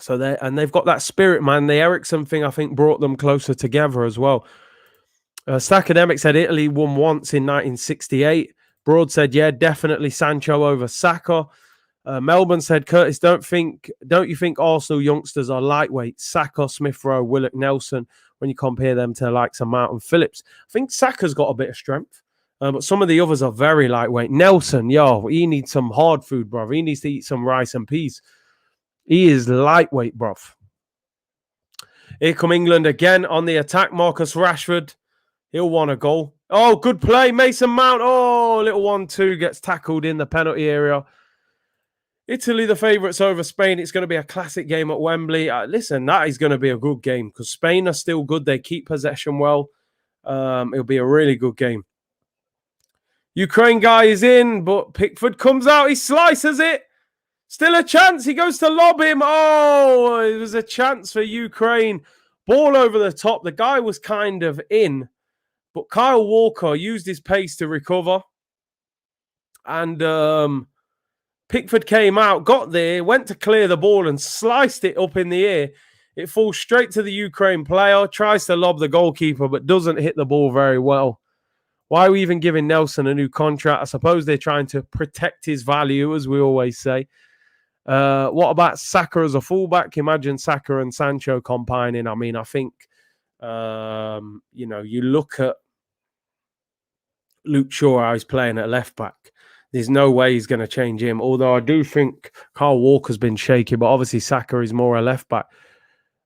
So they've got that spirit, man. The Ericsson thing, I think, brought them closer together as well. Stackademic said Italy won once in 1968. Broad said, yeah, definitely Sancho over Saka. Melbourne said, Curtis, don't you think Arsenal youngsters are lightweight? Saka, Smith Rowe, Willock, Nelson, when you compare them to the likes of Mountain Phillips. I think Saka's got a bit of strength, but some of the others are very lightweight. Nelson, he needs some hard food, bro. He needs to eat some rice and peas. He is lightweight, bro. Here come England again on the attack. Marcus Rashford. He'll want a goal. Oh, good play. Mason Mount. Oh, little 1-2 gets tackled in the penalty area. Italy, the favourites over Spain. It's going to be a classic game at Wembley. Listen, that is going to be a good game because Spain are still good. They keep possession well. It'll be a really good game. Ukraine guy is in, but Pickford comes out. He slices it. Still a chance. He goes to lob him. Oh, it was a chance for Ukraine. Ball over the top. The guy was kind of in, but Kyle Walker used his pace to recover. And Pickford came out, got there, went to clear the ball and sliced it up in the air. It falls straight to the Ukraine player, tries to lob the goalkeeper, but doesn't hit the ball very well. Why are we even giving Nelson a new contract? I suppose they're trying to protect his value, as we always say. What about Saka as a fullback? Imagine Saka and Sancho combining. I mean, I think, you look at Luke Shaw, how he's playing at left back. There's no way he's going to change him. Although I do think Kyle Walker's been shaky, but obviously Saka is more a left back.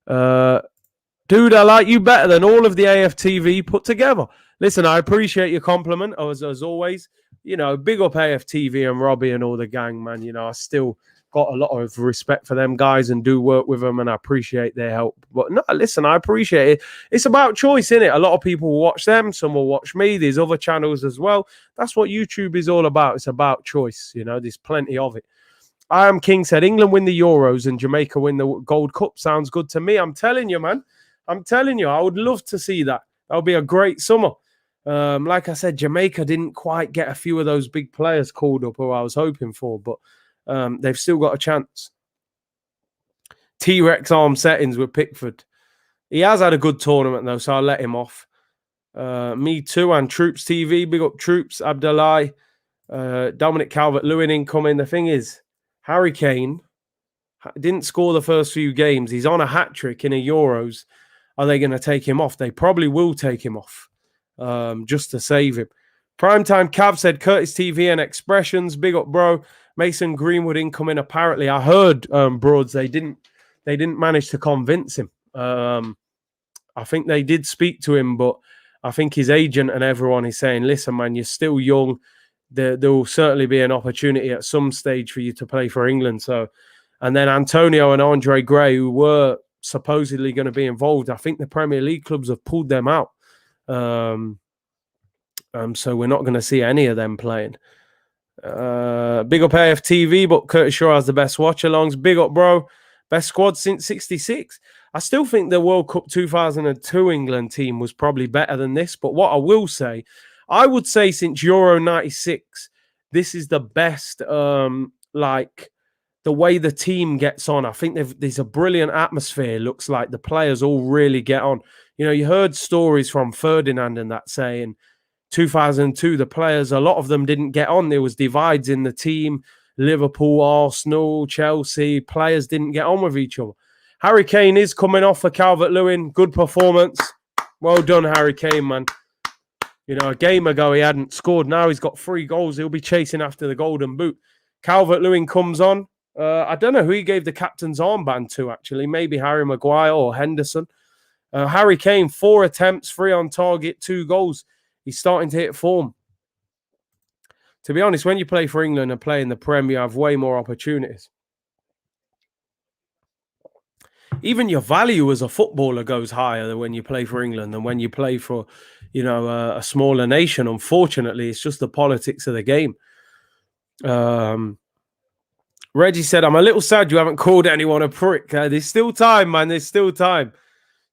Dude, I like you better than all of the AFTV put together. Listen, I appreciate your compliment, as always. Big up AFTV and Robbie and all the gang, man. I still got a lot of respect for them guys and do work with them, and I appreciate their help. But no, listen, I appreciate it. It's about choice, innit? A lot of people will watch them. Some will watch me. There's other channels as well. That's what YouTube is all about. It's about choice. There's plenty of it. I Am King said, England win the Euros and Jamaica win the Gold Cup. Sounds good to me. I'm telling you, man. I'm telling you, I would love to see that. That would be a great summer. Like I said, Jamaica didn't quite get a few of those big players called up who I was hoping for, but they've still got a chance. T-Rex arm settings with Pickford. He has had a good tournament, though, so I'll let him off. Me too, and Troops TV. Big up Troops, Abdullah. Dominic Calvert-Lewin incoming. The thing is, Harry Kane didn't score the first few games. He's on a hat-trick in a Euros. Are they going to take him off? They probably will take him off just to save him. Primetime Cav said Curtis TV and Expressions. Big up, bro. Mason Greenwood incoming. Apparently, I heard Broads they didn't manage to convince him. I think they did speak to him, but I think his agent and everyone is saying, listen, man, you're still young. There will certainly be an opportunity at some stage for you to play for England. So, and then Antonio and Andre Gray, who were supposedly going to be involved, I think the Premier League clubs have pulled them out. So we're not going to see any of them playing. Big up AFTV, but Curtis Shaw has the best watch-alongs. Big up, bro. Best squad since 66. I still think the World Cup 2002 England team was probably better than this. But what I will say, I would say since Euro 96, this is the best, the way the team gets on. I think there's a brilliant atmosphere. Looks like the players all really get on. You heard stories from Ferdinand and that saying 2002, the players, a lot of them didn't get on. There was divides in the team. Liverpool, Arsenal, Chelsea, players didn't get on with each other. Harry Kane is coming off for Calvert-Lewin. Good performance. Well done, Harry Kane, man. A game ago he hadn't scored. Now he's got 3 goals. He'll be chasing after the golden boot. Calvert-Lewin comes on. I don't know who he gave the captain's armband to, actually. Maybe Harry Maguire or Henderson. Harry Kane, 4 attempts, 3 on target, 2 goals. He's starting to hit form. To be honest, when you play for England and play in the Prem, you have way more opportunities. Even your value as a footballer goes higher than when you play for England than when you play for, a smaller nation. Unfortunately, it's just the politics of the game. Reggie said, I'm a little sad you haven't called anyone a prick. There's still time, man. There's still time.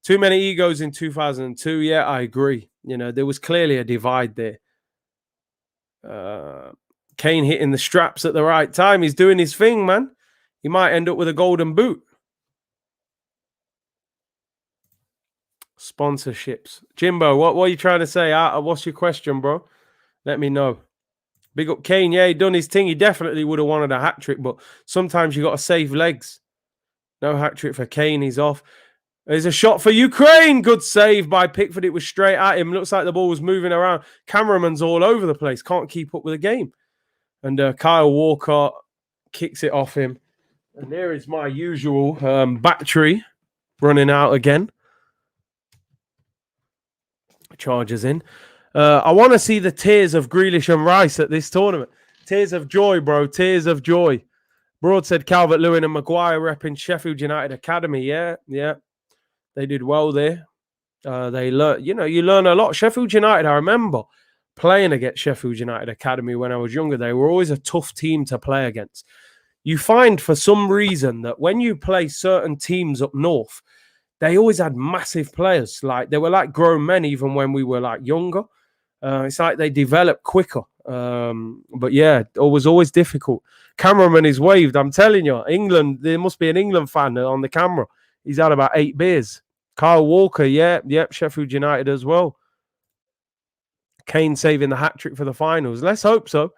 Too many egos in 2002. Yeah, I agree. There was clearly a divide there. Kane hitting the straps at the right time. He's doing his thing, man. He might end up with a golden boot. Sponsorships. Jimbo, what are you trying to say? What's your question, bro? Let me know. Big up Kane. Yeah, he done his thing. He definitely would have wanted a hat-trick, but sometimes you got to save legs. No hat-trick for Kane. He's off. There's a shot for Ukraine. Good save by Pickford. It was straight at him. Looks like the ball was moving around. Cameraman's all over the place. Can't keep up with the game. And Kyle Walker kicks it off him. And there is my usual battery running out again. Charges in. I want to see the tears of Grealish and Rice at this tournament. Tears of joy, bro. Tears of joy. Broad said Calvert-Lewin and Maguire repping Sheffield United Academy. Yeah. They did well there. They learn, you learn a lot. Sheffield United, I remember playing against Sheffield United Academy when I was younger. They were always a tough team to play against. You find for some reason that when you play certain teams up north, they always had massive players. Like they were like grown men even when we were like younger. It's like they develop quicker. But yeah, it was always difficult. Cameraman is waved. I'm telling you, England, there must be an England fan on the camera. He's had about 8 beers. Kyle Walker, yep, Sheffield United as well. Kane saving the hat-trick for the finals. Let's hope so.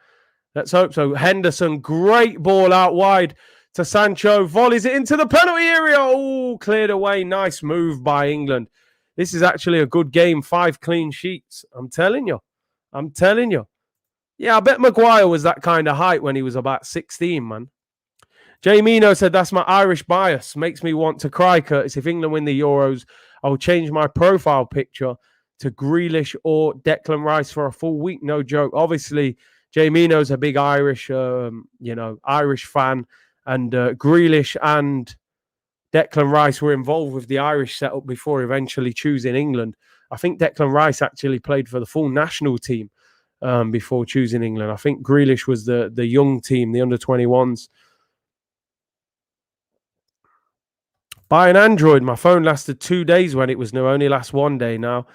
Let's hope so. Henderson, great ball out wide to Sancho. Volleys it into the penalty area. Oh, cleared away. Nice move by England. This is actually a good game. 5 clean sheets. I'm telling you. I'm telling you. Yeah, I bet Maguire was that kind of height when he was about 16, man. Jay Mino said, that's my Irish bias. Makes me want to cry, Curtis. If England win the Euros, I will change my profile picture to Grealish or Declan Rice for a full week. No joke. Obviously, Jay Mino's a big Irish, Irish fan. And Grealish and Declan Rice were involved with the Irish setup before eventually choosing England. I think Declan Rice actually played for the full national team before choosing England. I think Grealish was the young team, the under-21s. Buy an Android. My phone lasted 2 days when it was new. Only lasts 1 day now.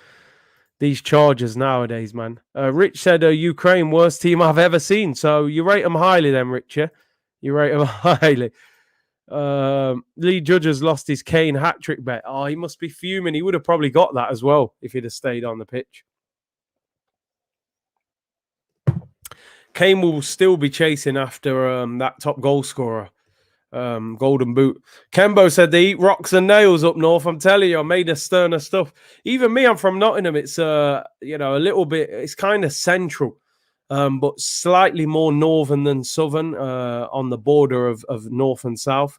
These chargers nowadays, man. Rich said, Ukraine, worst team I've ever seen. So you rate them highly then, Rich, yeah? You rate them highly. Lee Judge has lost his Kane hat-trick bet. Oh, he must be fuming. He would have probably got that as well if he'd have stayed on the pitch. Kane will still be chasing after that top goal scorer. Golden boot. Kembo said they eat rocks and nails up north. I'm telling you, I made a sterner stuff. Even me, I'm from Nottingham. It's a little bit. It's kind of central, but slightly more northern than southern, on the border of north and south.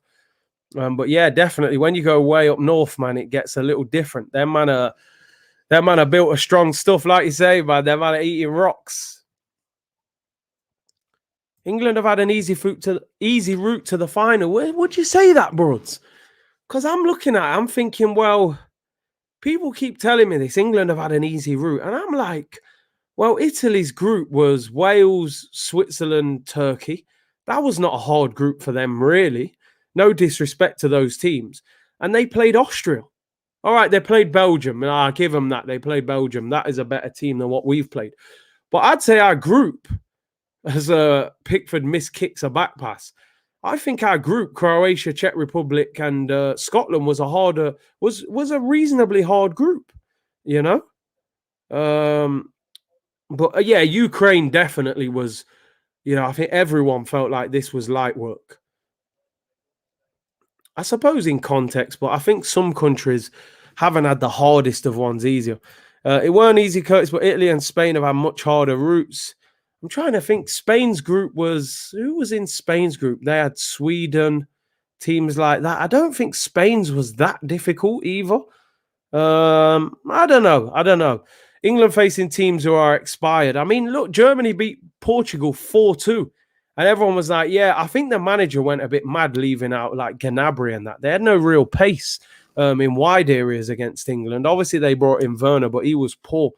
But yeah, definitely when you go way up north, man, it gets a little different. Them man are built a strong stuff, like you say, man. Them man are eating rocks. England have had an easy route to the final. Would you say that, broads? Because I'm looking at it, I'm thinking, well, people keep telling me this. England have had an easy route. And I'm like, well, Italy's group was Wales, Switzerland, Turkey. That was not a hard group for them, really. No disrespect to those teams. And they played Austria. All right, they played Belgium. And I give them that. They played Belgium. That is a better team than what we've played. But I'd say our group, as Pickford miskicks a back pass, I think our group, Croatia, Czech Republic, and Scotland, was a reasonably hard group, you know. But yeah, Ukraine definitely was. I think everyone felt like this was light work. I suppose in context, but I think some countries haven't had the hardest of ones easier. It weren't easy, Curtis, but Italy and Spain have had much harder routes. I'm trying to think. Spain's group who was in Spain's group? They had Sweden, teams like that. I don't think Spain's was that difficult either. I don't know. England facing teams who are expired. I mean, look, Germany beat Portugal 4-2. And everyone was like, yeah, I think the manager went a bit mad leaving out like Gnabry and that. They had no real pace in wide areas against England. Obviously, they brought in Werner, but he was poor.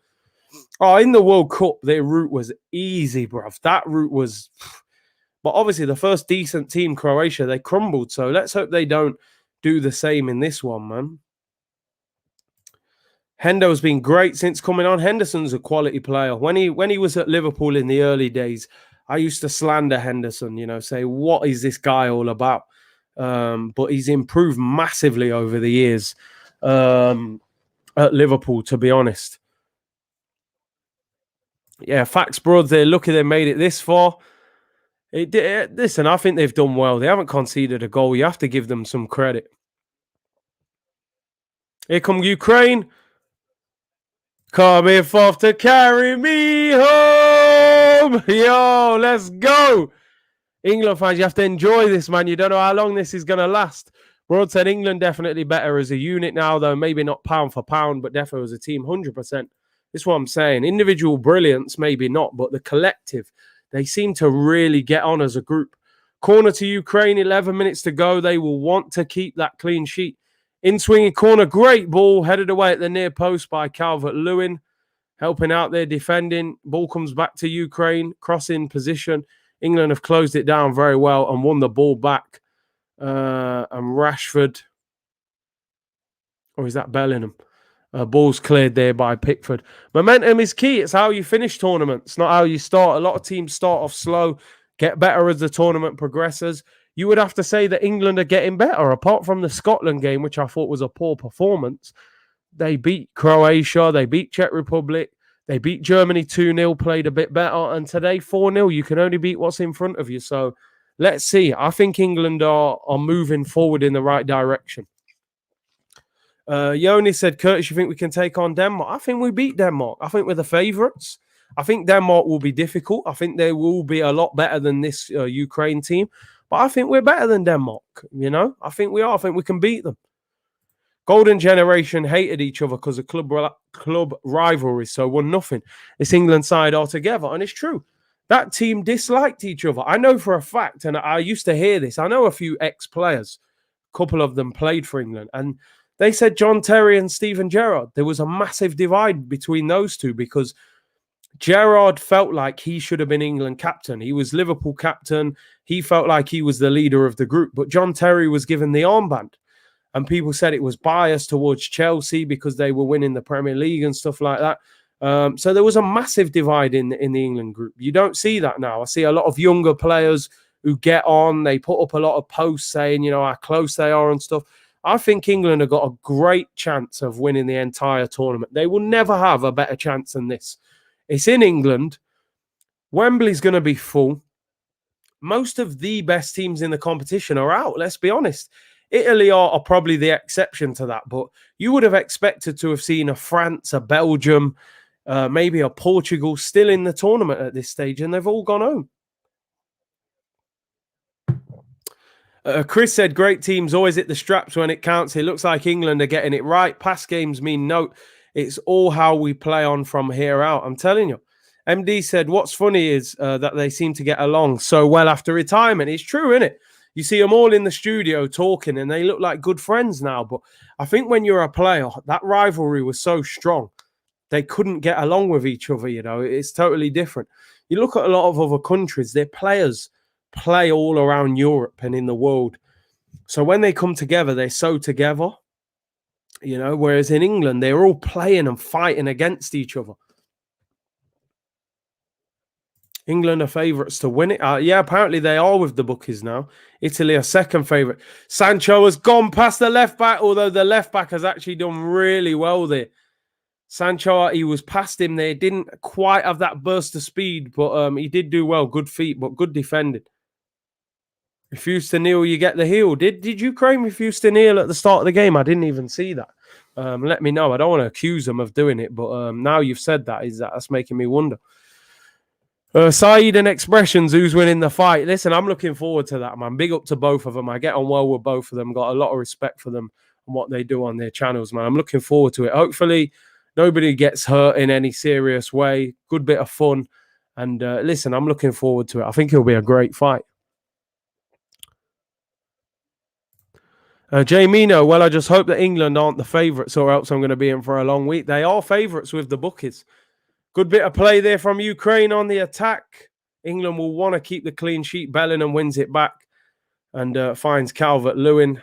Oh, in the World Cup, their route was easy, bruv. That route was... But obviously, the first decent team, Croatia, they crumbled. So let's hope they don't do the same in this one, man. Hendo's been great since coming on. Henderson's a quality player. When he was at Liverpool in the early days, I used to slander Henderson, say, what is this guy all about? But he's improved massively over the years at Liverpool, to be honest. Yeah, facts, bro. They're lucky they made it this far. Listen, I think they've done well. They haven't conceded a goal. You have to give them some credit. Here come Ukraine. Coming forth to carry me home. Yo, let's go. England fans, you have to enjoy this, man. You don't know how long this is going to last. Broad said England definitely better as a unit now, though. Maybe not pound for pound, but definitely as a team, 100%. This is what I'm saying. Individual brilliance, maybe not, but the collective, they seem to really get on as a group. Corner to Ukraine, 11 minutes to go. They will want to keep that clean sheet. In swinging corner, great ball, headed away at the near post by Calvert-Lewin, helping out their defending. Ball comes back to Ukraine, crossing position. England have closed it down very well and won the ball back. And Rashford, or is that Bellingham? Ball's cleared there by Pickford. Momentum is key. It's how you finish tournaments, not how you start. A lot of teams start off slow, get better as the tournament progresses. You would have to say that England are getting better, apart from the Scotland game, which I thought was a poor performance. They beat Croatia, they beat Czech Republic, they beat Germany 2-0, played a bit better, and today 4-0. You can only beat what's in front of you. So let's see. I think England are moving forward in the right direction. Yoni said, Curtis, you think we can take on Denmark? I think we beat Denmark. I think we're the favourites. I think Denmark will be difficult. I think they will be a lot better than this Ukraine team. But I think we're better than Denmark. You know, I think we are. I think we can beat them. Golden generation hated each other because of club rivalry. So 1-0. It's England side altogether. And it's true. That team disliked each other. I know for a fact, and I used to hear this. I know a few ex-players. A couple of them played for England. And they said John Terry and Steven Gerrard. There was a massive divide between those two because Gerrard felt like he should have been England captain. He was Liverpool captain. He felt like he was the leader of the group. But John Terry was given the armband. And people said it was biased towards Chelsea because they were winning the Premier League and stuff like that. So there was a massive divide in the England group. You don't see that now. I see a lot of younger players who get on. They put up a lot of posts saying, you know, how close they are and stuff. I think England have got a great chance of winning the entire tournament. They will never have a better chance than this. It's in England. Wembley's going to be full. Most of the best teams in the competition are out, let's be honest. Italy are probably the exception to that, but you would have expected to have seen a France, a Belgium, maybe a Portugal still in the tournament at this stage, and they've all gone home. Chris said, great teams always hit the straps when it counts. It looks like England are getting it right. Past games mean note. It's all how we play on from here out. I'm telling you. MD said, what's funny is that they seem to get along so well after retirement. It's true, isn't it? You see them all in the studio talking and they look like good friends now. But I think when you're a player, that rivalry was so strong. They couldn't get along with each other, you know. It's totally different. You look at a lot of other countries, their players play all around Europe and in the world. So when they come together, they're so together, you know, whereas in England, they're all playing and fighting against each other. England are favourites to win it. Yeah, apparently they are with the bookies now. Italy are second favourite. Sancho has gone past the left back, although the left back has actually done really well there. Sancho, he was past him there. Didn't quite have that burst of speed, but he did do well. Good feet, but good defending. Refused to kneel, you get the heel. Did Ukraine refuse to kneel at the start of the game? I didn't even see that. Let me know. I don't want to accuse them of doing it, but now you've said that, that's making me wonder. Saeed and Expressions, who's winning the fight? Listen, I'm looking forward to that, man. Big up to both of them. I get on well with both of them. Got a lot of respect for them and what they do on their channels, man. I'm looking forward to it. Hopefully, nobody gets hurt in any serious way. Good bit of fun. And listen, I'm looking forward to it. I think it'll be a great fight. Jamino, well, I just hope that England aren't the favourites or else I'm going to be in for a long week. They are favourites with the bookies. Good bit of play there from Ukraine on the attack. England will want to keep the clean sheet. Bellingham wins it back and finds Calvert-Lewin,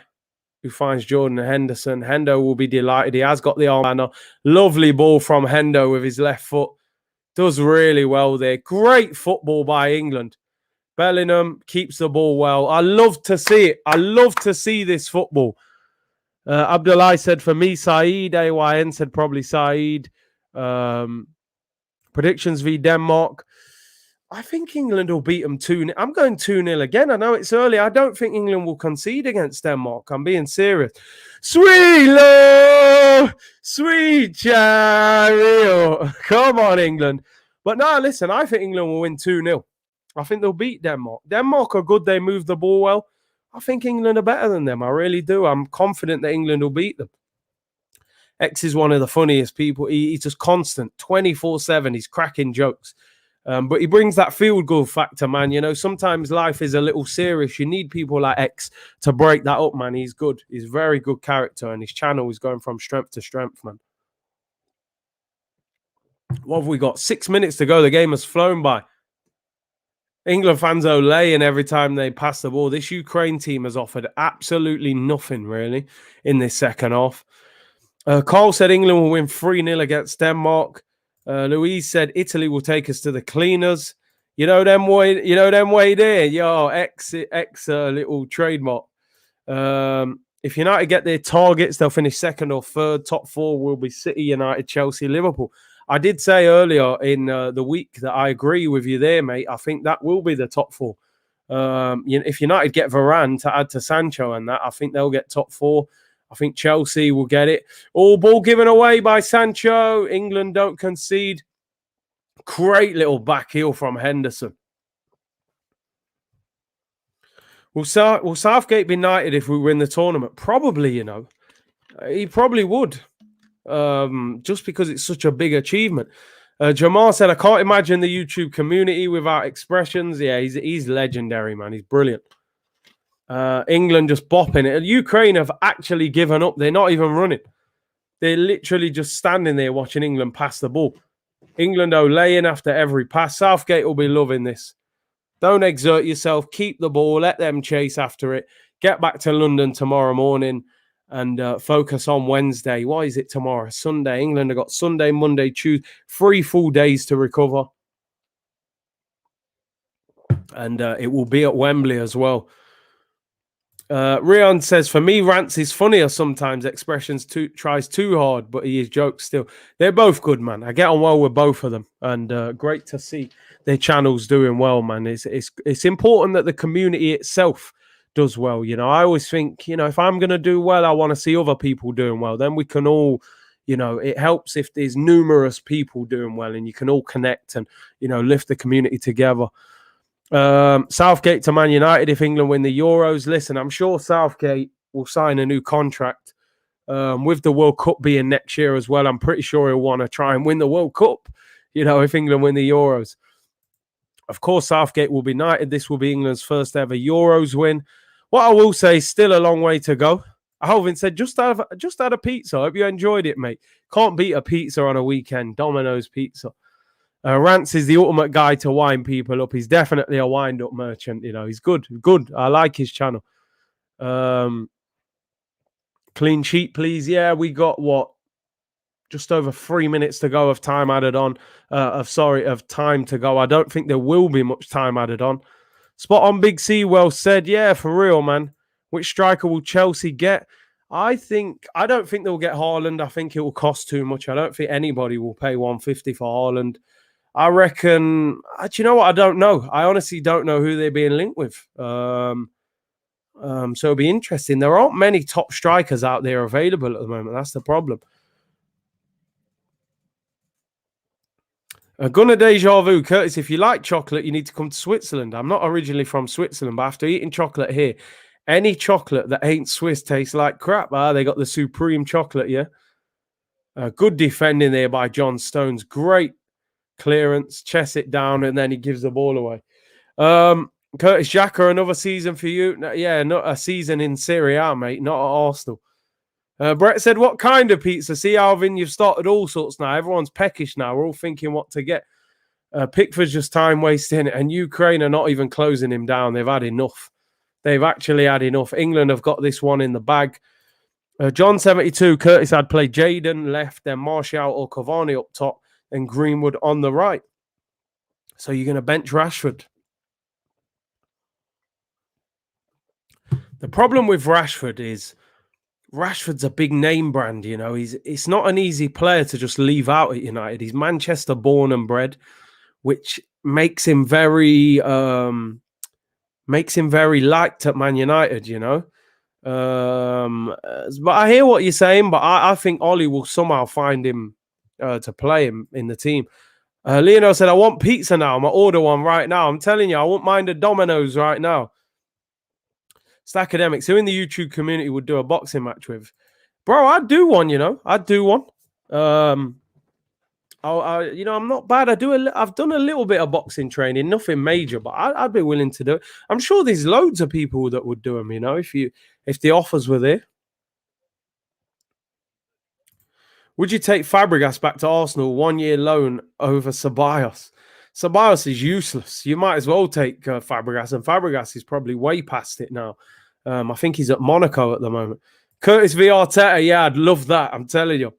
who finds Jordan Henderson. Hendo will be delighted. He has got the arm. Lovely ball from Hendo with his left foot. Does really well there. Great football by England. Bellingham keeps the ball well. I love to see it. I love to see this football. Abdullah said, for me, Saeed. AYN said probably Saeed. Predictions v Denmark. I think England will beat them 2-0. I'm going 2-0 again. I know it's early. I don't think England will concede against Denmark. I'm being serious. Sweet love, sweet chariot. Come on, England. But no, listen, I think England will win 2-0. I think they'll beat Denmark. Denmark are good. They move the ball well. I think England are better than them. I really do. I'm confident that England will beat them. X is one of the funniest people. He's just constant, 24/7. He's cracking jokes. But he brings that feel-good factor, man. You know, sometimes life is a little serious. You need people like X to break that up, man. He's good. He's a very good character, and his channel is going from strength to strength, man. What have we got? 6 minutes to go. The game has flown by. England fans are laying every time they pass the ball. This Ukraine team has offered absolutely nothing, really, in this second half. Carl said England will win 3-0 against Denmark. Louise said Italy will take us to the cleaners. You know them way there. Yo, X little trademark. If United get their targets, they'll finish second or third. Top four will be City, United, Chelsea, Liverpool. I did say earlier in the week that I agree with you there, mate. I think that will be the top four. If United get Varane to add to Sancho and that, I think they'll get top four. I think Chelsea will get it. All ball given away by Sancho. England don't concede. Great little back heel from Henderson. Will Southgate be knighted if we win the tournament? Probably, you know. He probably would. Just because it's such a big achievement. Jamal said, I can't imagine the YouTube community without expressions. Yeah, he's legendary, man. He's brilliant. England just bopping it. Ukraine have actually given up. They're not even running. They're literally just standing there watching England pass the ball. England are laying after every pass. Southgate will be loving this. Don't exert yourself. Keep the ball. Let them chase after it. Get back to London tomorrow morning and focus on Wednesday. Why is it tomorrow? Sunday. England have got Sunday, Monday, Tuesday. 3 full days to recover. And it will be at Wembley as well. Rion says, for me, Rance is funnier sometimes. Expressions tries too hard, but he is jokes still. They're both good, man. I get on well with both of them. And great to see their channels doing well, man. It's important that the community itself does well. You know, I always think, you know, if I'm going to do well, I want to see other people doing well. Then we can all, you know, it helps if there's numerous people doing well and you can all connect and, you know, lift the community together. Southgate to Man United if England win the Euros. Listen, I'm sure Southgate will sign a new contract with the World Cup being next year as well. I'm pretty sure he'll want to try and win the World Cup, you know, if England win the Euros. Of course, Southgate will be knighted. This will be England's first ever Euros win. What I will say, still a long way to go. Alvin said, just had a pizza. I hope you enjoyed it, mate. Can't beat a pizza on a weekend. Domino's pizza. Rance is the ultimate guy to wind people up. He's definitely a wind-up merchant. You know, he's good. Good. I like his channel. Clean sheet, please. Yeah, we got what? Just over 3 minutes to go of time added on. Of time to go. I don't think there will be much time added on. Spot on, Big C. Well said. Yeah, for real, man. Which striker will Chelsea get? I don't think they'll get Haaland. I think it will cost too much. I don't think anybody will pay 150 for Haaland. I reckon, do you know what? I don't know. I honestly don't know who they're being linked with. So it'll be interesting. There aren't many top strikers out there available at the moment. That's the problem. Gunnar Deja Vu. Curtis, if you like chocolate, you need to come to Switzerland. I'm not originally from Switzerland, but after eating chocolate here, any chocolate that ain't Swiss tastes like crap. They got the supreme chocolate, yeah? Good defending there by John Stones. Great clearance, chest it down, and then he gives the ball away. Curtis Xhaka, another season for you. Yeah, not a season in Serie A, mate, not at Arsenal. Brett said, what kind of pizza? See, Alvin, you've started all sorts now. Everyone's peckish now. We're all thinking what to get. Pickford's just time wasting, and Ukraine are not even closing him down. They've had enough. They've actually had enough. England have got this one in the bag. John 72, Curtis had played Jaden left, then Martial or Cavani up top, and Greenwood on the right. So you're going to bench Rashford. The problem with Rashford is Rashford's a big name brand, you know. It's not an easy player to just leave out at United. He's Manchester born and bred, which makes him very liked at Man United, you know. But I hear what you're saying, but I think Ollie will somehow find him to play him in the team. Leonel said, I want pizza now. I'm going to order one right now. I'm telling you, I wouldn't mind a Domino's right now. It's academics. Who in the YouTube community would do a boxing match with? Bro, I'd do one, you know. I'd do one. I'm not bad. I've done a little bit of boxing training, nothing major, but I'd be willing to do it. I'm sure there's loads of people that would do them, you know, if the offers were there. Would you take Fabregas back to Arsenal 1 year loan over Ceballos? Ceballos is useless. You might as well take Fabregas, and Fabregas is probably way past it now. I think he's at Monaco at the moment. Curtis v. Arteta, yeah, I'd love that. I'm telling you.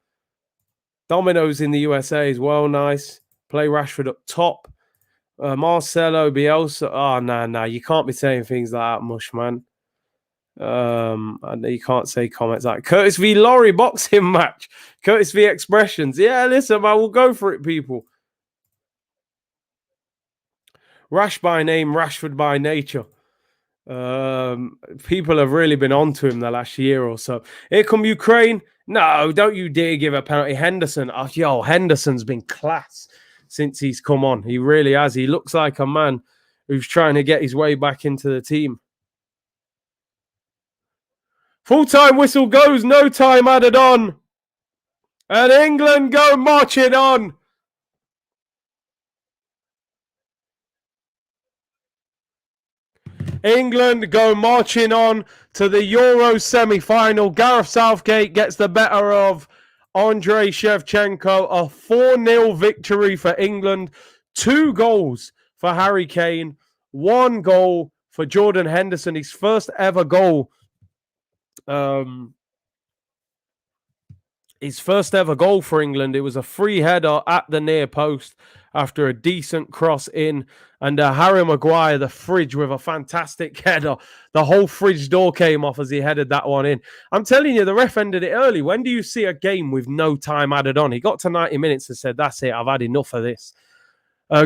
Domino's in the USA is well nice. Play Rashford up top. Marcelo Bielsa. Oh, no. You can't be saying things like that, mush, man. And you can't say comments like Curtis v. Laurie boxing match. Curtis v. Expressions. Yeah, listen, man, we'll go for it, people. Rash by name, Rashford by nature. People have really been on to him the last year or so. Here come Ukraine. No, don't you dare give a penalty. Henderson. Oh, yo, Henderson's been class since he's come on. He really has. He looks like a man who's trying to get his way back into the team. Full-time whistle goes, no time added on. And England go marching on. England go marching on to the Euro semi-final. Gareth Southgate gets the better of Andrei Shevchenko. A 4-0 victory for England. 2 goals for Harry Kane. 1 goal for Jordan Henderson. His first ever goal. His first ever goal for England. It was a free header at the near post after a decent cross in. And Harry Maguire, the fridge, with a fantastic header. The whole fridge door came off as he headed that one in. I'm telling you, the ref ended it early. When do you see a game with no time added on? He got to 90 minutes and said, that's it, I've had enough of this.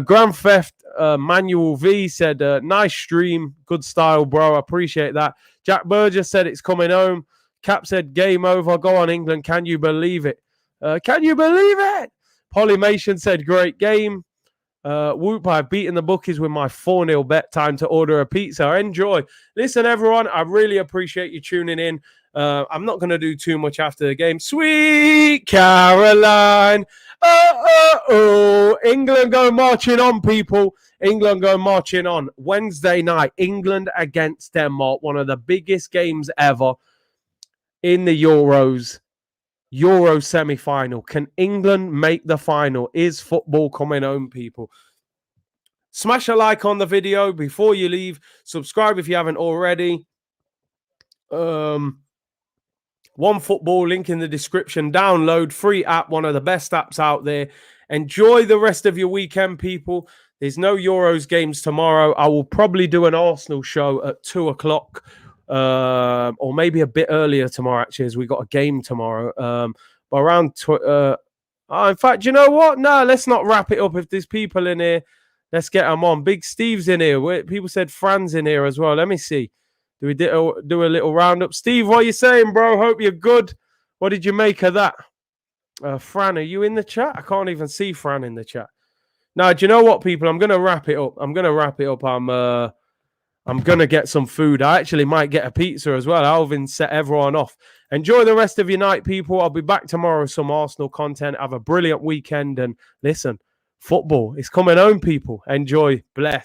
Grand Theft Manuel V said, nice stream, good style, bro. I appreciate that. Jack Burgess said it's coming home. Cap said, game over. Go on, England. Can you believe it? Can you believe it? Polymation said, great game. Whoop, I've beaten the bookies with my 4-0 bet. Time to order a pizza. Enjoy. Listen, everyone, I really appreciate you tuning in. I'm not going to do too much after the game. Sweet Caroline. Oh. England go marching on, people. England go marching on. Wednesday night, England against Denmark. One of the biggest games ever in the Euros. Euro semi-final. Can England make the final? Is football coming home, people? Smash a like on the video before you leave. Subscribe if you haven't already. One Football, link in the description. Download, free app, one of the best apps out there. Enjoy the rest of your weekend, people. There's no Euros games tomorrow. I will probably do an Arsenal show at 2 o'clock. Or maybe a bit earlier tomorrow, actually, as we got a game tomorrow. But around, in fact, you know what? No, let's not wrap it up. If there's people in here, let's get them on. Big Steve's in here. People said Fran's in here as well. Let me see. Do we do a little roundup? Steve, what are you saying, bro? Hope you're good. What did you make of that? Fran, are you in the chat? I can't even see Fran in the chat. Now, do you know what, people? I'm going to wrap it up. I'm going to get some food. I actually might get a pizza as well. Alvin set everyone off. Enjoy the rest of your night, people. I'll be back tomorrow with some Arsenal content. Have a brilliant weekend. And listen, football is coming home, people. Enjoy. Bless.